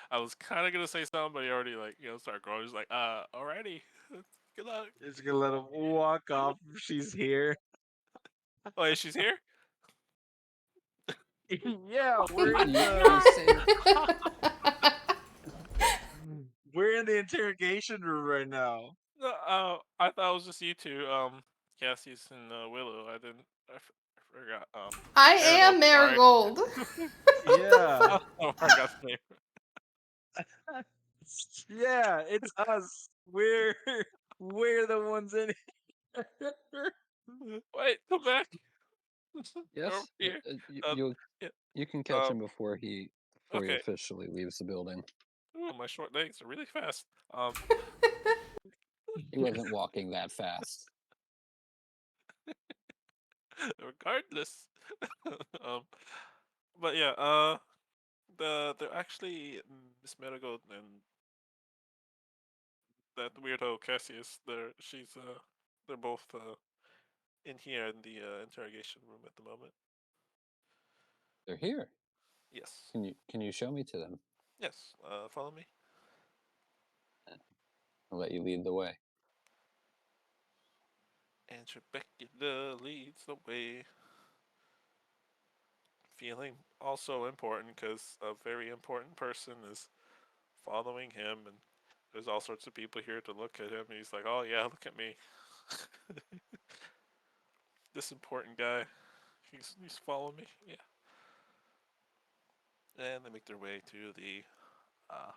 Speaker 3: I was kind of gonna say something, but he already like started growing. He's like, alrighty, good luck.
Speaker 2: Just gonna let him walk off if she's here.
Speaker 3: Oh, yeah, she's here.
Speaker 2: Yeah,
Speaker 4: You say
Speaker 2: we're in the interrogation room right now.
Speaker 3: No, I thought it was just you two. Cassius and Willow. I forgot.
Speaker 1: I
Speaker 3: Marigold.
Speaker 1: am
Speaker 3: Sorry.
Speaker 1: Marigold.
Speaker 2: Yeah.
Speaker 3: Oh, I forgot the name.
Speaker 2: Yeah, it's us. We're the ones in it.
Speaker 3: Wait, come back. They're over
Speaker 4: yes.
Speaker 3: here.
Speaker 4: You,
Speaker 3: Um, yeah.
Speaker 4: you can catch
Speaker 3: Um.
Speaker 4: him before he
Speaker 3: Okay.
Speaker 4: officially leaves the building.
Speaker 3: Ooh, my short legs are really fast.
Speaker 4: He wasn't walking that fast.
Speaker 3: Regardless. um. But yeah. They're actually Miss Marigold and that weirdo Cassius. They're both in here in the interrogation room at the moment.
Speaker 4: They're here.
Speaker 3: Yes.
Speaker 4: Can you show me to them?
Speaker 3: Yes. Follow me.
Speaker 4: I'll let you lead the way.
Speaker 3: And Rebecca leads the way. Feeling also important because a very important person is following him, and there's all sorts of people here to look at him. And he's like, "Oh yeah, look at me, this important guy. He's following me." Yeah. And they make their way to uh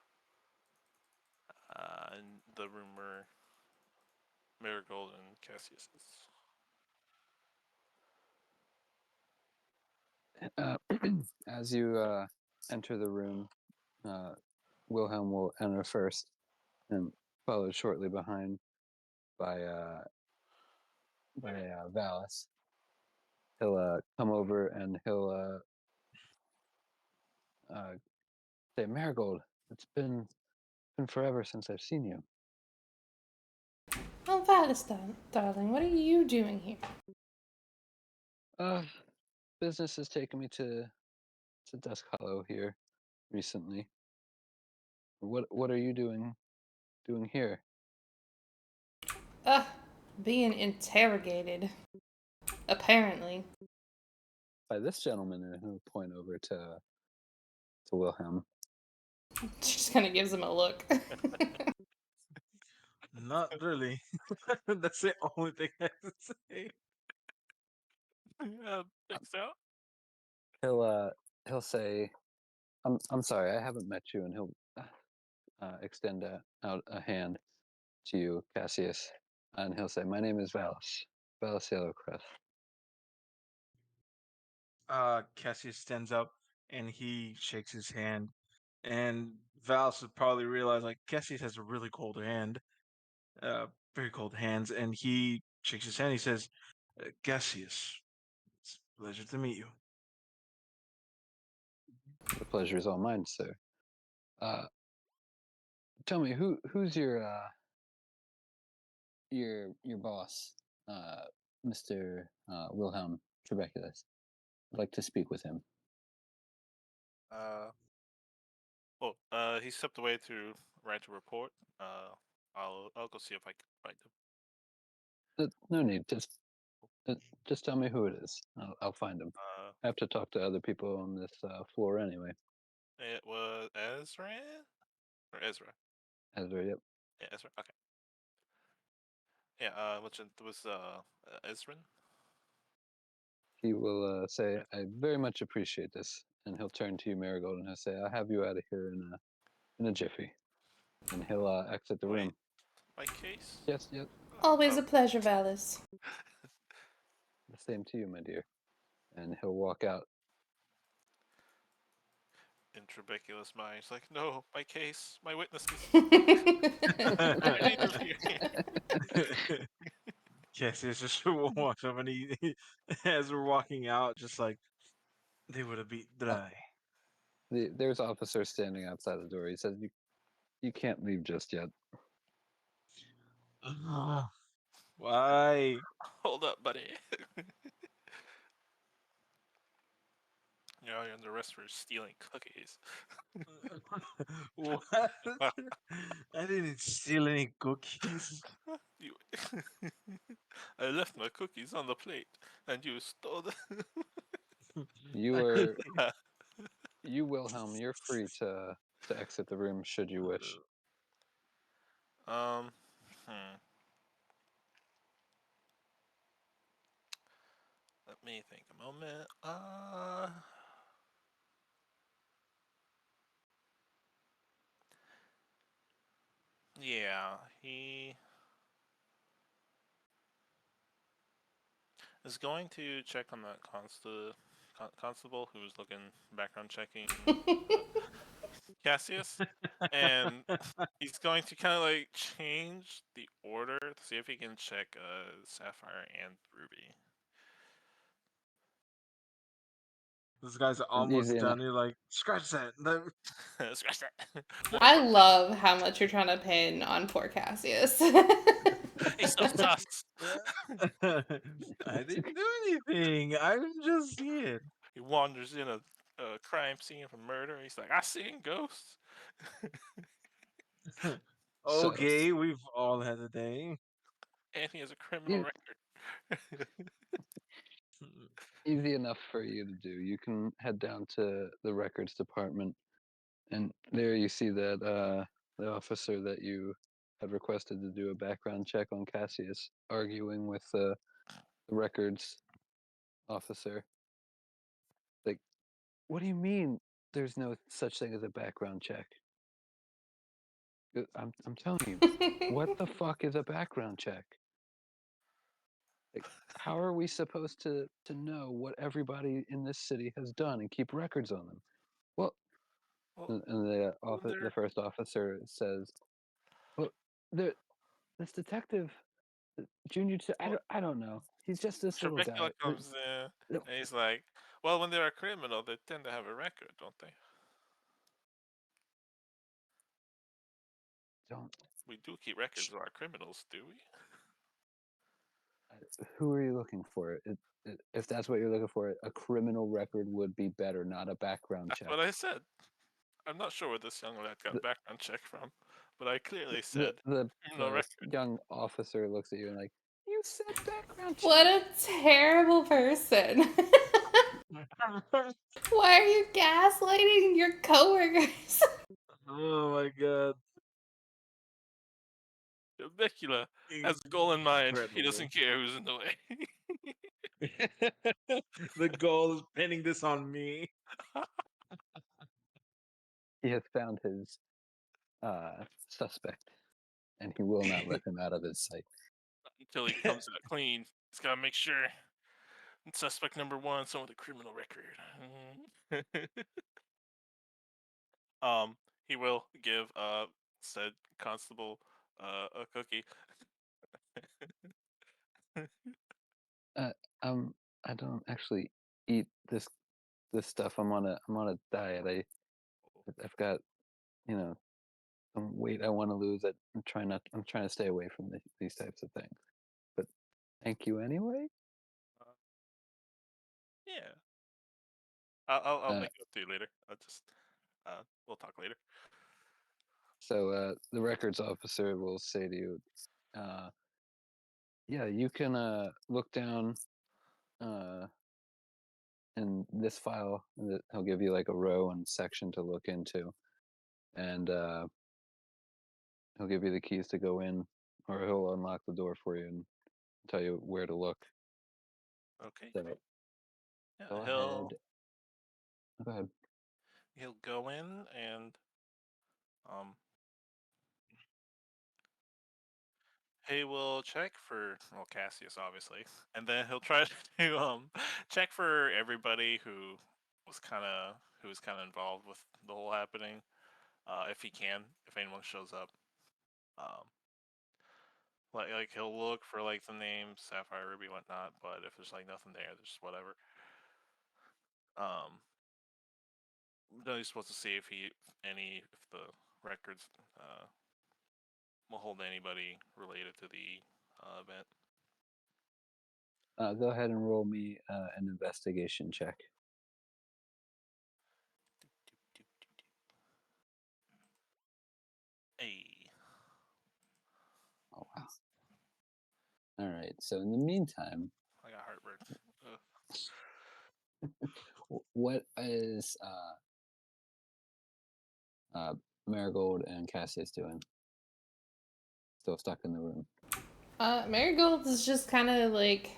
Speaker 3: the room where Marigold and Cassius is.
Speaker 4: Uh, as you enter the room, uh, Wilhelm will enter first, and followed shortly behind by Valis. He'll come over and he'll say, "Marigold, it's been forever since I've seen you."
Speaker 1: Oh, Valis, darling, what are you doing here?
Speaker 4: Uh, Business has taken me to Dusk Hollow here recently. What are you doing here?
Speaker 1: Ugh, being interrogated. Apparently.
Speaker 4: By this gentleman, and he'll point over to Wilhelm.
Speaker 1: She just kind of gives him a look.
Speaker 2: Not really. That's the only thing I have to say.
Speaker 3: Fix out.
Speaker 4: He'll say, I'm sorry, I haven't met you," and he'll extend out a hand to you, Cassius, and he'll say, "My name is Valus Yellowcrest."
Speaker 2: Cassius stands up and he shakes his hand, and Valis would probably realize like Cassius has a really cold hand, uh, very cold hands, and he shakes his hand. He says, "Cassius, it's a pleasure to meet you."
Speaker 4: The pleasure is all mine, sir. Uh, Tell me, who's your boss, uh, Mr. Wilhelm Trebeculus? I'd like to speak with him.
Speaker 3: He stepped away to write a report. I'll go see if I can find him.
Speaker 4: No need. Just tell me who it is. I'll find him. I have to talk to other people on this floor anyway.
Speaker 3: It was Ezra or Ezra.
Speaker 4: Ezra, yep.
Speaker 3: Yeah, Ezra. Okay. Yeah. Which it was Ezrin.
Speaker 4: He will say, "I very much appreciate this," and he'll turn to you, Marigold, and he'll say, "I'll have you out of here in a jiffy," and he'll exit the
Speaker 3: Wait,
Speaker 4: room.
Speaker 3: my case.
Speaker 4: Yes, yep.
Speaker 1: Always
Speaker 3: Oh.
Speaker 1: a pleasure, Valis.
Speaker 4: The same to you, my dear. And he'll walk out.
Speaker 3: In Trebeculous mind, it's like, no, my case, my witnesses. I need them here.
Speaker 2: Cassius just walks up and as we're walking out, just like they would have beat dry.
Speaker 4: There's officers standing outside the door. He says, "You can't leave just yet."
Speaker 2: Why?
Speaker 3: Hold up, buddy. You're under arrest for stealing cookies.
Speaker 2: What? I didn't steal any cookies.
Speaker 3: You, I left my cookies on the plate, and you stole them.
Speaker 4: You, Wilhelm, you're free to exit the room should you wish.
Speaker 3: um, hmm. Let me think a moment. Yeah, he is going to check on that constable who was looking background checking Cassius, and he's going to kind of like change the order to see if he can check Sapphire and Ruby.
Speaker 2: This guy's almost done. You're like, scratch that.
Speaker 3: Scratch that.
Speaker 1: I love how much you're trying to pin on poor Cassius.
Speaker 3: He's so sus.
Speaker 2: I didn't do anything. I'm just here.
Speaker 3: He wanders in a crime scene of a murder. He's like, I seen ghosts.
Speaker 2: Okay, we've all had a day.
Speaker 3: And he has a criminal record.
Speaker 4: Easy enough for you to do. You can head down to the records department, and there you see that the officer that you had requested to do a background check on Cassius arguing with the records officer. Like, what do you mean there's no such thing as a background check? I'm telling you, what the fuck is a background check? Like, how are we supposed to know what everybody in this city has done and keep records on them? Well,
Speaker 3: Well,
Speaker 4: and the first officer says, "Well, this detective, Junior, I don't know. He's just this little
Speaker 3: Trebekula
Speaker 4: guy.
Speaker 3: comes in and he's like, well, when they're a criminal, they tend to have a record, don't they?
Speaker 4: Don't.
Speaker 3: We do keep records of our criminals, do we?
Speaker 4: Who are you looking for? If that's what you're looking for, a criminal record would be better, not a background
Speaker 3: That's
Speaker 4: check."
Speaker 3: what I said. I'm not sure where this young lad got
Speaker 4: The,
Speaker 3: background check from, but I clearly
Speaker 4: the
Speaker 3: said
Speaker 4: the
Speaker 3: criminal
Speaker 4: the
Speaker 3: record.
Speaker 4: young officer looks at you and like, "You set background check.
Speaker 1: What a terrible person. Why are you gaslighting your coworkers?
Speaker 2: Oh my god.
Speaker 3: Vicula has a goal in mind. He
Speaker 2: Incredible.
Speaker 3: doesn't care who's in the way.
Speaker 2: The goal is pinning this on me.
Speaker 4: He has found his suspect, and he will not let him out of his sight.
Speaker 3: Until he comes out clean. He's gotta make sure suspect number one, someone with a criminal record. He will give said constable a cookie.
Speaker 4: I don't actually eat this stuff. I'm on a diet. I've got some weight I want to lose. I'm trying to stay away from these types of things. But thank you anyway.
Speaker 3: Yeah, I'll
Speaker 4: Uh,
Speaker 3: make it up to you later. I'll just we'll talk later.
Speaker 4: so the records officer will say to you, yeah, you can look down in this file. And he'll give you like a row and section to look into, and he'll give you the keys to go in, or he'll unlock the door for you and tell you where to look.
Speaker 3: Okay,
Speaker 4: So
Speaker 3: great. Yeah,
Speaker 4: go ahead. Go ahead.
Speaker 3: he'll go in and um he will check for Cassius obviously, and then he'll try to check for everybody who was kind of involved with the whole happening, if he can, if anyone shows up. Um, like he'll look for like the names Sapphire, Ruby, whatnot, but if there's like nothing there, there's whatever. Um, then he's supposed to see if if the records will hold anybody related to the event.
Speaker 4: Go ahead and roll me an investigation check.
Speaker 3: Hey,
Speaker 4: Oh wow. All right. So in the meantime,
Speaker 3: I got heartburn.
Speaker 4: what is Marigold and Cassius doing? Still stuck in the room.
Speaker 1: Marigold is just kind of like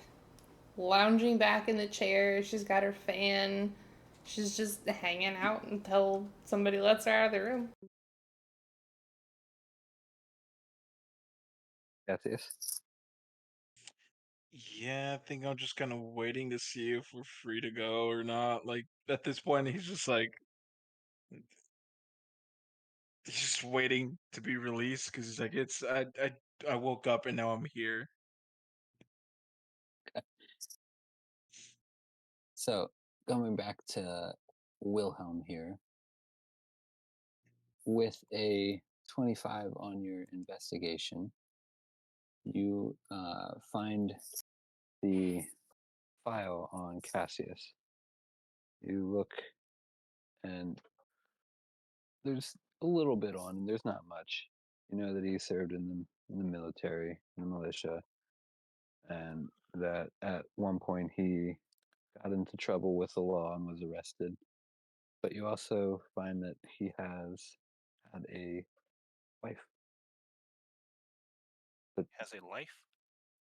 Speaker 1: lounging back in the chair. She's got her fan. She's just hanging out until somebody lets her out of the room.
Speaker 4: Cassius.
Speaker 2: Yeah, I think I'm just kind of waiting to see if we're free to go or not. Like at this point, he's just waiting to be released because he's like, I woke up and now I'm here.
Speaker 4: So going back to Wilhelm here, with a 25 on your investigation, you find the file on Cassius. You look, and there's a little bit on, and there's not much. You know that he served in the military, in the militia, and that at one point he got into trouble with the law and was arrested. But you also find that he has had a wife, that
Speaker 3: Has a life?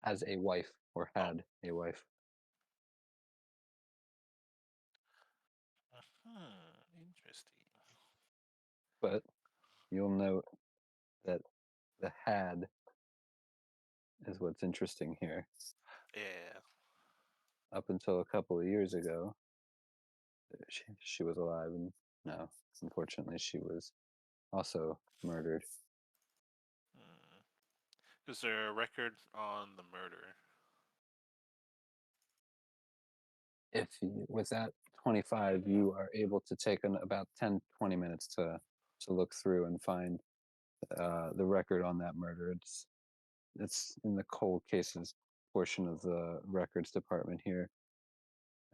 Speaker 4: has a wife or
Speaker 3: Oh.
Speaker 4: had a wife.
Speaker 3: Interesting.
Speaker 4: But you'll note that the had is what's interesting here.
Speaker 3: Yeah.
Speaker 4: Up until a couple of years ago, she was alive, and no, unfortunately, she was also murdered.
Speaker 3: Is there a record on the murder?
Speaker 4: If you, with that 25, you are able to take about 10-20 minutes to look through and find the record on that murder. It's in the cold cases portion of the records department here,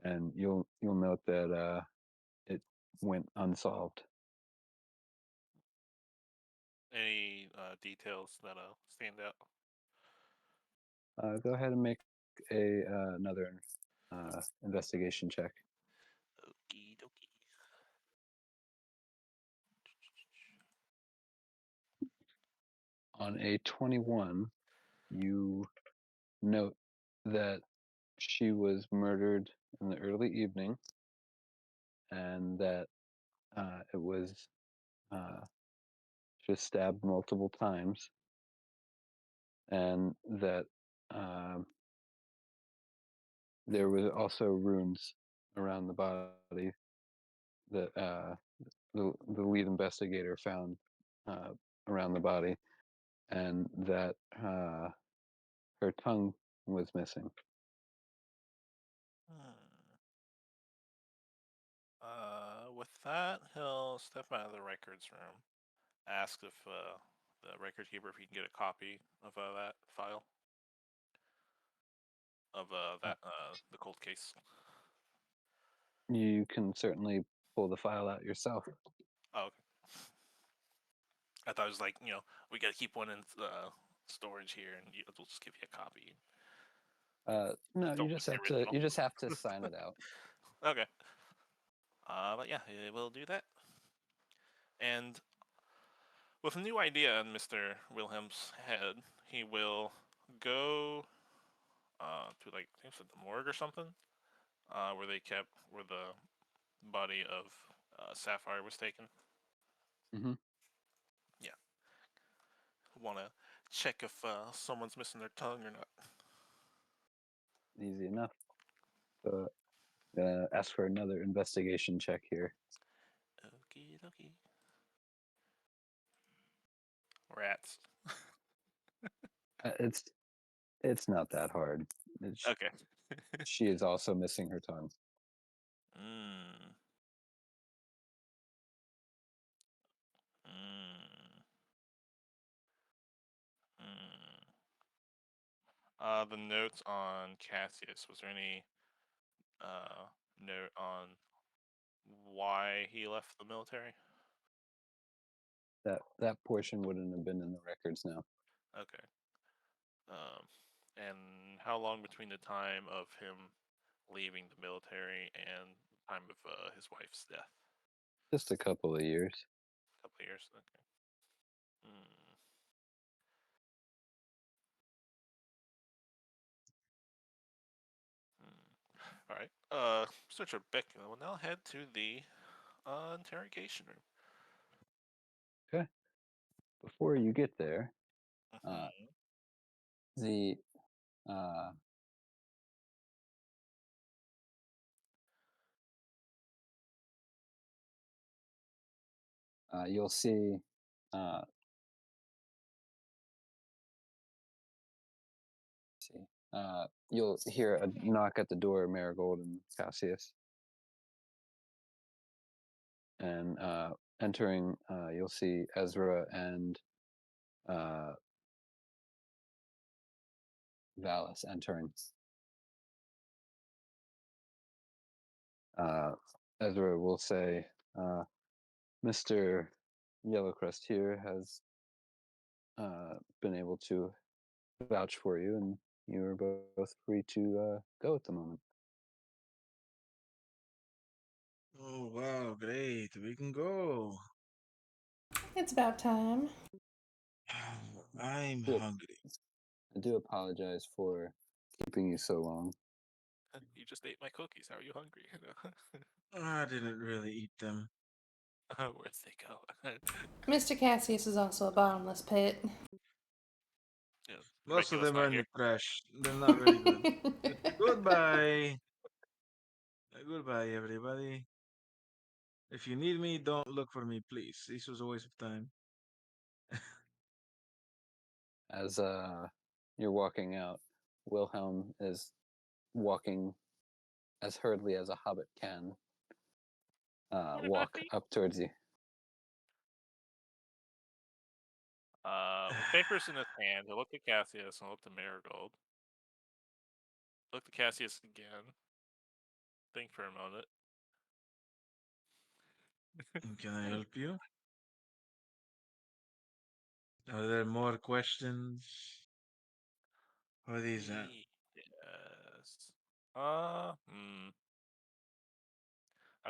Speaker 4: and you'll note that it went unsolved.
Speaker 3: Any details that stand out?
Speaker 4: Go ahead and make a another investigation check.
Speaker 3: Okie dokie.
Speaker 4: On a 21, you note that she was murdered in the early evening, and that it was uh, she was stabbed multiple times, and that um, there was also runes around the body that the lead investigator found uh, around the body, and that her tongue was missing.
Speaker 3: Hmm. With that, he'll step out of the records room, ask if the record keeper if he can get a copy of that file of
Speaker 4: Uh,
Speaker 3: the cold case.
Speaker 4: you can certainly pull the file out yourself.
Speaker 3: Oh, okay. I thought it was like, we gotta keep one in storage here, and we'll just give you a copy.
Speaker 4: No,
Speaker 3: Don't lose the original.
Speaker 4: you just have to sign it out.
Speaker 3: Okay. But yeah, he will do that. And with a new idea in Mr. Wilhelm's head, he will go to like I think it's the morgue or something, where the body of Sapphire was taken.
Speaker 4: Hmm.
Speaker 3: Yeah, want to check if someone's missing their tongue or not.
Speaker 4: Easy enough. So, gonna ask for another investigation check here.
Speaker 3: Okie dokie. Rats.
Speaker 4: It's not that hard.
Speaker 3: Okay.
Speaker 4: She is also missing her tongue.
Speaker 3: Mm. Mm. Mm. The notes on Cassius. Was there any uh, note on why he left the military?
Speaker 4: That portion wouldn't have been in the records now.
Speaker 3: Okay. Um, and how long between the time of him leaving the military and the time of his wife's death?
Speaker 4: Just a couple of years.
Speaker 3: A couple of years. Okay. Hmm. Hmm. All right. Mr. Trebek will now head to the interrogation room.
Speaker 4: Okay. Before you get there, uh,
Speaker 3: Hmm.
Speaker 4: the uh, you'll see uh, see you'll hear a knock at the door of Marigold and Cassius, and entering you'll see Ezra and uh, Valis entering. Uh, Ezra will say, Mr. Yellowcrest here has been able to vouch for you, and you are both free to go at the moment.
Speaker 2: Oh wow, great. We can go.
Speaker 1: It's about time.
Speaker 2: I'm
Speaker 4: Yep.
Speaker 2: hungry.
Speaker 4: I do apologize for keeping you so long.
Speaker 3: You just ate my cookies. How are you hungry?
Speaker 2: I didn't really eat them.
Speaker 3: Where'd they go?
Speaker 1: Mr. Cassius is also a bottomless pit.
Speaker 3: Yeah,
Speaker 2: Most of
Speaker 3: Dracula's
Speaker 2: them are
Speaker 3: not
Speaker 2: in
Speaker 3: here.
Speaker 2: the trash. They're not very good. Goodbye. Goodbye, everybody. If you need me, don't look for me, please. This was a waste of time.
Speaker 4: As you're walking out, Wilhelm is walking as hurriedly as a hobbit can,
Speaker 3: Morning,
Speaker 4: walk
Speaker 3: Buffy.
Speaker 4: up towards you.
Speaker 3: With papers in his hand, he'll look at Cassius and look to Marigold. Look to Cassius again. Think for a moment.
Speaker 2: Can I help you? Are there more questions? What are these at?
Speaker 3: Yes. I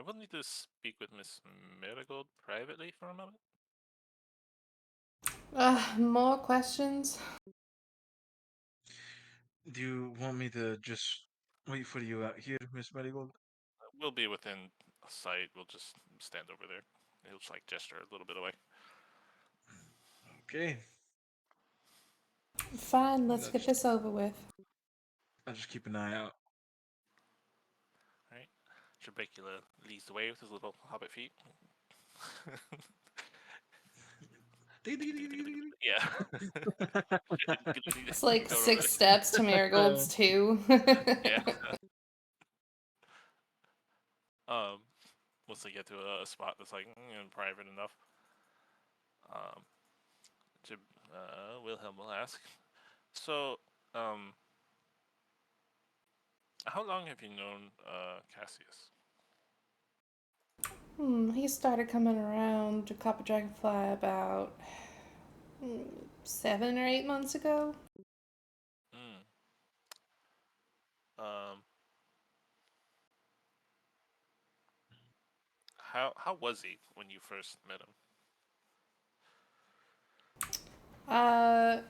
Speaker 3: will need to speak with Miss Marigold privately for a moment.
Speaker 1: More questions?
Speaker 2: Do you want me to just wait for you out here, Miss Marigold?
Speaker 3: We'll be within sight. We'll just stand over there. He'll just like gesture a little bit away.
Speaker 2: Okay.
Speaker 1: Fine, let's
Speaker 2: I'll
Speaker 1: get
Speaker 2: just,
Speaker 1: this over with.
Speaker 2: I'll just keep an eye out.
Speaker 3: All right. Trabecula leads the way with his little hobbit feet. Yeah.
Speaker 1: It's like
Speaker 3: Going over
Speaker 1: 6 steps to Marigold's 2.
Speaker 3: Yeah. Once they get to a spot that's like private enough, um, Wilhelm will ask. So, how long have you known Cassius?
Speaker 1: He started coming around to Copper Dragonfly about 7 or 8 months ago.
Speaker 3: Hmm. Um, how was he when you first met him?
Speaker 1: Uh,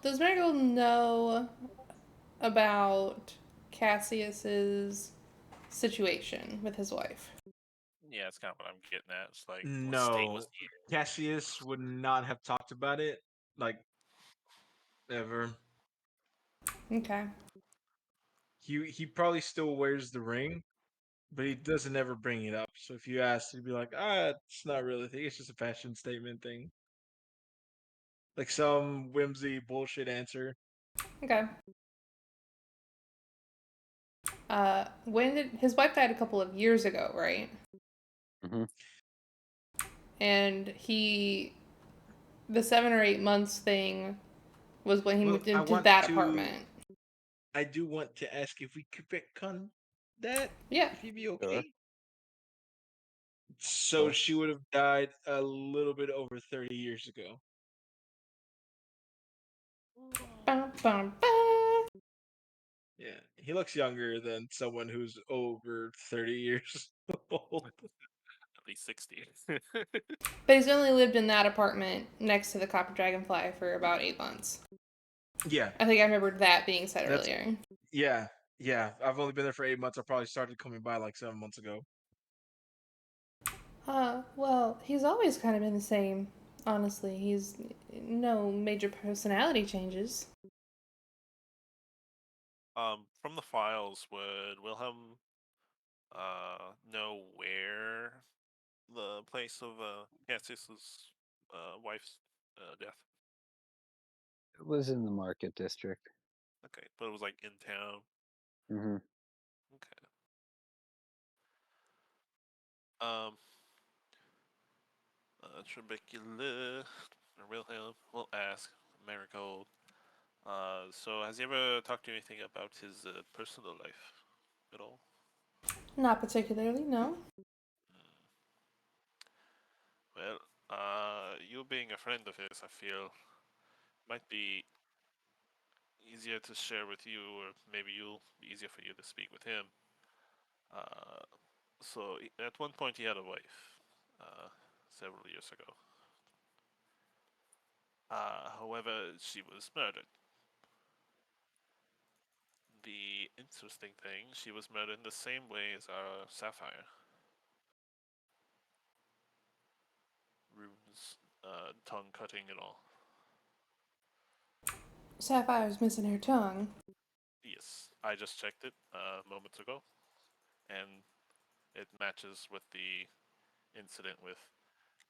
Speaker 1: does Marigold know about Cassius's situation with his wife?
Speaker 3: Yeah, that's kind of what I'm getting at. It's like, what state was
Speaker 2: No,
Speaker 3: he
Speaker 2: Cassius would not have talked about it, like, ever.
Speaker 1: Okay.
Speaker 2: He probably still wears the ring, but he doesn't ever bring it up. So if you ask, he'd be like, it's not really a thing. It's just a fashion statement thing. Like some whimsy bullshit answer.
Speaker 1: Okay. When did his wife died a couple of years ago, right?
Speaker 4: Hmm.
Speaker 1: And the 7 or 8 months thing was when he
Speaker 2: Well,
Speaker 1: moved into that apartment.
Speaker 2: I do want to ask if we could retcon that,
Speaker 1: Yeah.
Speaker 2: if you'd be
Speaker 4: Sure.
Speaker 2: okay. So
Speaker 4: Sure.
Speaker 2: she would have died a little bit over 30 years ago.
Speaker 1: Bum, bum, bum.
Speaker 2: Yeah, he looks younger than someone who's over 30 years old.
Speaker 3: at least 60?
Speaker 1: But he's only lived in that apartment next to the Copper Dragonfly for about 8 months.
Speaker 2: Yeah,
Speaker 1: I think I remembered that being said
Speaker 2: that's
Speaker 1: earlier.
Speaker 2: yeah, yeah. I've only been there for 8 months. I probably started coming by like 7 months ago.
Speaker 1: Well, he's always kind of been the same. Honestly, he's no major personality changes.
Speaker 3: From the files, would Wilhelm know where the place of Cassius's wife's death?
Speaker 4: It was in the market district.
Speaker 3: Okay, but it was like in town.
Speaker 4: Hmm.
Speaker 3: Okay. Um, Trabecula or Wilhelm will ask Marigold. So has he ever talked to you anything about his personal life at all?
Speaker 1: Not particularly, no.
Speaker 3: Well, you being a friend of his, I feel might be easier to share with you, or maybe you'll be easier for you to speak with him. Uh, at one point he had a wife, several years ago. However, she was murdered. The interesting thing, she was murdered in the same way as our Sapphire. Runes, tongue cutting and all.
Speaker 1: Sapphire's missing her tongue.
Speaker 3: Yes, I just checked it moments ago, and it matches with the incident with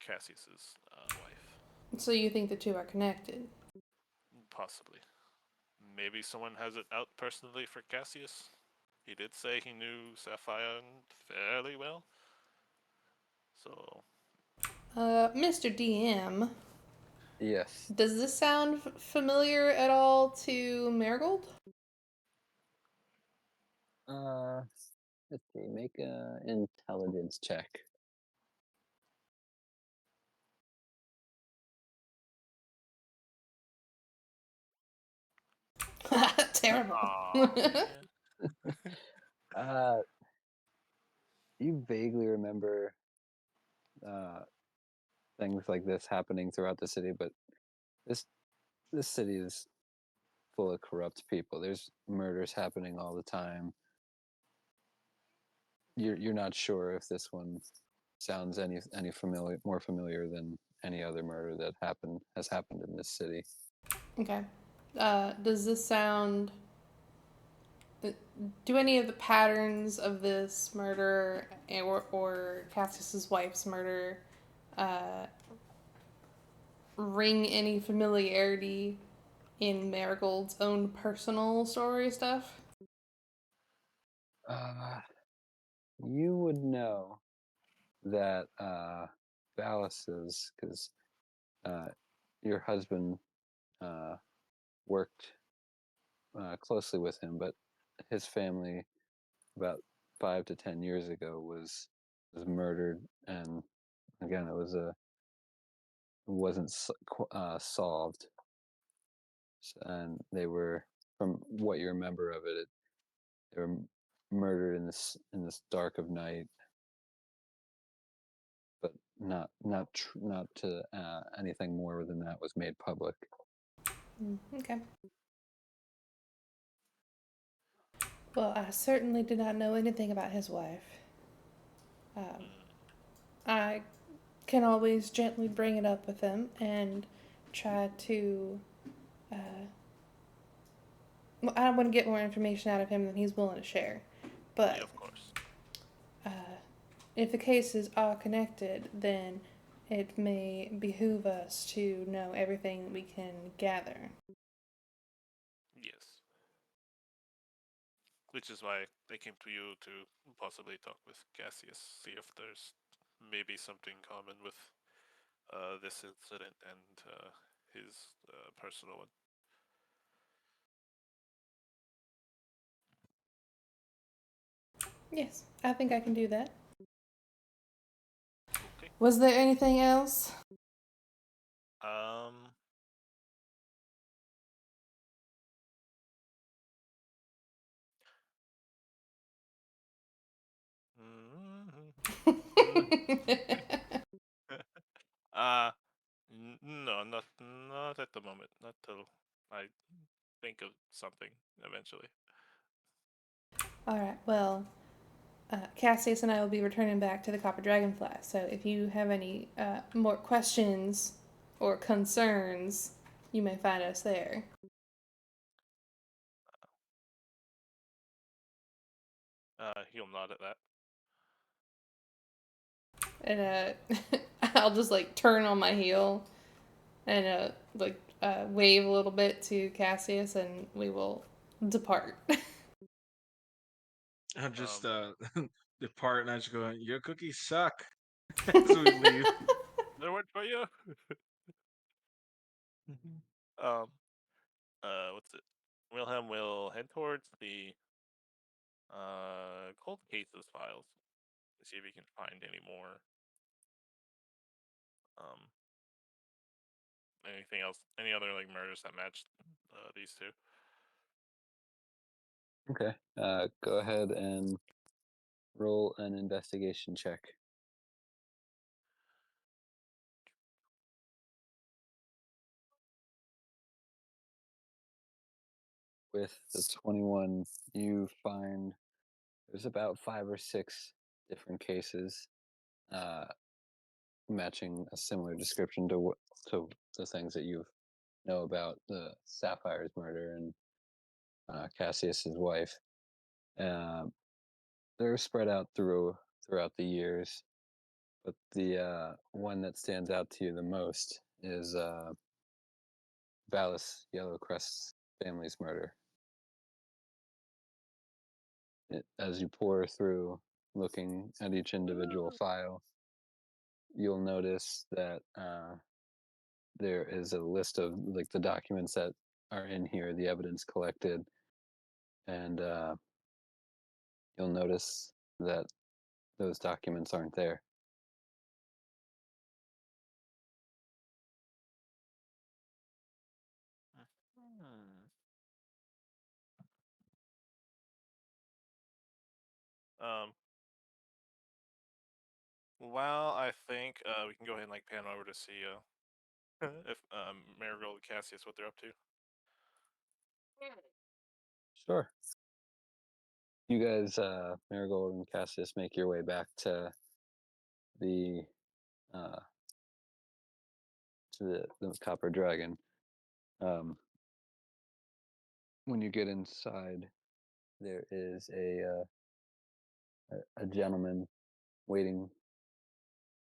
Speaker 3: Cassius's wife.
Speaker 1: So you think the two are connected?
Speaker 3: Possibly. Maybe someone has it out personally for Cassius. He did say he knew Sapphire fairly well. So,
Speaker 1: Mr. DM,
Speaker 4: Yes.
Speaker 1: does this sound familiar at all to Marigold?
Speaker 4: Uh, let's see. Make a intelligence check.
Speaker 1: Terrible.
Speaker 3: Oh man.
Speaker 4: Uh, you vaguely remember uh, things like this happening throughout the city, but this this city is full of corrupt people. There's murders happening all the time. You're not sure if this one sounds any familiar more familiar than any other murder that has happened in this city.
Speaker 1: Okay. Does this sound? Do any of the patterns of this murder or Cassius's wife's murder uh, ring any familiarity in Marigold's own personal story stuff?
Speaker 4: Uh, you would know that Valis's, because uh, your husband uh, worked closely with him, but his family about 5 to 10 years ago was murdered, and again it wasn't solved, and they were, from what you remember of it, they were murdered in this dark of night, but not to anything more than that was made public.
Speaker 1: Okay. Well, I certainly did not know anything about his wife.
Speaker 3: Mm,
Speaker 1: I can always gently bring it up with him and try to. Well, I want to get more information out of him than he's willing to share.
Speaker 3: yeah,
Speaker 1: But
Speaker 3: of course.
Speaker 1: if the cases are connected, then it may behoove us to know everything that we can gather.
Speaker 3: Yes. Which is why they came to you to possibly talk with Cassius, see if there's maybe something common with this incident and his personal one.
Speaker 1: Yes, I think I can do that.
Speaker 3: Okay.
Speaker 1: Was there anything else?
Speaker 3: Um. uh, no, not at the moment. Not till I think of something eventually.
Speaker 1: All right, well, Cassius and I will be returning back to the Copper Dragonfly. So if you have any more questions or concerns, you may find us there.
Speaker 3: He'll nod at that.
Speaker 1: And I'll just like turn on my heel and wave a little bit to Cassius, and we will depart.
Speaker 2: I'll just
Speaker 3: Um.
Speaker 2: depart and I just go, your cookies suck as we leave.
Speaker 3: There went for you. Um. What's it? Wilhelm will head towards the cold cases files to see if he can find any more. Um. Anything else? Any other like murders that matched these two?
Speaker 4: Okay. Go ahead and roll an investigation check. With the 21, you find there's about 5 or 6 different cases uh, matching a similar description to the things that you know about the Sapphire's murder and Cassius's wife. Um, they're spread out throughout the years, but the one that stands out to you the most is Valis Yellowcrest's family's murder. As you pour through, looking at each individual file, you'll notice that there is a list of like the documents that are in here, the evidence collected, and you'll notice that those documents aren't there.
Speaker 3: Hmm. Um, well, I think we can go ahead and like pan over to see if Marigold and Cassius what they're up to.
Speaker 4: Sure. You guys, Marigold and Cassius, make your way back the uh, to the Copper Dragon. When you get inside, there is a gentleman waiting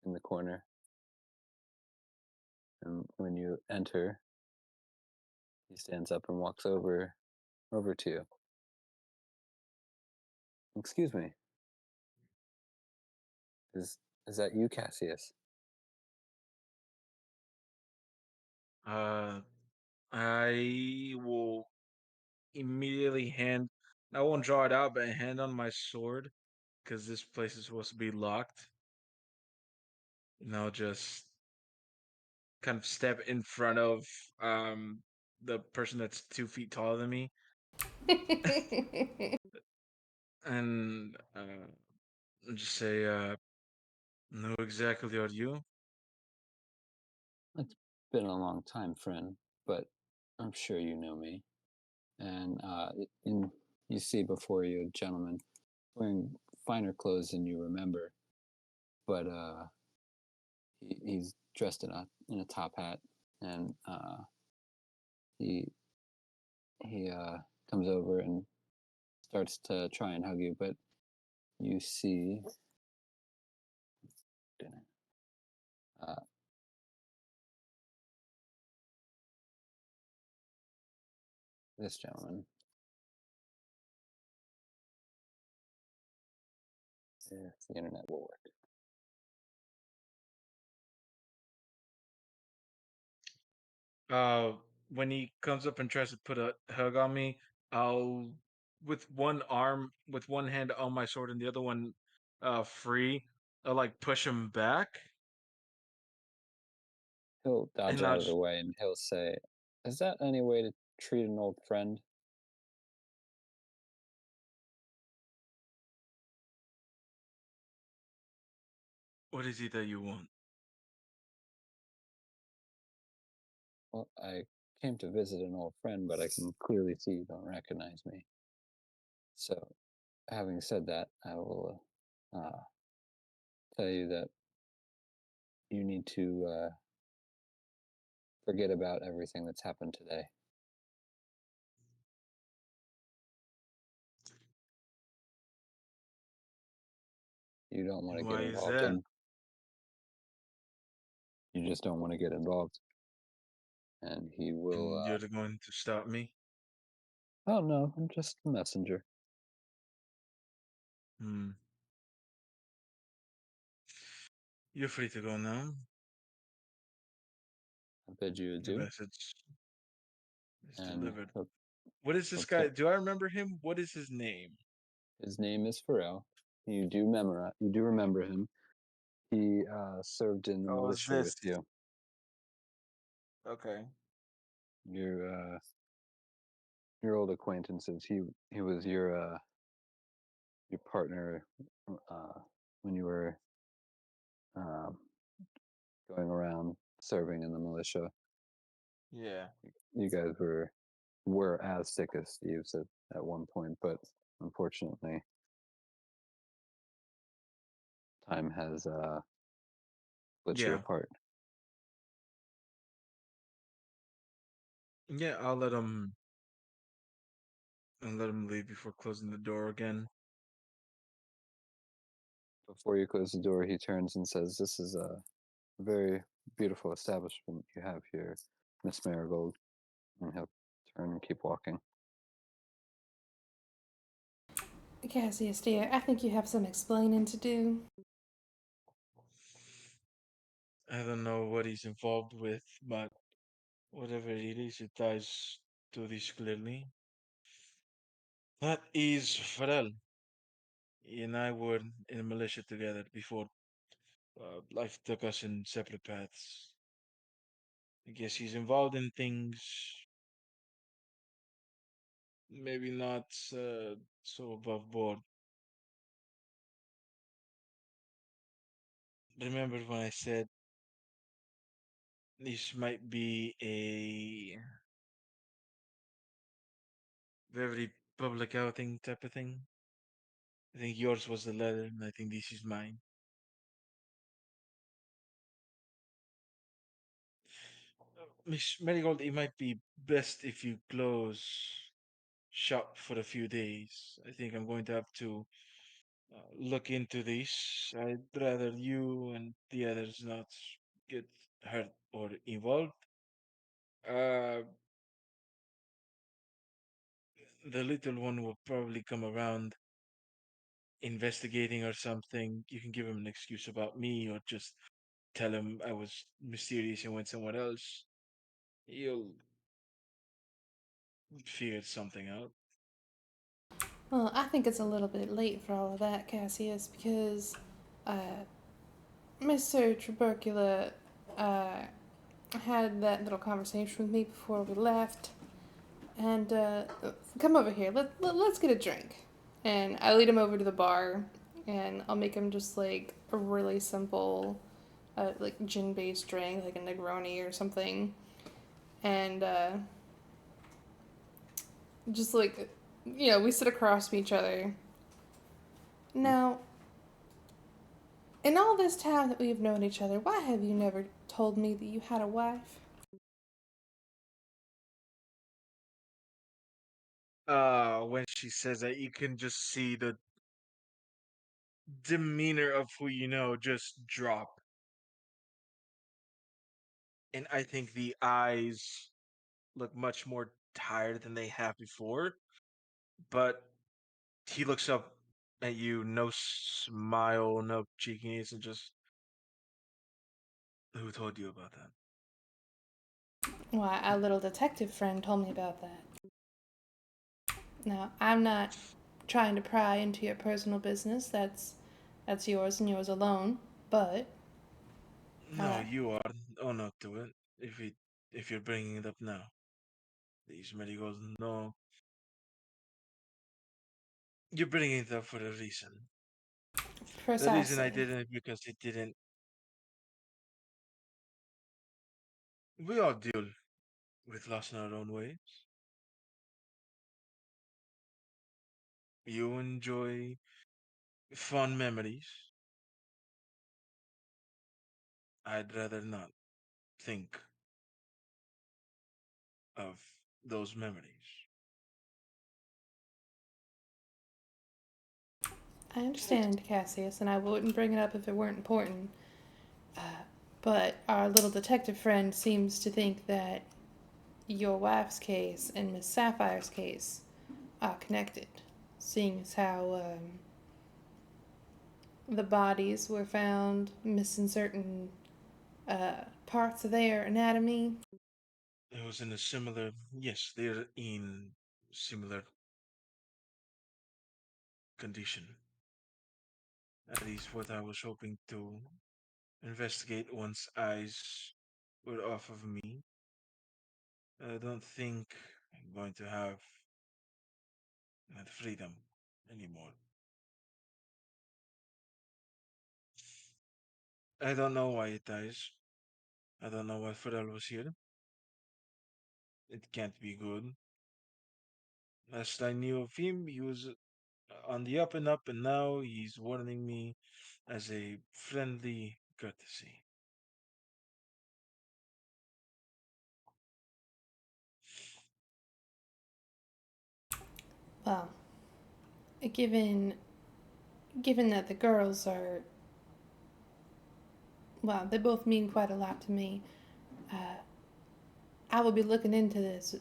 Speaker 4: in the corner, and when you enter, he stands up and walks over to you. Excuse me, is is that you, Cassius?
Speaker 2: Uh, I will immediately hand. I won't draw it out, but hand on my sword because this place is supposed to be locked. And I'll just kind of step in front of the person that's 2 feet taller than me, and just say, "Know exactly are you?"
Speaker 4: It's been a long time, friend, but I'm sure you know me. And you see before you a gentleman wearing finer clothes than you remember, but he's dressed in a top hat, and he he comes over and starts to try and hug you, but you see uh, this gentleman. If the internet will work.
Speaker 2: Uh, when he comes up and tries to put a hug on me, I'll with one arm, with one hand on my sword and the other one, free. I'll like push him back,
Speaker 4: He'll dodge
Speaker 2: and I'll
Speaker 4: out of the
Speaker 2: just,
Speaker 4: way and he'll say, "Is that any way to treat an old friend?"
Speaker 2: what is it that you want?
Speaker 4: Well, I came to visit an old friend, but I can clearly see you don't recognize me. So, having said that, I will tell you that you need to forget about everything that's happened today. You don't want to
Speaker 2: And
Speaker 4: get
Speaker 2: why is
Speaker 4: involved
Speaker 2: that?
Speaker 4: in. You just don't want to get involved, and he will.
Speaker 2: And you're going to stop me?
Speaker 4: Oh no, I'm just a messenger.
Speaker 2: Hmm. You're free to go now.
Speaker 4: I bid you
Speaker 2: The
Speaker 4: adieu,
Speaker 2: message is
Speaker 4: and
Speaker 2: delivered. What is
Speaker 4: he'll
Speaker 2: this guy?
Speaker 4: t-
Speaker 2: Do I remember him? What is his name?
Speaker 4: his name is Pharrell. You do memorize. You do remember him. He served in the
Speaker 2: Oh, is
Speaker 4: militia with
Speaker 2: this
Speaker 4: you.
Speaker 2: okay?
Speaker 4: Your your old acquaintances. He was your partner when you were um, going around serving in the militia.
Speaker 2: Yeah.
Speaker 4: You guys were as thick as thieves at one point, but unfortunately, time has split you
Speaker 2: Yeah.
Speaker 4: apart.
Speaker 2: Yeah, I'll let him leave before closing the door again.
Speaker 4: Before you close the door, he turns and says, "This is a very beautiful establishment you have here, Miss Marigold." And he'll turn and keep walking.
Speaker 1: Cassius, dear, I think you have some explaining to do.
Speaker 2: I don't know what he's involved with, but whatever it is, it ties to this clearly. That is Pharrell. He and I were in the militia together before life took us in separate paths. I guess he's involved in things maybe not so above board. remember when I said this might be a very public outing type of thing? I think yours was the letter, and I think this is mine. Miss Marigold, it might be best if you close shop for a few days. I think I'm going to have to look into this. I'd rather you and the others not get hurt or involved. Uh, the little one will probably come around investigating or something. You can give him an excuse about me or just tell him I was mysterious and went somewhere else. He'll figure something out.
Speaker 1: Well, I think it's a little bit late for all of that, Cassius, because uh, Mr. Tubercula uh, had that little conversation with me before we left. And come over here. Let's get a drink. And I lead him over to the bar, and I'll make him just like a really simple, like gin based drink, like a Negroni or something. And just like, we sit across from each other. Now, in all this time that we've known each other, why have you never told me that you had a wife?
Speaker 2: When she says that, you can just see the demeanor of who you know just drop. And I think the eyes look much more tired than they have before. But he looks up at you, no smile, no cheekiness, and just, who told you about that?
Speaker 1: Why, a little detective friend told me about that. Now, I'm not trying to pry into your personal business. That's yours and yours alone. But
Speaker 2: No,
Speaker 1: uh,
Speaker 2: you are. Own up to it. If you're bringing it up now, these goes, no, you're bringing it up for a reason. The reason I
Speaker 1: precisely.
Speaker 2: didn't is because it didn't. We all deal with loss in our own ways. You enjoy fond memories. I'd rather not think of those memories.
Speaker 1: I understand, Cassius, and I wouldn't bring it up if it weren't important. Uh, but our little detective friend seems to think that your wife's case and Miss Sapphire's case are connected, seeing as how the bodies were found missing certain parts of their anatomy.
Speaker 2: It was in a similar, yes, they're in similar condition. At least what I was hoping to investigate once eyes were off of me. I don't think I'm going to have that freedom anymore. I don't know why it dies. I don't know why Pharrell was here. It can't be good. Last I knew of him, he was on the up and up, and now he's warning me as a friendly courtesy.
Speaker 1: Well, given given that the girls are, well, they both mean quite a lot to me. Uh, I will be looking into this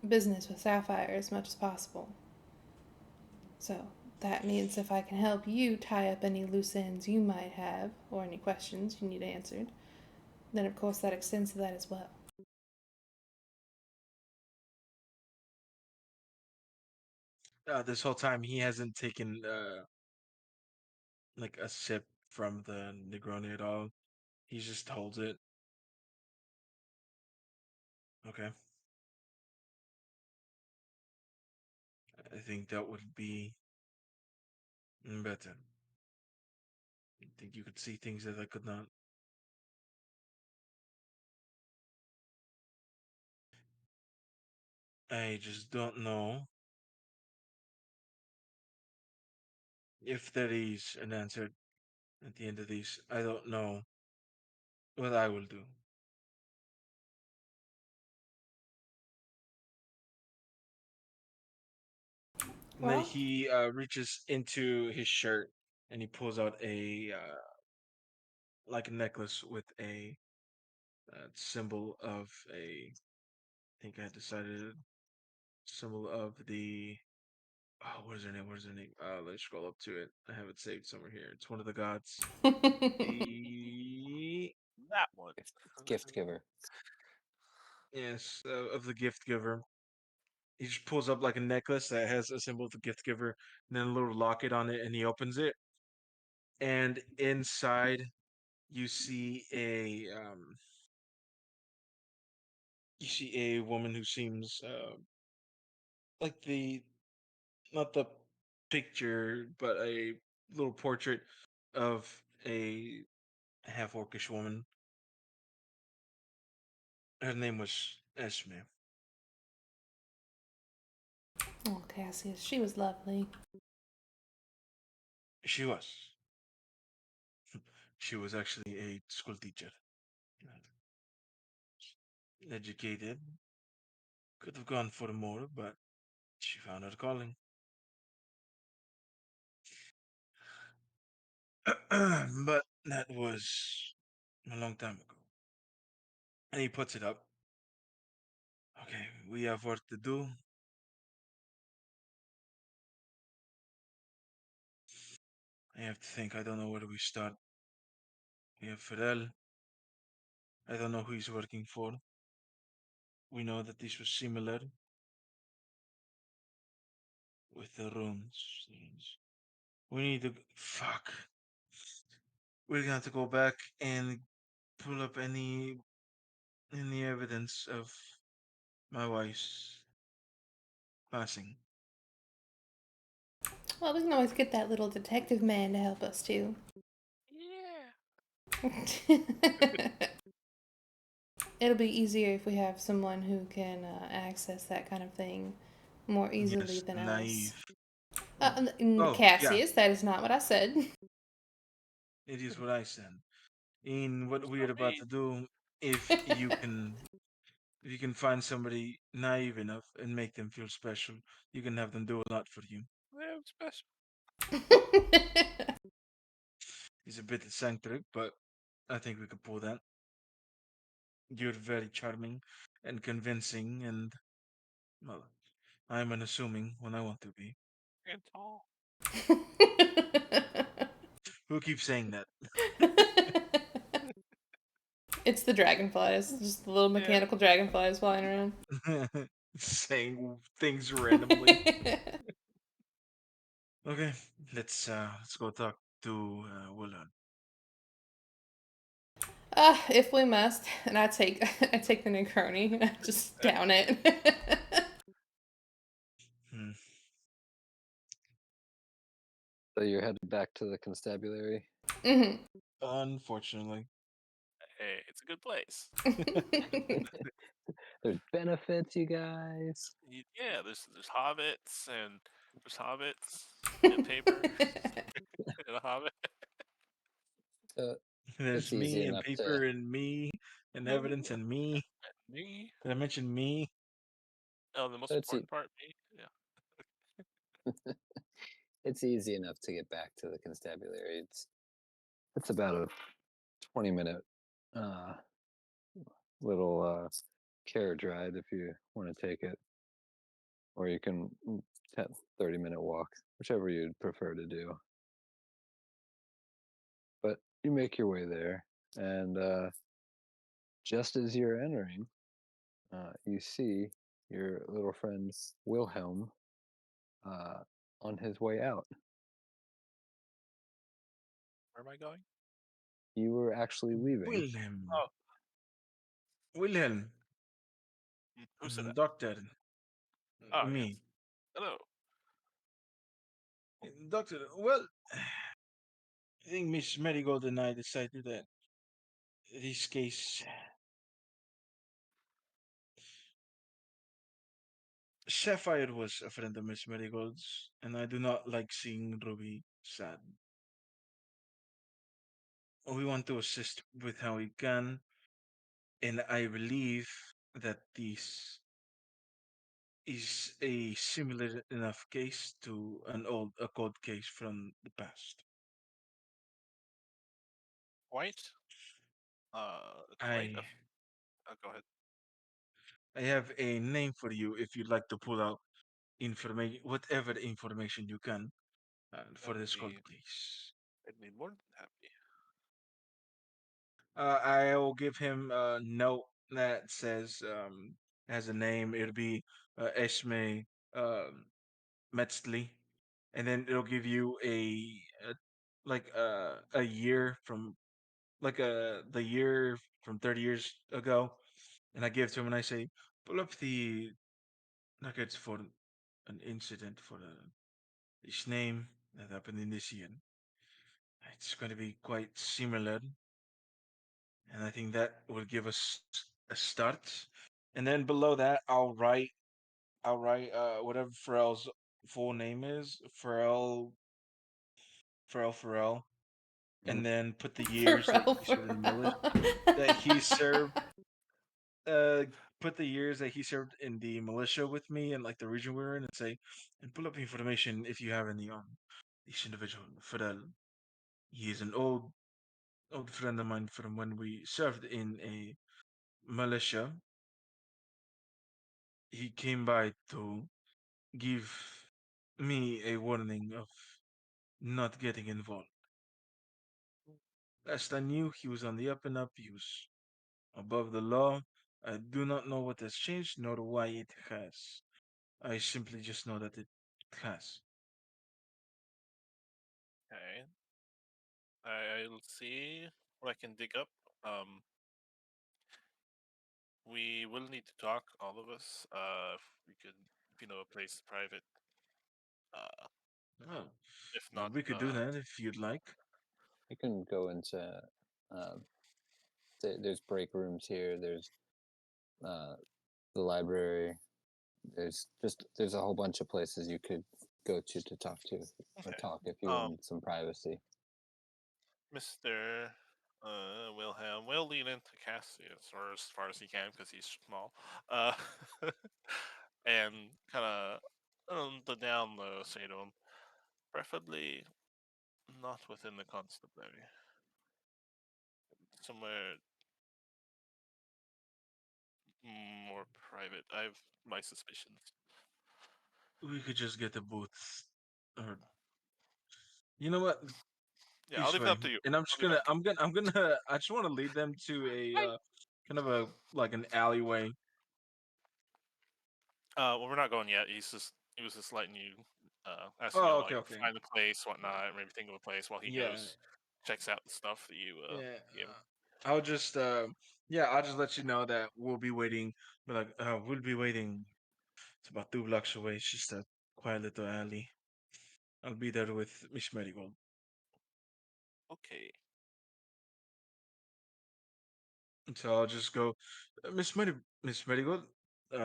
Speaker 1: business with Sapphire as much as possible. So that means if I can help you tie up any loose ends you might have or any questions you need answered, then of course that extends to that as well.
Speaker 2: This whole time, he hasn't taken like a sip from the Negroni at all. He just holds it. Okay, I think that would be better. I think you could see things that I could not. I just don't know if there is an answer at the end of this. I don't know what I will do. And then
Speaker 1: Well,
Speaker 2: he reaches into his shirt and he pulls out a like a necklace with a symbol of a. I think I decided symbol of the. Oh, what is her name? What is her name? Let's scroll up to it. I have it saved somewhere here. It's one of the gods. The
Speaker 3: That one.
Speaker 4: Gift giver.
Speaker 2: yes, of the gift giver. He just pulls up like a necklace that has a symbol of the gift giver, and then a little locket on it, and he opens it, and inside you see a woman who seems like the not the picture, but a little portrait of a half orcish woman. Her name was Esme.
Speaker 1: oh, Cassius, she was lovely.
Speaker 2: She was. She was actually a school teacher. Educated. Could have gone for more, but she found her calling. But that was a long time ago. And he puts it up. Okay, we have work to do. I have to think. I don't know where we start. We have Pharrell. I don't know who he's working for. We know that this was similar with the runes. We need to. Fuck. We're gonna have to go back and pull up any evidence of my wife's passing.
Speaker 1: Well, we can always get that little detective man to help us too.
Speaker 3: Yeah.
Speaker 1: It'll be easier if we have someone who can access that kind of thing more easily
Speaker 2: Yes,
Speaker 1: than us.
Speaker 2: naive. Oh, yeah,
Speaker 1: Cassius, that is not what I said.
Speaker 2: it is what I said. In what we're
Speaker 3: So
Speaker 2: about
Speaker 3: me.
Speaker 2: to do, if if you can find somebody naive enough and make them feel special, you can have them do a lot for you.
Speaker 3: Yeah, special.
Speaker 2: He's a bit eccentric, but I think we could pull that. You're very charming and convincing, and well, I'm unassuming when I want to be.
Speaker 3: And tall.
Speaker 2: Who keeps saying that?
Speaker 1: It's the dragonflies, just the little
Speaker 3: Yeah.
Speaker 1: mechanical dragonflies flying around.
Speaker 2: Saying things randomly. Okay, let's go talk to Willard.
Speaker 1: If we must, and I take I take the Negroni and I just down it.
Speaker 2: Hmm.
Speaker 4: So you're headed back to the constabulary.
Speaker 1: hmm
Speaker 2: Unfortunately,
Speaker 3: Hey, it's a good place.
Speaker 4: There's benefits, you guys.
Speaker 3: Yeah, there's hobbits and paper and a hobbit.
Speaker 4: So
Speaker 2: there's
Speaker 4: it's easy
Speaker 2: me and
Speaker 4: enough to
Speaker 2: paper and me and evidence and me.
Speaker 3: Me.
Speaker 2: Did I mention me?
Speaker 3: Oh, the most
Speaker 4: it's
Speaker 3: important part, me. Yeah.
Speaker 4: it's easy enough to get back to the constabulary. It's about a 20-minute uh, little carriage ride if you want to take it, or you can 10, 30-minute walk, whichever you'd prefer to do. But you make your way there, and just as you're entering, you see your little friend Wilhelm uh, on his way out.
Speaker 3: Where am I going?
Speaker 4: You were actually leaving.
Speaker 2: Wilhelm.
Speaker 3: Oh,
Speaker 2: Wilhelm.
Speaker 3: who said that?
Speaker 2: Doctor.
Speaker 3: Oh, yes.
Speaker 2: Me.
Speaker 3: Hello.
Speaker 2: Doctor. Well, think Miss Marigold and I decided that this case, Sapphire was a friend of Miss Marigold's, and I do not like seeing Ruby sad. We want to assist with how we can, and I believe that this is a similar enough case to a cold case from the past.
Speaker 3: Quite, quite a.
Speaker 2: I
Speaker 3: Go ahead.
Speaker 2: I have a name for you if you'd like to pull out information, whatever information you can, for
Speaker 3: I'd
Speaker 2: this
Speaker 3: be,
Speaker 2: cold case.
Speaker 3: I'd be more than happy.
Speaker 2: I'll give him a note that says has a name. It'll be Esme um Metzli, and then it'll give you a like a year from the year from 30 years ago, and I give it to him and I say, pull up the records for an incident for this name that happened in this year. It's going to be quite similar, and I think that will give us a start. And then below that, I'll write whatever Pharrell's full name is, Pharrell,
Speaker 4: Mm.
Speaker 2: and then put the years that
Speaker 1: Pharrell,
Speaker 2: he served in the militia.
Speaker 1: Pharrell.
Speaker 2: That he served. Uh, put the years that he served in the militia with me and like the region we're in, and say, and pull up information if you have any on this individual, Pharrell. He is an old friend of mine from when we served in a militia. He came by to give me a warning of not getting involved. Last I knew, he was on the up and up. He was above the law. I do not know what has changed, nor why it has. I simply just know that it has.
Speaker 3: Okay, I'll see what I can dig up. Um, we will need to talk, all of us. If we could, if you know, a place private. Uh,
Speaker 2: Oh,
Speaker 3: if not,
Speaker 2: we could do that if you'd like.
Speaker 4: You can go into uh, there's break rooms here. There's uh, the library. There's a whole bunch of places you could go to talk to or
Speaker 3: okay.
Speaker 4: talk if you
Speaker 3: Um,
Speaker 4: wanted some privacy.
Speaker 3: Mr. Wilhelm will lean into Cassius, or as far as he can, because he's small. Uh, and kind of on the down low say to him, preferably not within the constabulary. Somewhere more private. I have my suspicions.
Speaker 2: We could just get a booth, or you know what?
Speaker 3: Yeah, I'll
Speaker 2: This
Speaker 3: leave it
Speaker 2: way,
Speaker 3: up to you.
Speaker 2: and
Speaker 3: I'll leave it up to
Speaker 2: I just want to lead them to a
Speaker 3: you.
Speaker 2: kind of a like an alleyway.
Speaker 3: Well, we're not going yet. He was just letting you, asking you
Speaker 2: Oh,
Speaker 3: to
Speaker 2: okay,
Speaker 3: like
Speaker 2: okay,
Speaker 3: find the place, whatnot, maybe think of a place while he
Speaker 2: yeah,
Speaker 3: goes, checks out the stuff that you
Speaker 2: yeah.
Speaker 3: gave him.
Speaker 2: I'll just I'll just let you know that we'll be waiting. But like, we'll be waiting. It's about 2 blocks away. It's just a quiet little alley. I'll be there with Miss Marigold.
Speaker 3: Okay.
Speaker 2: So I'll just go, Miss Marigold,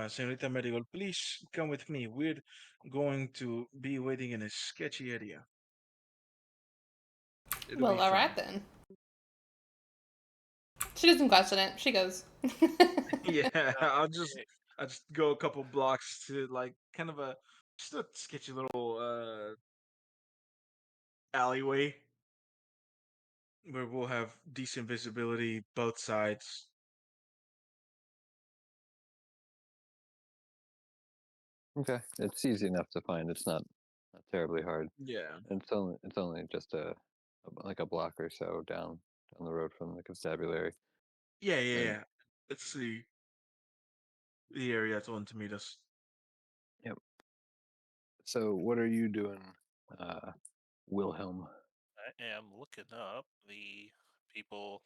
Speaker 2: Senorita Marigold, please come with me. We're going to be waiting in a sketchy area. It'll be
Speaker 1: Well, all right
Speaker 2: fun.
Speaker 1: then. She doesn't question it. She goes.
Speaker 2: Yeah,
Speaker 3: Uh,
Speaker 2: I'll just go a couple blocks to like kind of a just a sketchy little alleyway where we'll have decent visibility both sides.
Speaker 4: Okay, it's easy enough to find. It's not terribly hard.
Speaker 2: Yeah.
Speaker 4: It's only just like a block or so down the road from the constabulary.
Speaker 2: Yeah, yeah,
Speaker 4: And
Speaker 2: yeah. Let's see the area that's on to meet us.
Speaker 4: yep. So what are you doing, Wilhelm?
Speaker 3: I am looking up the people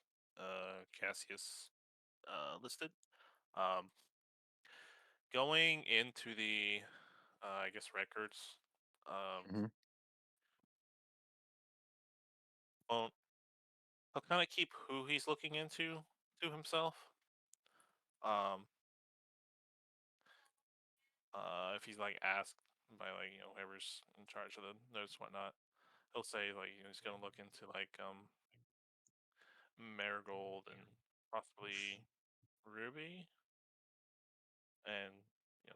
Speaker 3: Cassius listed. Um, Going into the I guess records. Um,
Speaker 4: Hmm.
Speaker 3: won't. He'll kind of keep who he's looking into to himself. Um, if he's like asked by like whoever's in charge of the notes whatnot, he'll say like he's gonna look into like Marigold and possibly Ruby, and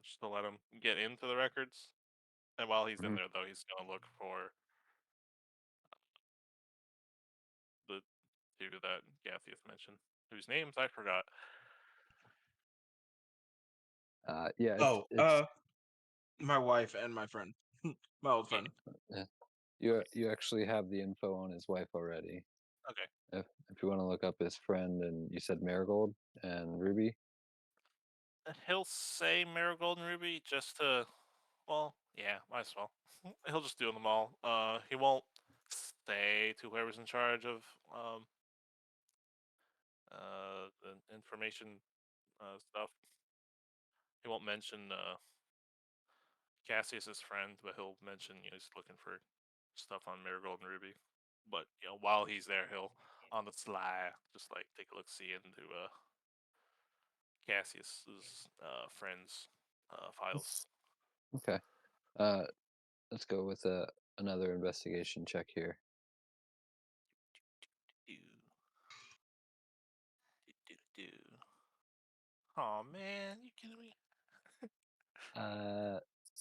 Speaker 3: just to let him get into the records. And while he's in
Speaker 4: Mhm.
Speaker 3: there, though, he's gonna look for the two that Gatheus mentioned, whose names I forgot.
Speaker 4: Yeah,
Speaker 2: Oh,
Speaker 4: it's
Speaker 2: my wife and my friend, my old
Speaker 3: Yeah.
Speaker 2: friend.
Speaker 4: yeah. You actually have the info on his wife already.
Speaker 3: Okay.
Speaker 4: If you want to look up his friend, and you said Marigold and Ruby.
Speaker 3: He'll say Marigold and Ruby just to, well, yeah, might as well. He'll just do them all. He won't say to whoever's in charge of the information stuff. He won't mention Cassius's friend, but he'll mention he's looking for stuff on Marigold and Ruby. But while he's there, he'll on the sly just like take a look see into Cassius's friends' files.
Speaker 4: Okay. Uh, let's go with another investigation check here.
Speaker 3: Do, do. Oh man, you kidding me?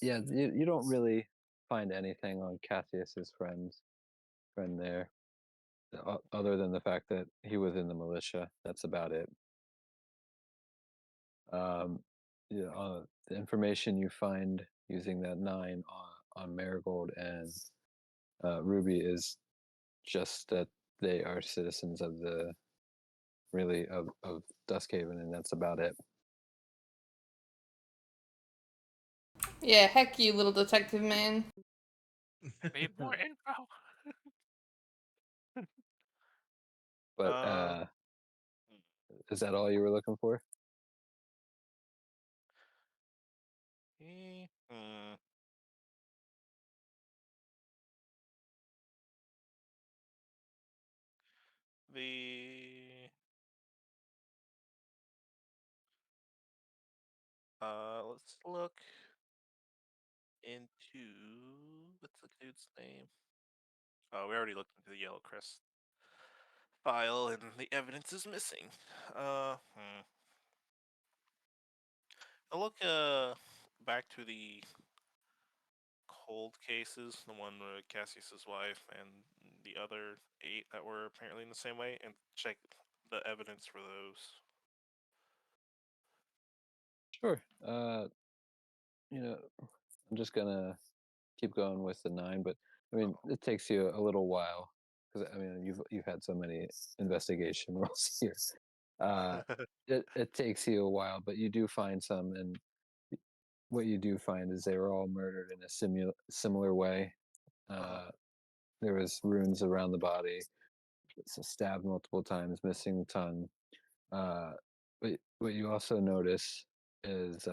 Speaker 4: Yeah, you don't really find anything on Cassius's friend there, other than the fact that he was in the militia. That's about it. Um, yeah, the information you find using that 9 on Marigold and Ruby is just that they are citizens of the really of Duskhaven, and that's about it.
Speaker 1: Yeah, heck you, little detective man.
Speaker 3: Need more info.
Speaker 4: But
Speaker 3: Uh,
Speaker 4: is that all you were looking for?
Speaker 3: hmm. The let's look into what's the dude's name? Oh, we already looked into the Yellow Crest file, and the evidence is missing. I'll look back to the cold cases, the one with Cassius's wife and the other 8 that were apparently in the same way, and check the evidence for those.
Speaker 4: Sure. I'm just gonna keep going with the 9, but I mean,
Speaker 3: Oh.
Speaker 4: it takes you a little while because I mean, you've had so many investigation rolls here. Uh, it takes you a while, but you do find some, and what you do find is they were all murdered in a similar way.
Speaker 3: Uh-huh.
Speaker 4: Uh, there was runes around the body, stabbed multiple times, missing the tongue. Uh, but what you also notice is,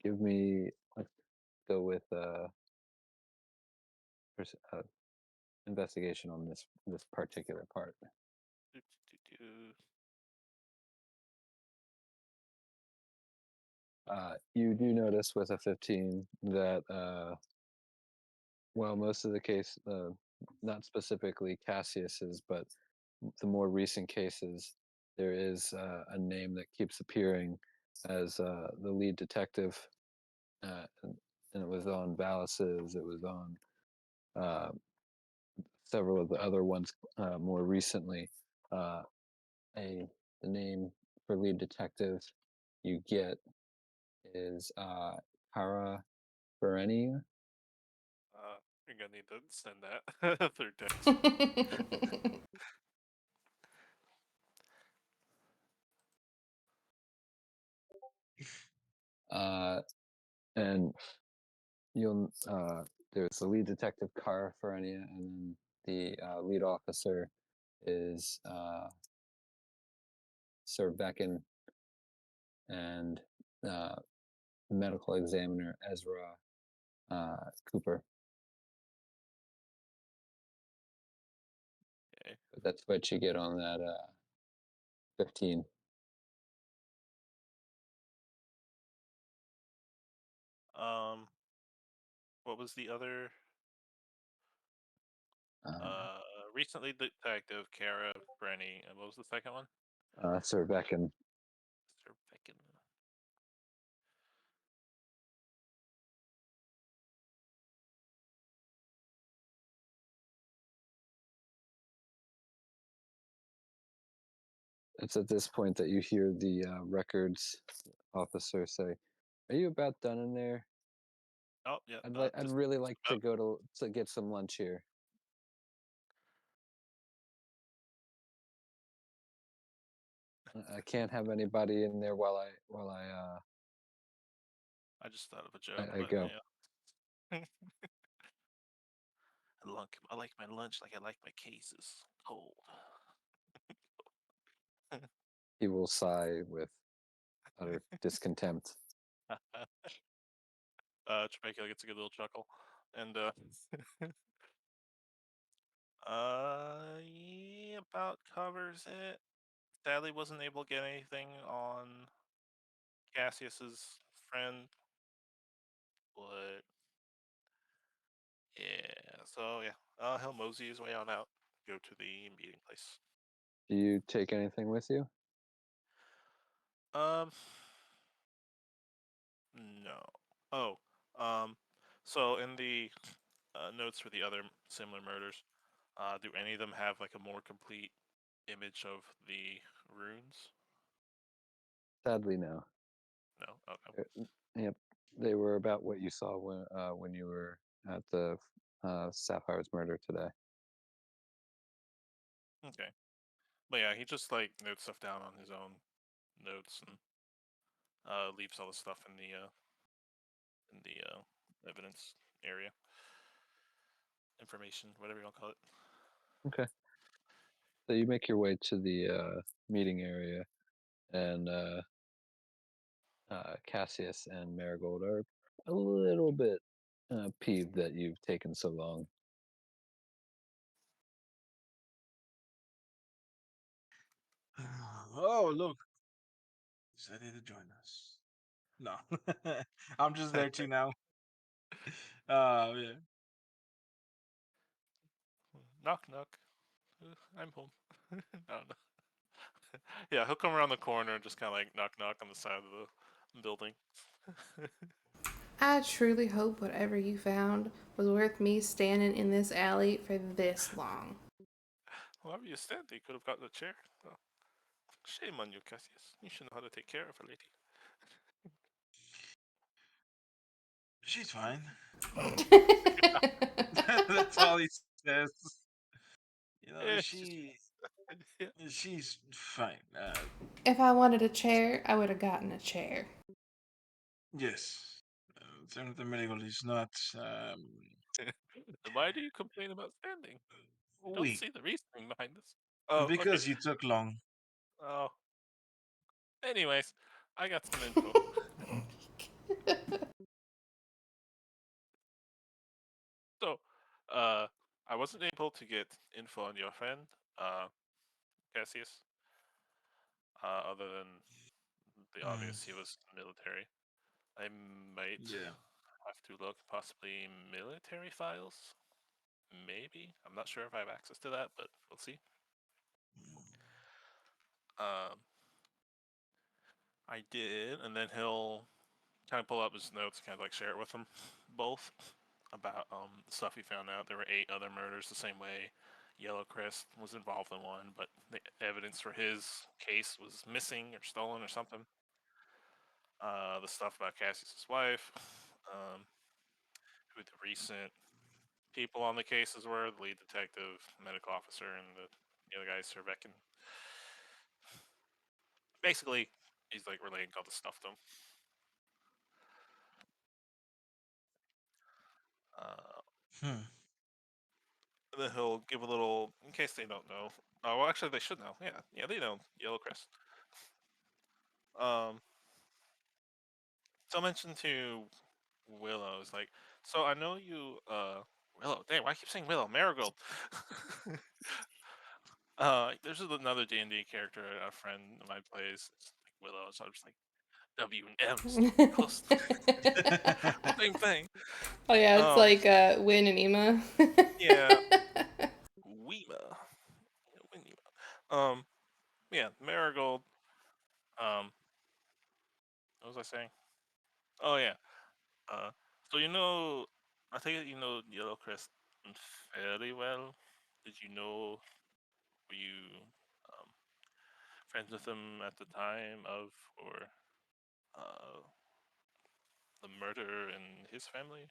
Speaker 4: give me, let's go with investigation on this particular part.
Speaker 3: Do, do, do.
Speaker 4: You do notice with a 15 that, well, most of the case, not specifically Cassius's, but the more recent cases, there is a name that keeps appearing as the lead detective, and it was on Valis's, it was on uh, several of the other ones more recently. Uh, the name for lead detective you get is Kara Berenia.
Speaker 3: You're gonna need to send that through text.
Speaker 4: Uh, and you'll there's the lead detective Kara Ferenia, and then the lead officer is Sir Becken, and uh, medical examiner Ezra Cooper. That's what you get on that 15.
Speaker 3: Um, what was the other?
Speaker 4: Uh,
Speaker 3: Recently detective Kara Brenny. And what was the second one?
Speaker 4: Sir Beckon.
Speaker 3: Sir Beckon.
Speaker 4: It's at this point that you hear the records officer say, "Are you about done in there?
Speaker 3: Oh yeah,
Speaker 4: I'd
Speaker 3: just
Speaker 4: really like to
Speaker 3: about.
Speaker 4: go to get some lunch here. I can't have anybody in there
Speaker 3: I just thought of a joke,
Speaker 4: I
Speaker 3: but
Speaker 4: go."
Speaker 3: yeah. I like my lunch like I like my cases cold.
Speaker 4: He will sigh with utter discontempt.
Speaker 3: Jamaica gets a good little chuckle, and yeah, about covers it. Sadly, wasn't able to get anything on Cassius's friend, but yeah. So yeah, he'll mosey his way on out, go to the meeting place.
Speaker 4: Do you take anything with you?
Speaker 3: Um, no. Oh, um, so in the notes for the other similar murders, do any of them have like a more complete image of the runes?
Speaker 4: Sadly, no.
Speaker 3: No. Okay.
Speaker 4: Yep, they were about what you saw when you were at the Sapphire's murder today.
Speaker 3: Okay. But yeah, he just like notes stuff down on his own notes and leaves all the stuff in the evidence area, information, whatever you want to call it.
Speaker 4: Okay. So you make your way to the meeting area, and Cassius and Marigold are a little bit peeved that you've taken so long.
Speaker 2: Oh, look, decided to join us. No, I'm just there too now. Yeah.
Speaker 3: Knock knock. I'm home. I don't know. Yeah, he'll come around the corner and just kind of like knock knock on the side of the building.
Speaker 1: I truly hope whatever you found was worth me standing in this alley for this long.
Speaker 3: Whoever you stand, you could have gotten a chair. Oh, shame on you, Cassius. You should know how to take care of a lady.
Speaker 2: She's fine. That's all he says. You know,
Speaker 3: Yeah, she's yeah.
Speaker 2: she's fine.
Speaker 1: If I wanted a chair, I would have gotten a chair.
Speaker 2: Yes. Senator Medical is not
Speaker 3: Then why do you complain about standing? You don't
Speaker 2: weak
Speaker 3: see the reasoning behind this. Oh, okay.
Speaker 2: because you took long.
Speaker 3: Oh, anyways, I got some info. So, I wasn't able to get info on your friend, Cassius, other than the
Speaker 2: Mm,
Speaker 3: obvious he was military. I might
Speaker 2: yeah.
Speaker 3: have to look possibly military files. Maybe. I'm not sure if I have access to that, but we'll see. Um, I did, and then he'll kind of pull up his notes, kind of like share it with them both about the stuff he found out. There were 8 other murders the same way. Yellowcrest was involved in one, but the evidence for his case was missing or stolen or something. The stuff about Cassius's wife, um, who the recent people on the cases were, the lead detective, medical officer, and the other guy, Sir Becken. Basically, he's like relaying all the stuff to him. Uh,
Speaker 2: Hmm.
Speaker 3: and then he'll give a little, in case they don't know. Oh, well, actually, they should know. Yeah, they know Yellowcrest. Um, so I mentioned to Willow is like, so I know you, Willow. Dang, why I keep saying Willow? Marigold. There's another D&D character a friend of mine plays. It's like Willow, so I'm just like W and M's close, same thing.
Speaker 1: Oh yeah, it's
Speaker 3: Um,
Speaker 1: like Win and Ema.
Speaker 3: yeah, Weema, Weema. Yeah, Marigold. Um, what was I saying? Oh yeah. Uh, so I think you know Yellow Crest fairly well. Did you know? Were you um, friends with him at the time of or uh, the murder in his family?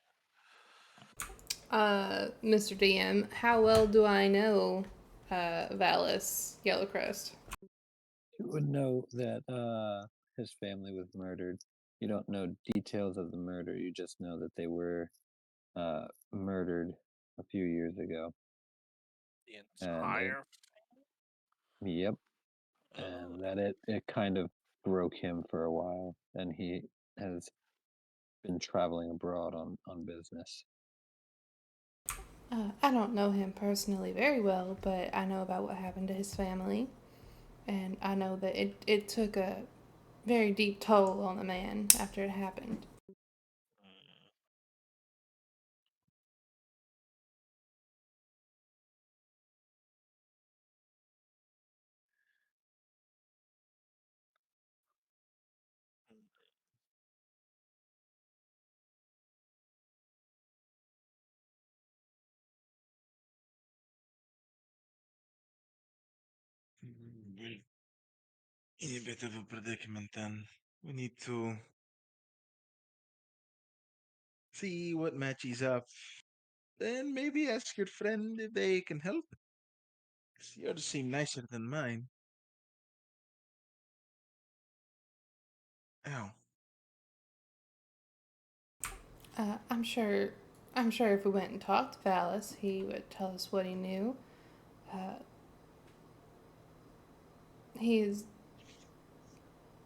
Speaker 1: Mr. DM, how well do I know Valis Yellowcrest?
Speaker 4: You would know that his family was murdered. You don't know details of the murder. You just know that they were murdered a few years ago.
Speaker 3: The
Speaker 4: And
Speaker 3: entire.
Speaker 4: yep,
Speaker 3: Oh,
Speaker 4: and that it kind of broke him for a while, and he has been traveling abroad on business.
Speaker 1: I don't know him personally very well, but I know about what happened to his family. And I know that it took a very deep toll on the man after it happened.
Speaker 3: mm, mm,
Speaker 2: We're in a bit of a predicament then. We need to see what matches up. Then maybe ask your friend if they can help. Yours seem nicer than mine. Ow.
Speaker 1: I'm sure. I'm sure if we went and talked to Valis, he would tell us what he knew. Uh, he's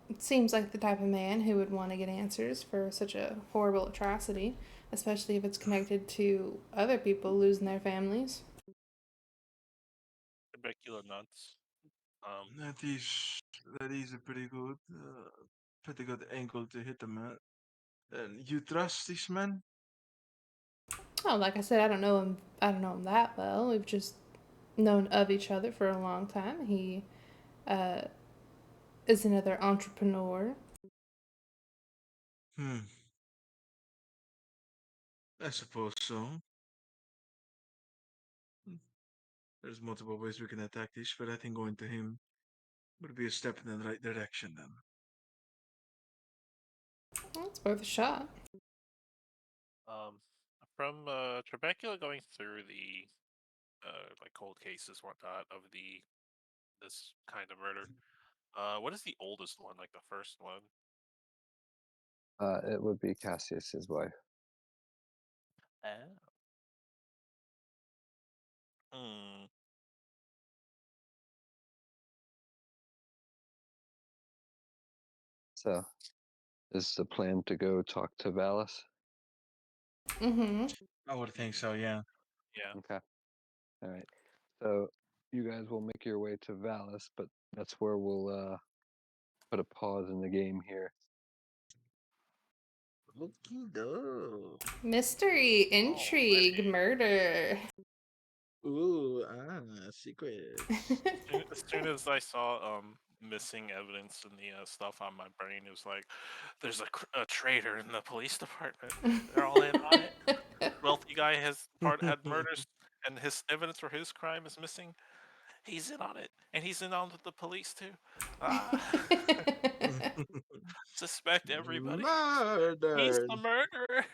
Speaker 1: it seems like the type of man who would want to get answers for such a horrible atrocity, especially if it's connected to other people losing their families.
Speaker 3: Tubercular nuts. Um,
Speaker 2: That is that is a pretty good angle to hit them at. And you trust this man?
Speaker 1: Oh, like I said, I don't know him. I don't know him that well. We've just known of each other for a long time. He uh, is another entrepreneur.
Speaker 2: Hmm. I suppose so. Hmm. There's multiple ways we can attack this, but I think going to him would be a step in the right direction then.
Speaker 1: Well, it's worth a shot.
Speaker 3: um, from Trebecula going through the like cold cases, whatnot of this kind of murder. What is the oldest one? Like the first one?
Speaker 4: It would be Cassius, his wife.
Speaker 3: Oh. Hmm.
Speaker 4: So, is the plan to go talk to Valis?
Speaker 1: Mm-hmm.
Speaker 2: I would think so, yeah.
Speaker 3: Yeah.
Speaker 4: Okay. All right. So you guys will make your way to Valis, but that's where we'll put a pause in the game here.
Speaker 2: Okie doke.
Speaker 1: Mystery,
Speaker 3: Already.
Speaker 1: intrigue, murder.
Speaker 2: Ooh, secrets.
Speaker 3: As soon as I saw missing evidence in the stuff on my brain, it was like, there's a traitor in the police department. They're all in on it. Wealthy guy has had murders, and his evidence for his crime is missing. He's in on it, and he's in on with the police too. Ah, suspect everybody. He's the
Speaker 2: Murdered.
Speaker 3: murderer.